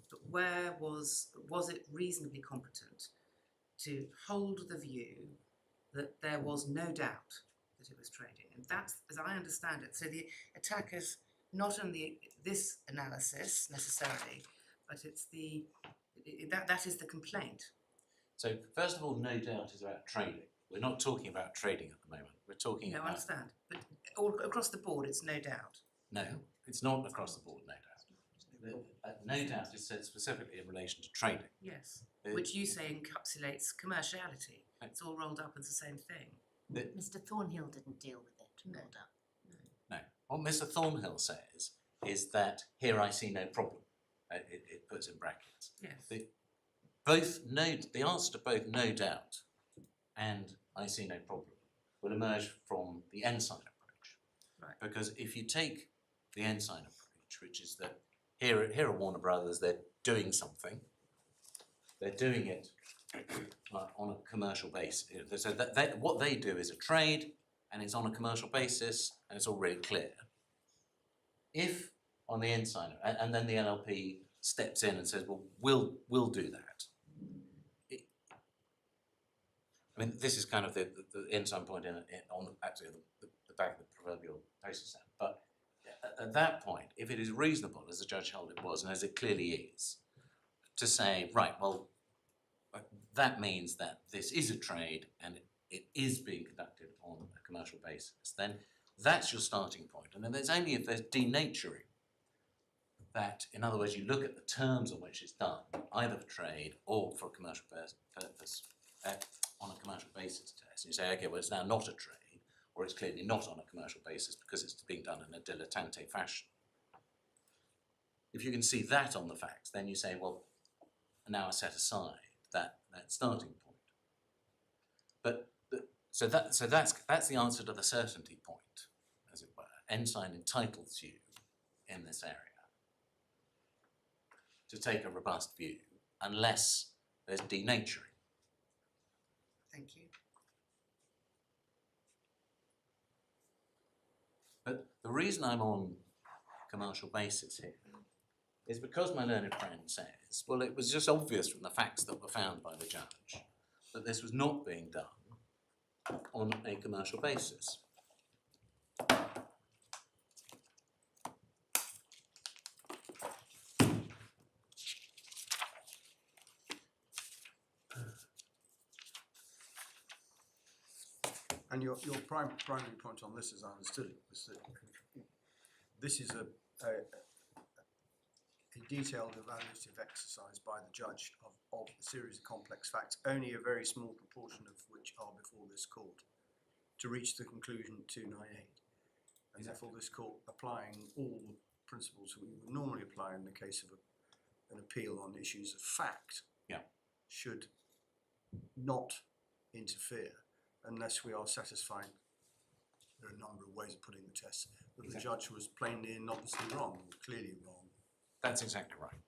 But where was it reasonably competent to hold the view that there was no doubt that it was trading? And that's, as I understand it, so the attack is not on this analysis necessarily, but it's that is the complaint. So first of all, no doubt is about trading. We're not talking about trading at the moment. We're talking No, I about... understand, but all across the board, it's no doubt. No, it's not across the board, no doubt. No doubt is said specifically in relation to trading. Yes, Uh, which you say encapsulates commerciality. It's all rolled up as the same thing. Mr. Thornhill didn't deal with it, No. rolled up. No. What Mr. Thornhill says is that here I see no problem. It puts in brackets. Yes. The answer to both no doubt and I see no problem will emerge from the ensign approach. Right. Because if you take the ensign approach, which is that here are Warner Brothers, they're doing something, they're doing it on a commercial basis. So what they do is a trade, and it's on a commercial basis, and it's already clear. If on the ensign, and then the LLP steps in and says, well, we'll do that. I mean, this is kind of the ensign point on actually the back of the proverbial poster stamp. But at that point, if it is reasonable, as the judge held it was, and as it clearly is, to say, right, well, that means that this is a trade and it is being conducted on a commercial basis, then that's your starting point. And then there's only if there's denaturing that, in other words, you look at the terms on which it's done, either for trade or for a commercial purpose, on a commercial basis test. And you say, okay, well, it's now not a trade, or it's clearly not on a commercial basis because it's being done in a dilettante fashion. If you can see that on the facts, then you say, well, now I set aside that starting point. But so that's the answer to the certainty point, as it were. Ensign entitles you in this area to take a robust view, unless there's denaturing. Thank you. But the reason I'm on commercial basis here is because my learned friend says, well, it was just obvious from the facts that were found by the judge that this was not being done on a commercial basis. And your primary point on this, as I understood it, was that this is a detailed evaluative exercise by the judge of a series of complex facts, only a very small proportion of which are before this court, to reach the conclusion 298. And therefore this court, applying all the principles we would normally apply in the case of an appeal on issues of fact, should not interfere unless we are satisfied. There are a number of ways of putting the test, but the judge was plainly and obviously wrong, clearly wrong. That's exactly right.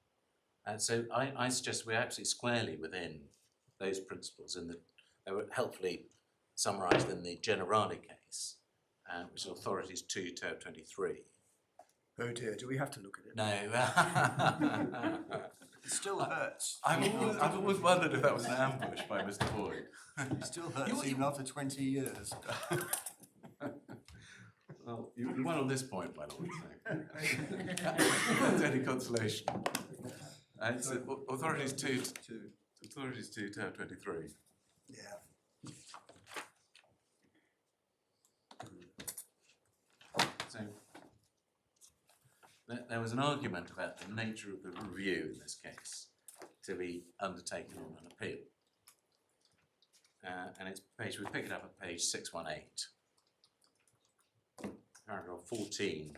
And so I suggest we're absolutely squarely within those principles, and they were helpfully summarised in the Generali case, which is Authorities 2, Tab 23. Oh dear, do we have to look at it? No. It still hurts. I've always wondered if that was an ambush by Mr. Boyd. It still hurts even after 20 years. Well, you won on this point, by the way. That's any consolation. It's Authorities 2, Tab 23. Yeah. So there was an argument about the nature of the review in this case to be undertaken on an appeal. And it's we pick it up at page 618. paragraph 14,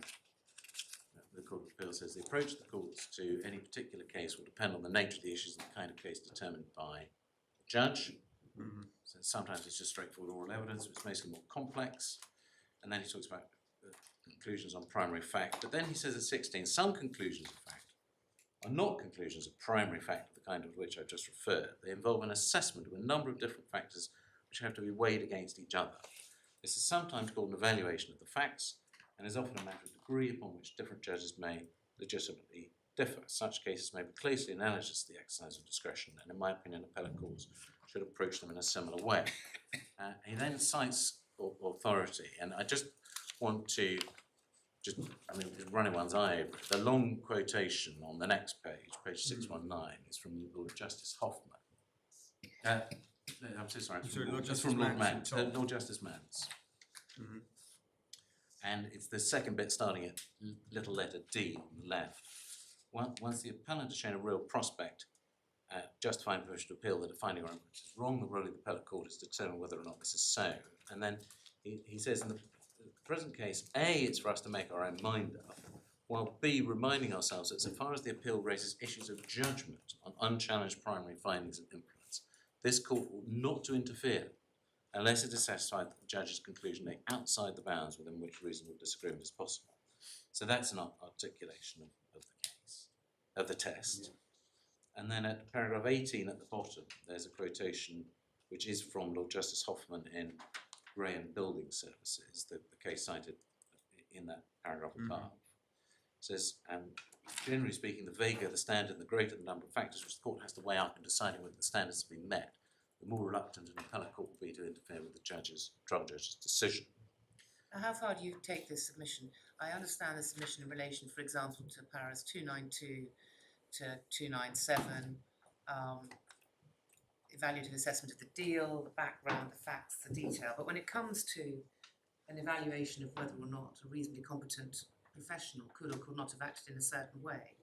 the Court of Appeal says the approach of the courts to any particular case will depend on the nature of the issues and the kind of case determined by the judge. So sometimes it's just straightforward oral evidence, but it's mostly more complex. And then he talks about conclusions on primary fact. But then he says at 16, some conclusions of fact are not conclusions of primary fact of the kind of which I've just referred. They involve an assessment of a number of different factors which have to be weighed against each other. This is sometimes called an evaluation of the facts and is often a matter of degree upon which different judges may legitimately differ. Such cases may be closely analogous to the exercise of discretion, and in my opinion, appellate courts should approach them in a similar way. He then cites authority, and I just want to running one's eye over it. The long quotation on the next page, page 619, is from Lord Justice Hoffman. I'm so sorry, it's from Lord it's Justice from Lord Mance, Mance, Lord Justice Mance. And it's the second bit starting at little letter D on the left. Once the appellant has shown a real prospect justifying permission to appeal that a finding or inference is wrong, the role of the appellate court is to determine whether or not this is so. And then he says in the present case, A, it's for us to make our own mind up, while B, reminding ourselves that so far as the appeal raises issues of judgment on unchallenged primary findings and influence, this court ought not to interfere unless it is satisfied that the judge's conclusion lay outside the bounds within which reasonable disagreement is possible. So that's an articulation of the case, of the test. And then at paragraph 18 at the bottom, there's a quotation which is from Lord Justice Hoffman in Graham Building Services, the case cited in that paragraph above. It says, generally speaking, the vaguer the standard, the greater the number of factors which the court has to weigh up in deciding whether the standards have been met, the more reluctant an appellate court will be to interfere with the trial judge's decision. How far do you take this submission? I understand the submission in relation, for example, to paras 292 to 297, evaluative assessment of the deal, the background, the facts, the detail. But when it comes to an evaluation of whether or not a reasonably competent professional could or could not have acted in a certain way,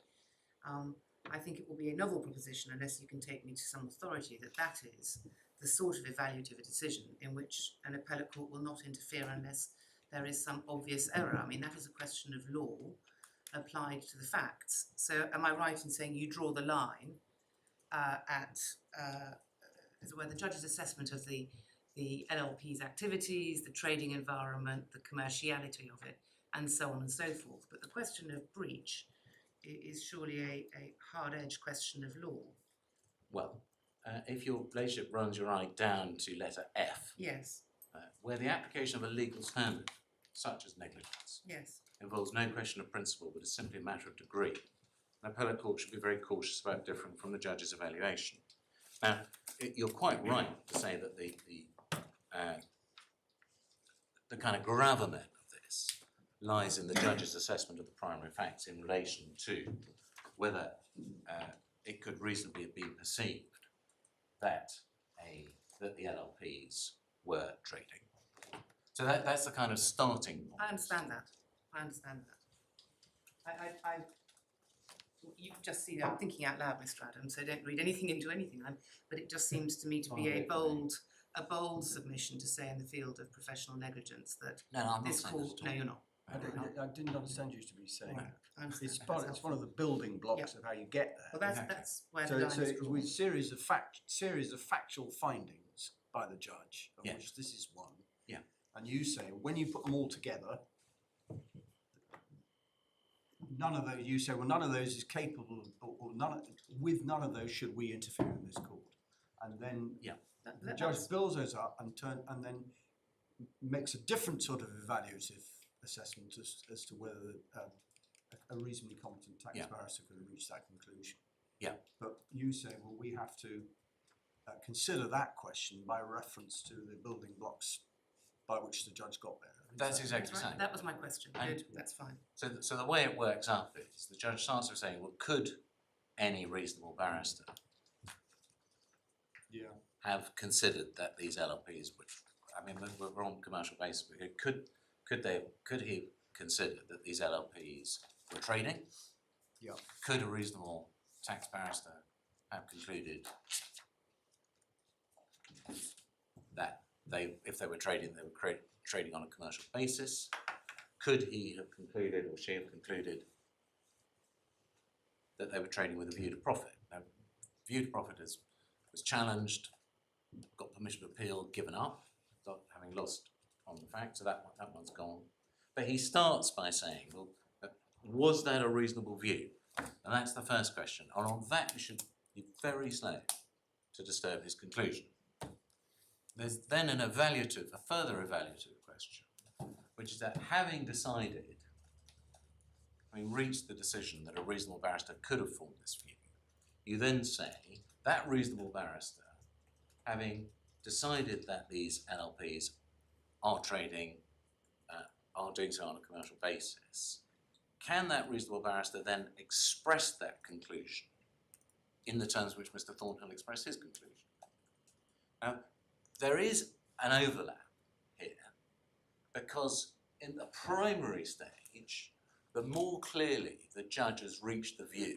I think it will be a novel proposition, unless you can take me to some authority, that is the sort of evaluative decision in which an appellate court will not interfere unless there is some obvious error. I mean, that is a question of law applied to the facts. So am I right in saying you draw the line at where the judge's assessment of the LLP's activities, the trading environment, the commerciality of it, and so on and so forth. But the question of breach is surely a hard-edged question of law. Well, if your relationship runs your eye down to letter F, Yes, where the application of a legal standard, such as negligence, yes. involves no question of principle but is simply a matter of degree, an appellate court should be very cautious about differing from the judge's evaluation. Now, you're quite right to say that the kind of gravamen of this lies in the judge's assessment of the primary facts in relation to whether it could reasonably have been perceived that the LLPs were trading. So that's the kind of starting point. I understand that. You just see that I'm thinking out loud, Mr. Adams, so don't read anything into anything. But it just seems to me to be a bold submission to say in the field of professional negligence that No, I'm not this saying court. that at all. No, you're not. I didn't understand you to be saying Right. that. I understand It's that. one of the building blocks of how you get there. Well, that's Exactly. that's where the So line it's is a drawn. with series of factual findings by the judge, of Yeah. which this is one. Yeah. And you say when you put them all together, none of those is capable, or with none of those should we interfere in this court. And then the judge builds those up and then makes a different sort of evaluative assessment as to whether a reasonably competent tax barrister could have reached that conclusion. Yeah. But you say, well, we have to consider that question by reference to the building blocks by which the judge got there. That's exactly That's the right. same. That was my question. And- Good, that's fine. So the way it works up is the judge starts with saying, well, could any reasonable barrister have considered that these LLPs, which, I mean, we're on commercial basis, but could he consider that these LLPs were trading? Yeah. Could a reasonable tax barrister have concluded that if they were trading, they were trading on a commercial basis? could he have concluded or she have concluded that they were trading with a view to profit? Now, view to profit was challenged, got permission to appeal, given up, having lost on the fact, so that one's gone. But he starts by saying, well, was that a reasonable view? And that's the first question. And on that, you should be very slow to disturb his conclusion. There's then a further evaluative question, which is that having decided, having reached the decision that a reasonable barrister could have formed this view, you then say that reasonable barrister, having decided that these LLPs are trading, are doing so on a commercial basis, can that reasonable barrister then express that conclusion in the terms which Mr. Thornhill expressed his conclusion? Now, there is an overlap here, because in the primary stage, the more clearly the judge has reached the view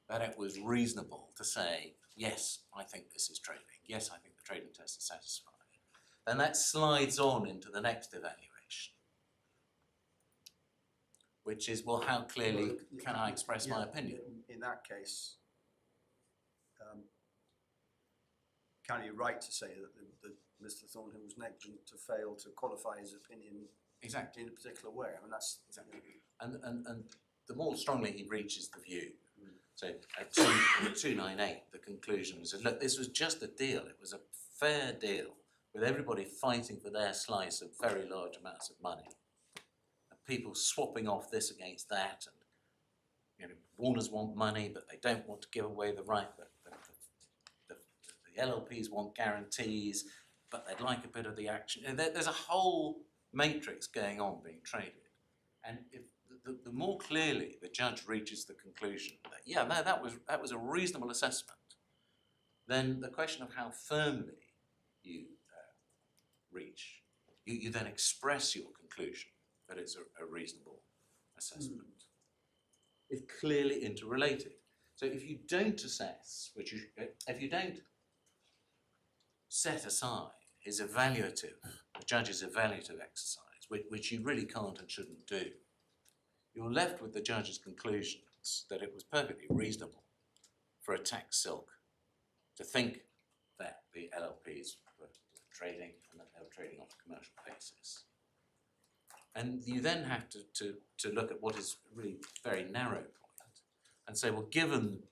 that it was reasonable to say, yes, I think this is trading, yes, I think the trading test is satisfied, then that slides on into the next evaluation, which is, well, how clearly can I express my opinion? In that case, can you right to say that Mr. Thornhill was negligent to fail to qualify his opinion Exactly. in a particular way? I mean, that's Exactly. And the more strongly he reaches the view, so at 298, the conclusion was, look, this was just a deal. It was a fair deal with everybody fighting for their slice of very large amounts of money, and people swapping off this against that, and Warners want money, but they don't want to give away the right. The LLPs want guarantees, but they'd like a bit of the action. And there's a whole matrix going on being traded. And if the more clearly the judge reaches the conclusion that, yeah, no, that was a reasonable assessment, then the question of how firmly you reach, you then express your conclusion that it's a reasonable assessment, is clearly interrelated. So if you don't assess, if you don't set aside his evaluative, the judge's evaluative exercise, which you really can't and shouldn't do, you're left with the judge's conclusions that it was perfectly reasonable for a tax silk to think that the LLPs were trading and that they were trading on a commercial basis. And you then have to look at what is really a very narrow point and say, well, given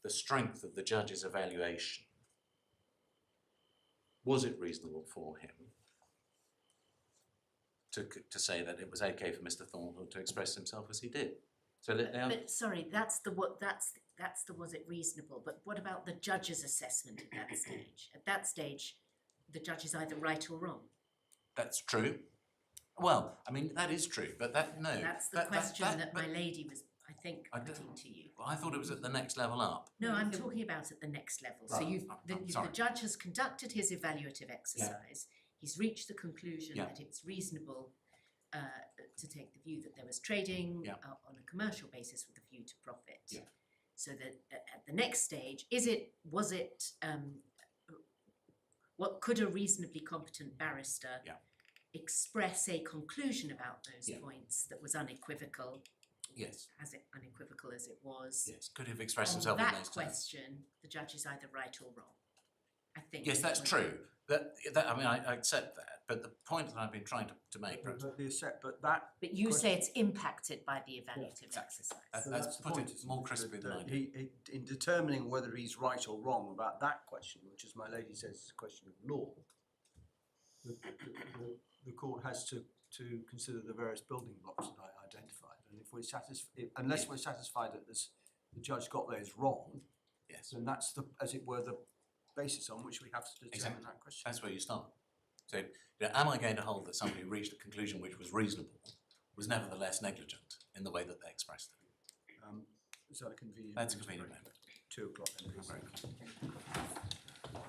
the strength of the judge's evaluation, was it reasonable for him to say that it was okay for Mr. Thornhill to express himself as he did? So that now, But sorry, that's the was it reasonable? But what about the judge's assessment at that stage? At that stage, the judge is either right or wrong. that's true. Well, I mean, that is true, but no. That's the question that my lady was, I think, putting to you. Well, I thought it was at the next level up. No, I'm talking about at the next level. So Right. the Sorry. judge has conducted his evaluative exercise. He's reached the conclusion that it's reasonable to take the view that there was trading on a commercial basis with a view to profit. Yeah. So that at the next stage, was it what could a reasonably competent barrister express a conclusion about those points that was unequivocal? Yes. As unequivocal as it was. Yes. Could have expressed On himself in that those terms. question, the judge is either right or wrong. I think. Yes, that's true. That I mean, I accept that. But the point that I've been trying to make, perhaps, But you say it's impacted by the evaluative exercise. let's put it more crisply than I do. In determining whether he's right or wrong about that question, which, as my lady says, is a question of law, the court has to consider the various building blocks that I identified, and if we're unless we're satisfied that the judge got those wrong, Yes. then that's as it were, the basis on which we have to determine that question. That's where you start. So, am I going to hold that somebody who reached a conclusion which was reasonable was nevertheless negligent in the way that they expressed it? Is that a convenient? That's a convenient moment. 2 o'clock then, please. Very good.